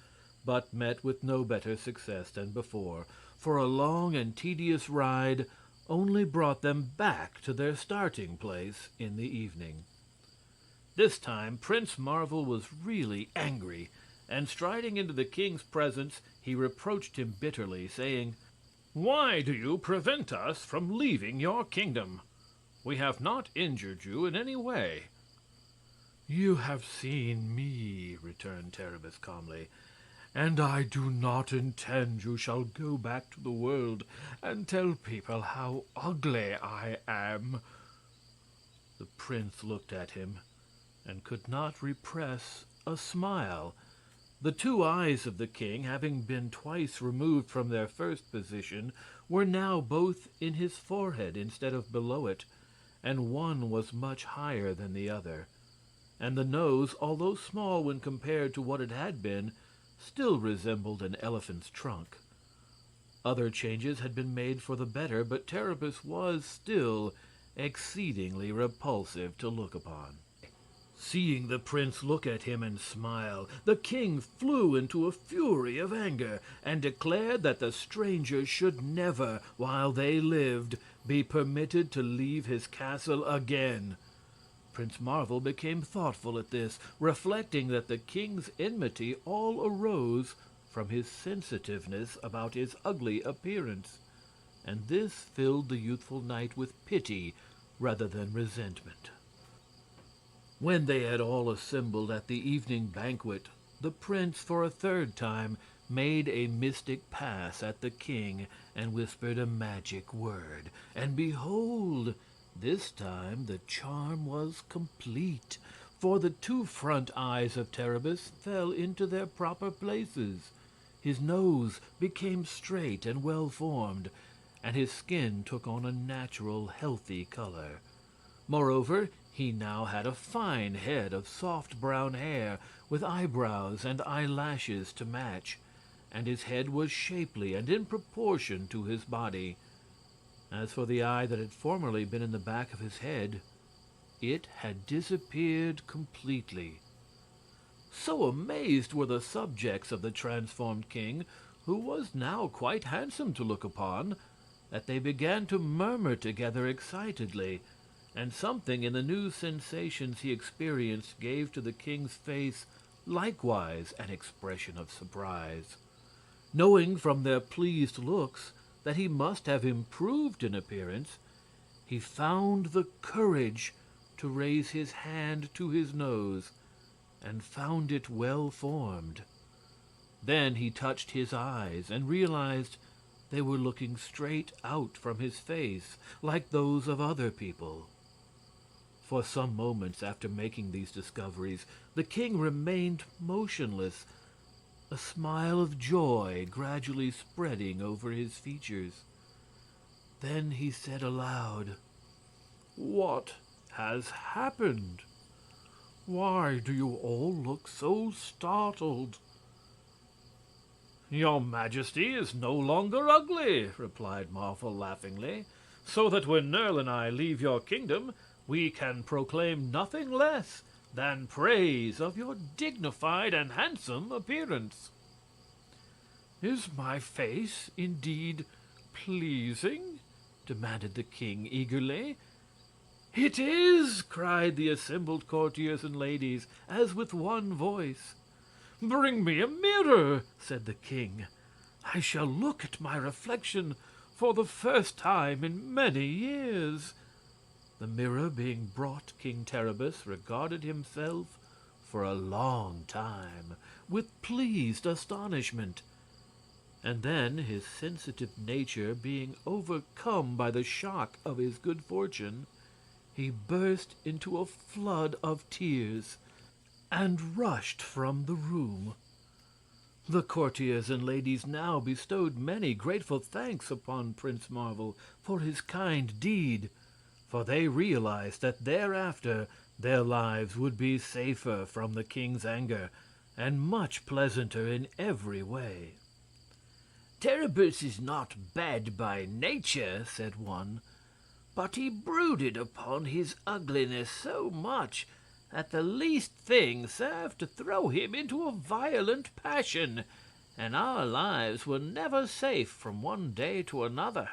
but met with no better success than before, for a long and tedious ride only brought them back to their starting place in the evening. This time Prince Marvel was really angry, and striding into the king's presence, he reproached him bitterly, saying, "Why do you prevent us from leaving your kingdom? We have not injured you in any way." "You have seen me," returned Terribus calmly, "and I do not intend you shall go back to the world and tell people how ugly I am." The prince looked at him and could not repress a smile. The two eyes of the king, having been twice removed from their first position, were now both in his forehead instead of below it, and one was much higher than the other. And the nose, although small when compared to what it had been, still resembled an elephant's trunk. Other changes had been made for the better, but Terribus was still exceedingly repulsive to look upon. Seeing the prince look at him and smile, the king flew into a fury of anger and declared that the stranger should never, while they lived, be permitted to leave his castle again. Prince Marvel became thoughtful at this, reflecting that the king's enmity all arose from his sensitiveness about his ugly appearance, and this filled the youthful knight with pity rather than resentment. When they had all assembled at the evening banquet, the prince for a third time made a mystic pass at the king and whispered a magic word, and behold, this time the charm was complete, for the two front eyes of Terribus fell into their proper places. His nose became straight and well formed, and his skin took on a natural, healthy color. Moreover, he now had a fine head of soft brown hair, with eyebrows and eyelashes to match, and his head was shapely and in proportion to his body. As for the eye that had formerly been in the back of his head, it had disappeared completely. So amazed were the subjects of the transformed king, who was now quite handsome to look upon, that they began to murmur together excitedly, and something in the new sensations he experienced gave to the king's face likewise an expression of surprise. Knowing from their pleased looks that he must have improved in appearance, he found the courage to raise his hand to his nose, and found it well formed. Then he touched his eyes and realized they were looking straight out from his face, like those of other people. For some moments after making these discoveries, the king remained motionless, a smile of joy gradually spreading over his features. Then he said aloud, "What has happened? Why do you all look so startled?" "Your Majesty is no longer ugly," replied Marvel laughingly, "so that when Nerle and I leave your kingdom, we can proclaim nothing less than praise of your dignified and handsome appearance." "Is my face indeed pleasing?" demanded the king eagerly. "It is!" cried the assembled courtiers and ladies, as with one voice. "Bring me a mirror," said the king. "I shall look at my reflection for the first time in many years." The mirror being brought, King Terribus regarded himself for a long time with pleased astonishment, and then, his sensitive nature being overcome by the shock of his good fortune, he burst into a flood of tears. and rushed from the room. The courtiers and ladies now bestowed many grateful thanks upon Prince Marvel for his kind deed, for they realized that thereafter their lives would be safer from the king's anger and much pleasanter in every way. "Terribus is not bad by nature," said one, "but he brooded upon his ugliness so much that the least thing served to throw him into a violent passion, and our lives were never safe from one day to another."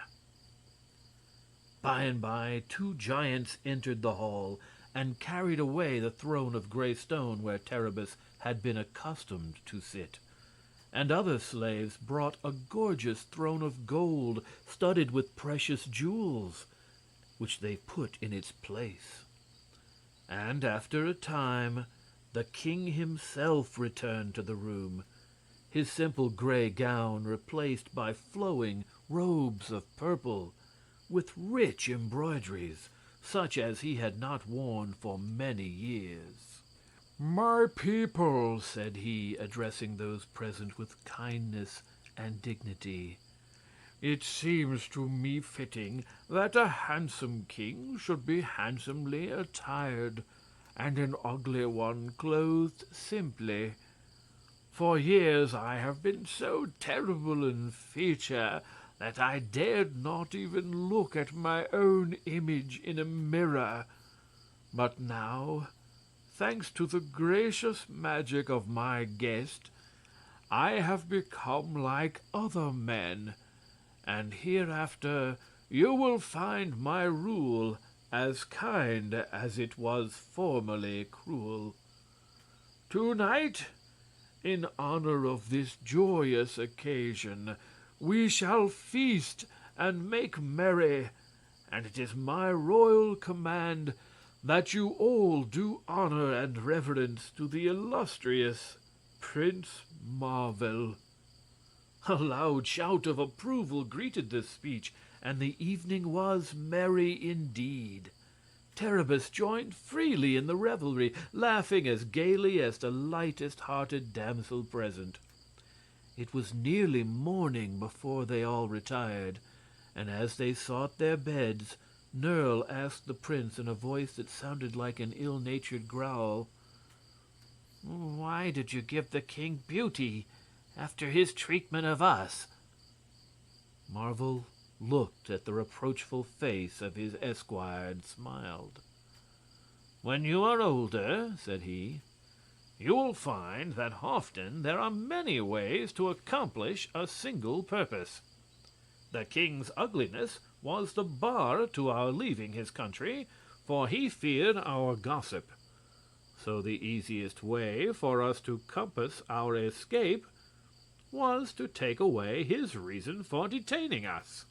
By and by 2 giants entered the hall and carried away the throne of gray stone where Terribus had been accustomed to sit, and other slaves brought a gorgeous throne of gold studded with precious jewels, which they put in its place. And after a time, the king himself returned to the room, his simple gray gown replaced by flowing robes of purple, with rich embroideries, such as he had not worn for many years. "My people," said he, addressing those present with kindness and dignity, "it seems to me fitting that a handsome king should be handsomely attired, and an ugly one clothed simply. For years I have been so terrible in feature that I dared not even look at my own image in a mirror. But now, thanks to the gracious magic of my guest, I have become like other men, and hereafter you will find my rule as kind as it was formerly cruel. Tonight, in honor of this joyous occasion, we shall feast and make merry, and it is my royal command that you all do honor and reverence to the illustrious Prince Marvel." A loud shout of approval greeted this speech, and the evening was merry indeed. Terribus joined freely in the revelry, laughing as gaily as the lightest-hearted damsel present. It was nearly morning before they all retired, and as they sought their beds, Nerle asked the prince in a voice that sounded like an ill-natured growl, "Why did you give the king beauty after his treatment of us?" Marvel looked at the reproachful face of his esquire and smiled. "When you are older," said he, "you will find that often there are many ways to accomplish a single purpose. The king's ugliness was the bar to our leaving his country, for he feared our gossip. So the easiest way for us to compass our escape was to take away his reason for detaining us.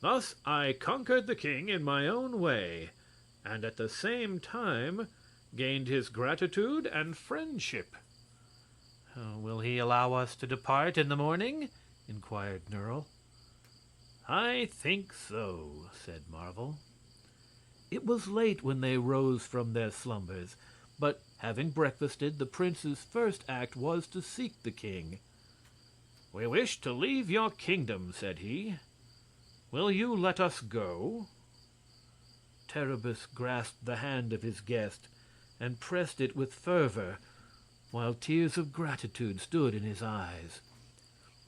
Thus I conquered the king in my own way, and at the same time gained his gratitude and friendship." "Will he allow us to depart in the morning?" inquired Nerle. "I think so," said Marvel. It was late when they rose from their slumbers, but having breakfasted, the prince's first act was to seek the king. "We wish to leave your kingdom," said he. "Will you let us go?" Terribus grasped the hand of his guest and pressed it with fervor, while tears of gratitude stood in his eyes.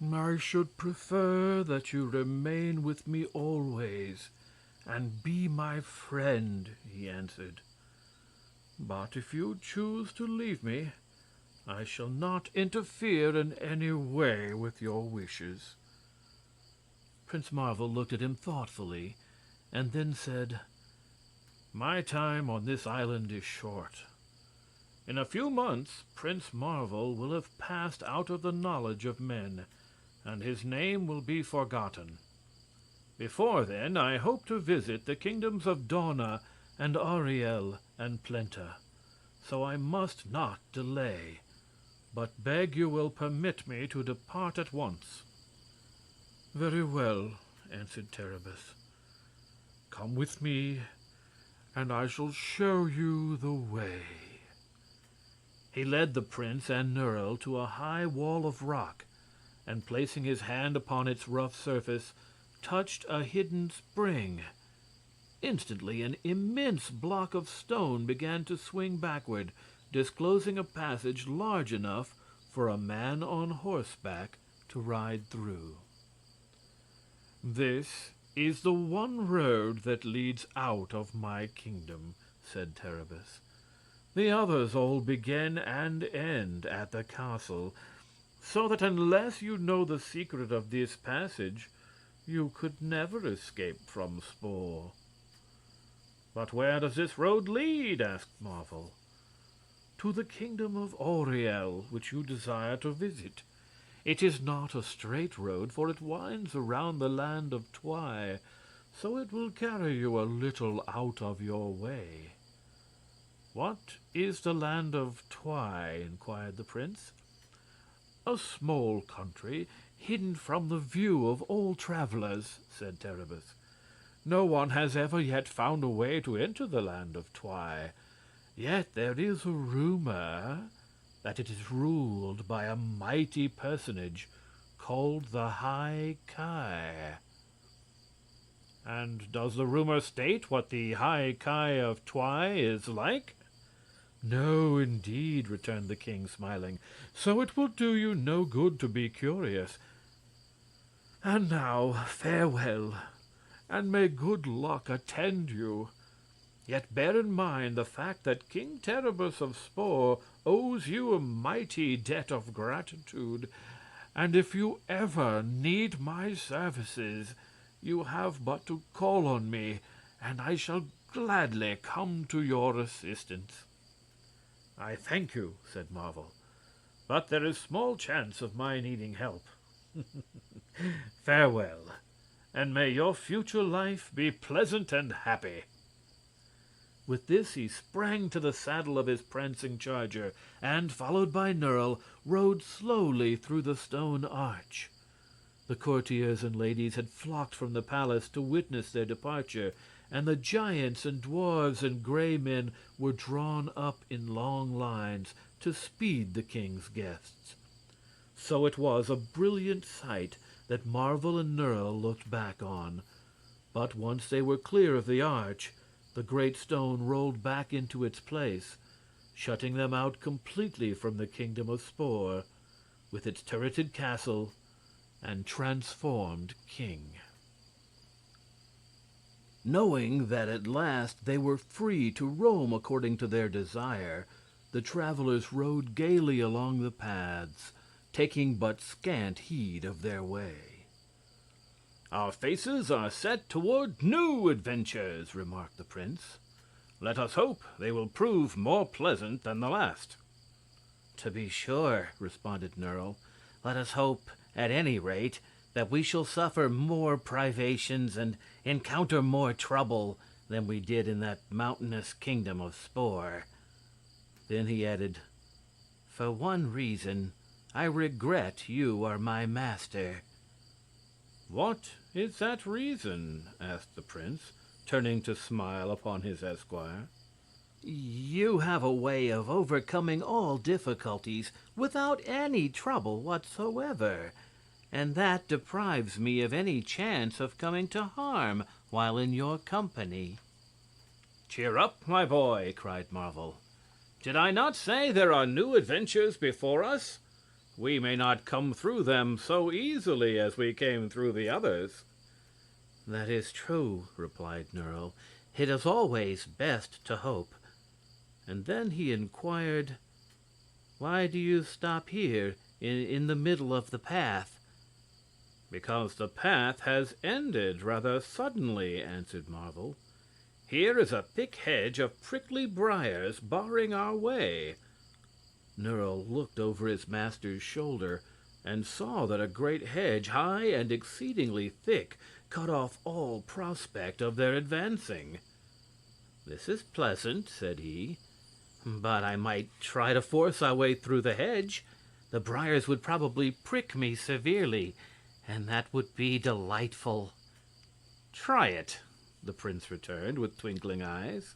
"I should prefer that you remain with me always and be my friend," he answered. "But if you choose to leave me, I shall not interfere in any way with your wishes." Prince Marvel looked at him thoughtfully, and then said, "My time on this island is short. In a few months Prince Marvel will have passed out of the knowledge of men, and his name will be forgotten. Before then I hope to visit the kingdoms of Donna and Ariel and Plenta, so I must not delay, but beg you will permit me to depart at once." "Very well," answered Terribus. "Come with me, and I shall show you the way." He led the prince and Nerle to a high wall of rock, and placing his hand upon its rough surface, touched a hidden spring. Instantly, an immense block of stone began to swing backward, disclosing a passage large enough for a man on horseback to ride through. "This is the one road that leads out of my kingdom," said Terribus. "The others all begin and end at the castle, so that unless you know the secret of this passage, you could never escape from Spore." "But where does this road lead?" asked Marvel. "To the kingdom of Auriel, which you desire to visit. It is not a straight road, for it winds around the land of Twy, so it will carry you a little out of your way." "What is the land of Twy?" inquired the prince. "A small country, hidden from the view of all travelers," said Terribus. "No one has ever yet found a way to enter the land of Twy. Yet there is a rumor that it is ruled by a mighty personage called the High Ki." "And does the rumor state what the High Ki of Twy is like?" "No, indeed," returned the king, smiling. "So it will do you no good to be curious. And now, farewell, and may good luck attend you. Yet bear in mind the fact that King Terribus of Spore owes you a mighty debt of gratitude, and if you ever need my services, you have but to call on me, and I shall gladly come to your assistance." "I thank you," said Marvel, "but there is small chance of my needing help. Farewell, and may your future life be pleasant and happy." With this he sprang to the saddle of his prancing charger, and, followed by Nerle, rode slowly through the stone arch. The courtiers and ladies had flocked from the palace to witness their departure, and the giants and dwarves and gray men were drawn up in long lines to speed the king's guests. So it was a brilliant sight that Marvel and Nerle looked back on. But once they were clear of the arch, the great stone rolled back into its place, shutting them out completely from the kingdom of Spore, with its turreted castle and transformed king. Knowing that at last they were free to roam according to their desire, the travelers rode gaily along the paths, taking but scant heed of their way. "Our faces are set toward new adventures," remarked the prince. "Let us hope they will prove more pleasant than the last." "To be sure," responded Nerle. "Let us hope, at any rate, that we shall suffer more privations and encounter more trouble than we did in that mountainous kingdom of Spore." Then he added, "For one reason, I regret you are my master." "What is that reason?" asked the prince, turning to smile upon his esquire. "You have a way of overcoming all difficulties without any trouble whatsoever, and that deprives me of any chance of coming to harm while in your company." "Cheer up, my boy," cried Marvel. "Did I not say there are new adventures before us? We may not come through them so easily as we came through the others." "That is true," replied Nerle. "It is always best to hope." And then he inquired, "Why do you stop here in the middle of the path?" "Because the path has ended rather suddenly," answered Marvel. "Here is a thick hedge of prickly briars barring our way." Nerle looked over his master's shoulder and saw that a great hedge, high and exceedingly thick, cut off all prospect of their advancing. "This is pleasant," said he, "but I might try to force our way through the hedge. The briars would probably prick me severely, and that would be delightful." "Try it," the prince returned, with twinkling eyes.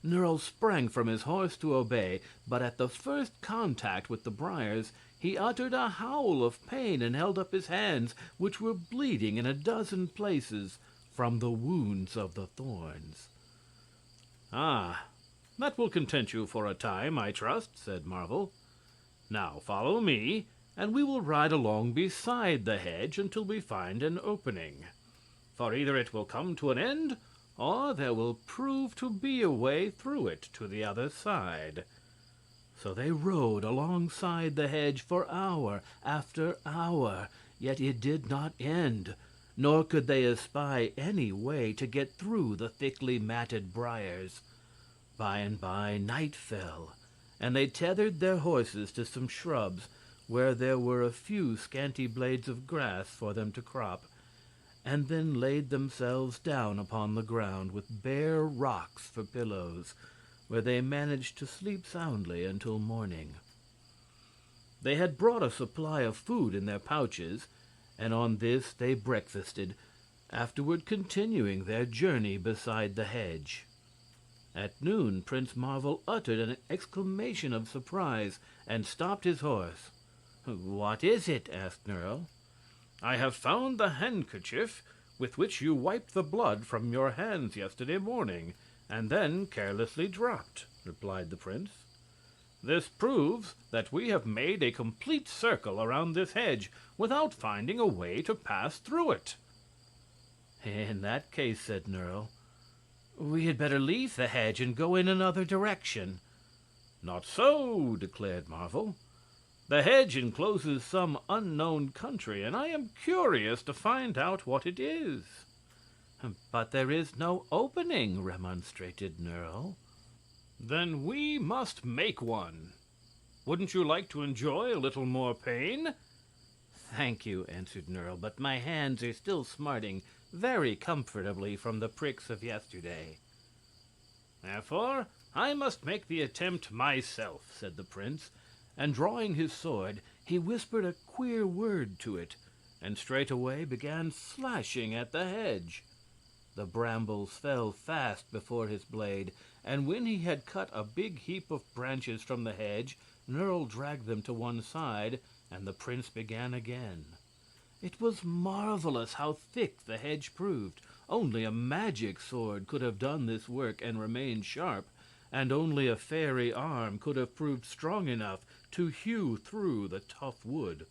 Nerle sprang from his horse to obey, but at the first contact with the briars he uttered a howl of pain and held up his hands, which were bleeding in a dozen places from the wounds of the thorns. "Ah, that will content you for a time, I trust," said Marvel. "Now follow me, and we will ride along beside the hedge until we find an opening. For either it will come to an end, or there will prove to be a way through it to the other side." So they rode alongside the hedge for hour after hour, yet it did not end, nor could they espy any way to get through the thickly matted briars. By and by night fell, and they tethered their horses to some shrubs where there were a few scanty blades of grass for them to crop, and then laid themselves down upon the ground with bare rocks for pillows, where they managed to sleep soundly until morning. They had brought a supply of food in their pouches, and on this they breakfasted, afterward continuing their journey beside the hedge. At noon Prince Marvel uttered an exclamation of surprise and stopped his horse. "What is it?" asked Nerle. "I have found the handkerchief with which you wiped the blood from your hands yesterday morning, and then carelessly dropped," replied the prince. "This proves that we have made a complete circle around this hedge without finding a way to pass through it." "In that case," said Nerle, "we had better leave the hedge and go in another direction." "Not so," declared Marvel. "The hedge encloses some unknown country, and I am curious to find out what it is." "But there is no opening," remonstrated Nerle. "Then we must make one. Wouldn't you like to enjoy a little more pain?" "Thank you," answered Nerle, "but my hands are still smarting very comfortably from the pricks of yesterday." "Therefore I must make the attempt myself," said the prince, and drawing his sword he whispered a queer word to it, and straightway began slashing at the hedge. The brambles fell fast before his blade, and when he had cut a big heap of branches from the hedge, Nerle dragged them to one side, and the prince began again. It was marvelous how thick the hedge proved. Only a magic sword could have done this work and remained sharp, and only a fairy arm could have proved strong enough to hew through the tough wood.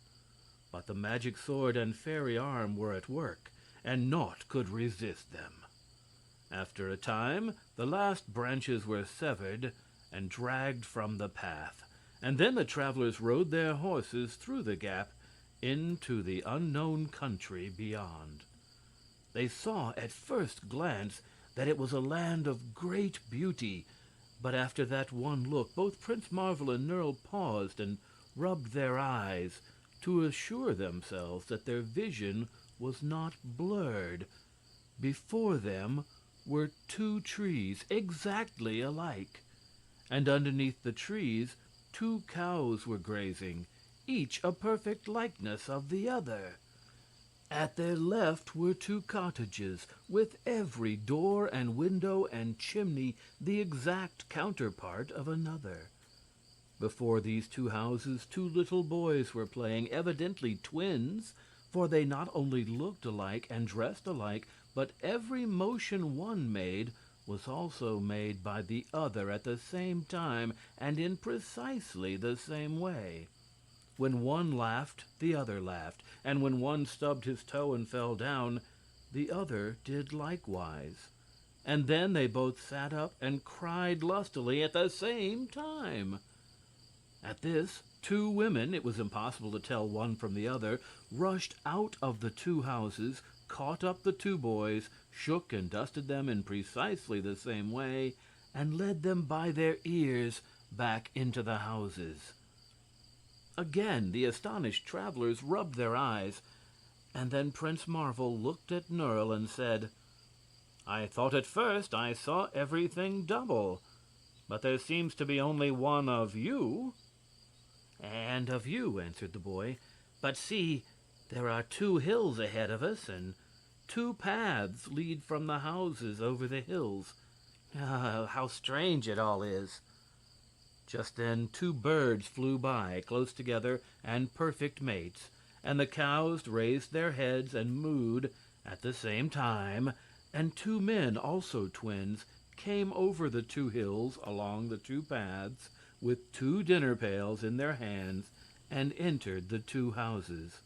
But the magic sword and fairy arm were at work, and naught could resist them. After a time the last branches were severed and dragged from the path, and then the travelers rode their horses through the gap into the unknown country beyond. They saw at first glance that it was a land of great beauty, but after that one look both Prince Marvel and Nerle paused and rubbed their eyes to assure themselves that their vision was not blurred. Before them were two trees exactly alike, and underneath the trees 2 cows were grazing, each a perfect likeness of the other. At their left were 2 cottages, with every door and window and chimney the exact counterpart of another. Before these 2 houses 2 little boys were playing, evidently twins, for they not only looked alike and dressed alike, but every motion one made was also made by the other at the same time and in precisely the same way. When one laughed, the other laughed, and when one stubbed his toe and fell down, the other did likewise. And then they both sat up and cried lustily at the same time. At this, 2 women, it was impossible to tell one from the other, rushed out of the 2 houses, caught up the 2 boys, shook and dusted them in precisely the same way, and led them by their ears back into the houses. Again the astonished travelers rubbed their eyes, and then Prince Marvel looked at Nerle and said, "I thought at first I saw everything double, but there seems to be only one of you." "And of you," answered the boy. "But see, there are 2 hills ahead of us, and 2 paths lead from the houses over the hills. How strange it all is. Just then 2 birds flew by, close together and perfect mates, and the cows raised their heads and mooed at the same time, and 2 men, also twins, came over the 2 hills along the 2 paths with 2 dinner pails in their hands and entered the 2 houses.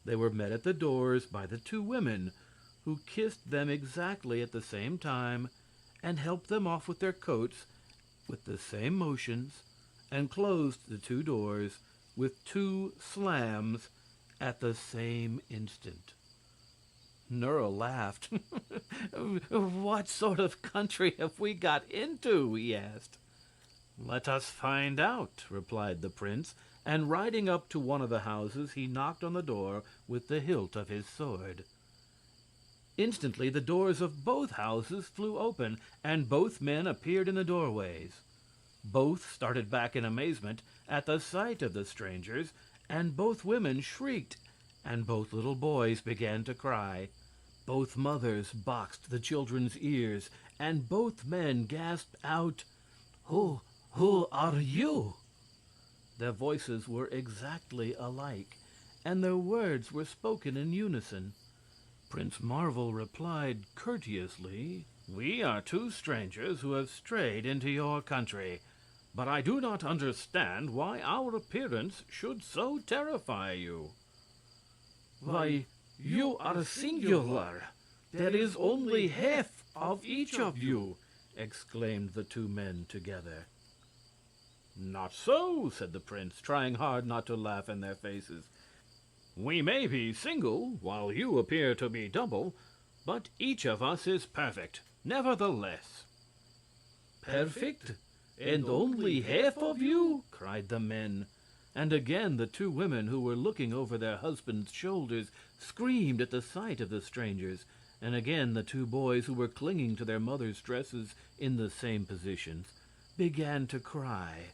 They were met at the doors by the 2 women, who kissed them exactly at the same time and helped them off with their coats with the same motions, and closed the 2 doors with 2 slams at the same instant. Nerle laughed. "What sort of country have we got into?" he asked. "Let us find out," replied the prince, and riding up to one of the houses, he knocked on the door with the hilt of his sword. Instantly the doors of both houses flew open, and both men appeared in the doorways. Both started back in amazement at the sight of the strangers, and both women shrieked, and both little boys began to cry. Both mothers boxed the children's ears, and both men gasped out, Who are you?" Their voices were exactly alike, and their words were spoken in unison. Prince Marvel replied courteously, "We are 2 strangers who have strayed into your country, but I do not understand why our appearance should so terrify you." "Why, you are singular. There is only half of each of you," exclaimed the 2 men together. "Not so," said the prince, trying hard not to laugh in their faces. "We may be single, while you appear to be double, but each of us is perfect, nevertheless." "Perfect? And only half of you?" cried the men. And again the 2 women who were looking over their husbands' shoulders screamed at the sight of the strangers, and again the 2 boys who were clinging to their mothers' dresses in the same positions began to cry.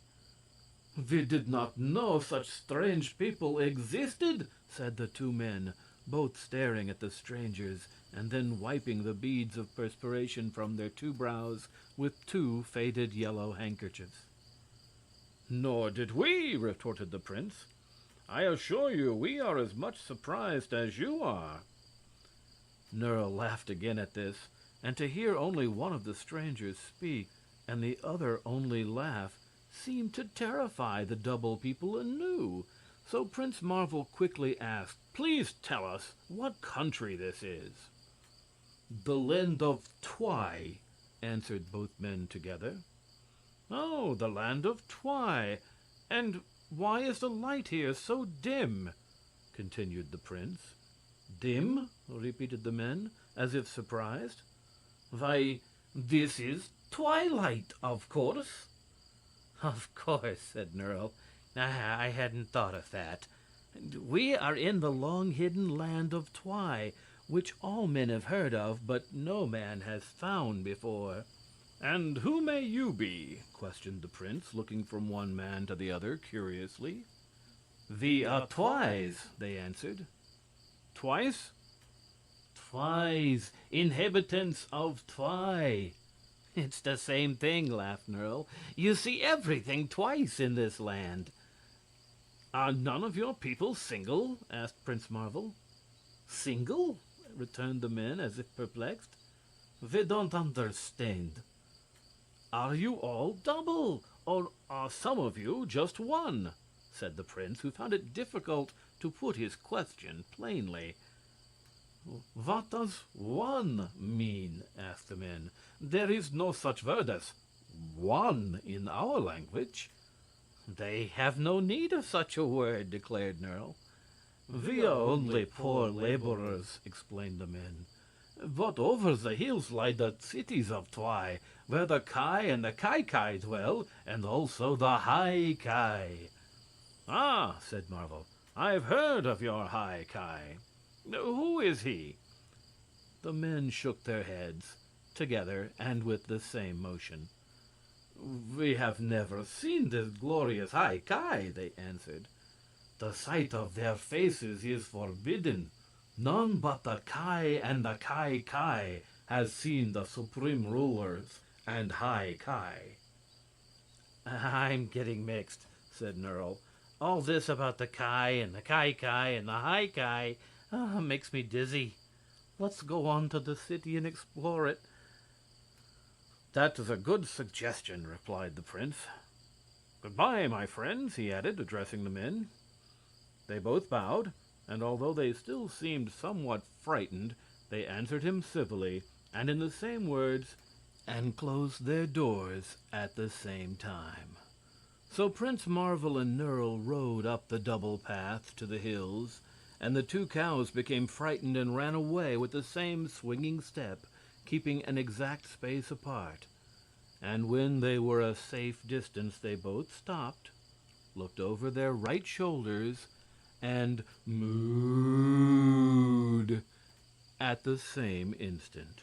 "We did not know such strange people existed," said the 2 men, both staring at the strangers and then wiping the beads of perspiration from their 2 brows with 2 faded yellow handkerchiefs. "Nor did we," retorted the prince. "I assure you we are as much surprised as you are." Nerle laughed again at this, and to hear only one of the strangers speak and the other only laugh seemed to terrify the double people anew. So Prince Marvel quickly asked, "Please tell us what country this is." "The land of Twy," answered both men together. "Oh, the land of Twy. And why is the light here so dim?" continued the prince. "Dim?" repeated the men, as if surprised. "Why, this is twilight, of course." "Of course," said Nerle. "I hadn't thought of that. We are in the long-hidden land of Twy, which all men have heard of, but no man has found before." "And who may you be?" questioned the prince, looking from one man to the other curiously. "We are Twys," they answered. "Twice?" "Twys, inhabitants of Twy." "It's the same thing," laughed Nerle. "You see everything twice in this land." "Are none of your people single?" asked Prince Marvel. "Single?" returned the men, as if perplexed. "We don't understand." "Are you all double, or are some of you just one?" said the prince, who found it difficult to put his question plainly. "What does one mean?" asked the men. "There is no such word as one in our language." "They have no need of such a word," declared Nerle. "We are only poor laborers," explained the men. "But over the hills lie the cities of Twy, where the Ki and the Ki dwell, and also the High Ki." "Ah," said Marvel, "I've heard of your High Ki. Who is he?" The men shook their heads, together and with the same motion. "We have never seen this glorious High Ki," they answered. "The sight of their faces is forbidden. None but the Ki and the Ki has seen the supreme rulers, and high Ki. I'm getting mixed, said Nerle. All this about the Ki and the Ki and the high Ki makes me dizzy. Let's go on to the city and explore it. That is a good suggestion, replied the prince. Goodbye, my friends, he added, addressing the men. They both bowed, and although they still seemed somewhat frightened, they answered him civilly, and in the same words, and closed their doors at the same time. So Prince Marvel and Nerle rode up the double path to the hills, and the two cows became frightened and ran away with the same swinging step, keeping an exact space apart. And when they were a safe distance, they both stopped, looked over their right shoulders, and mooed at the same instant.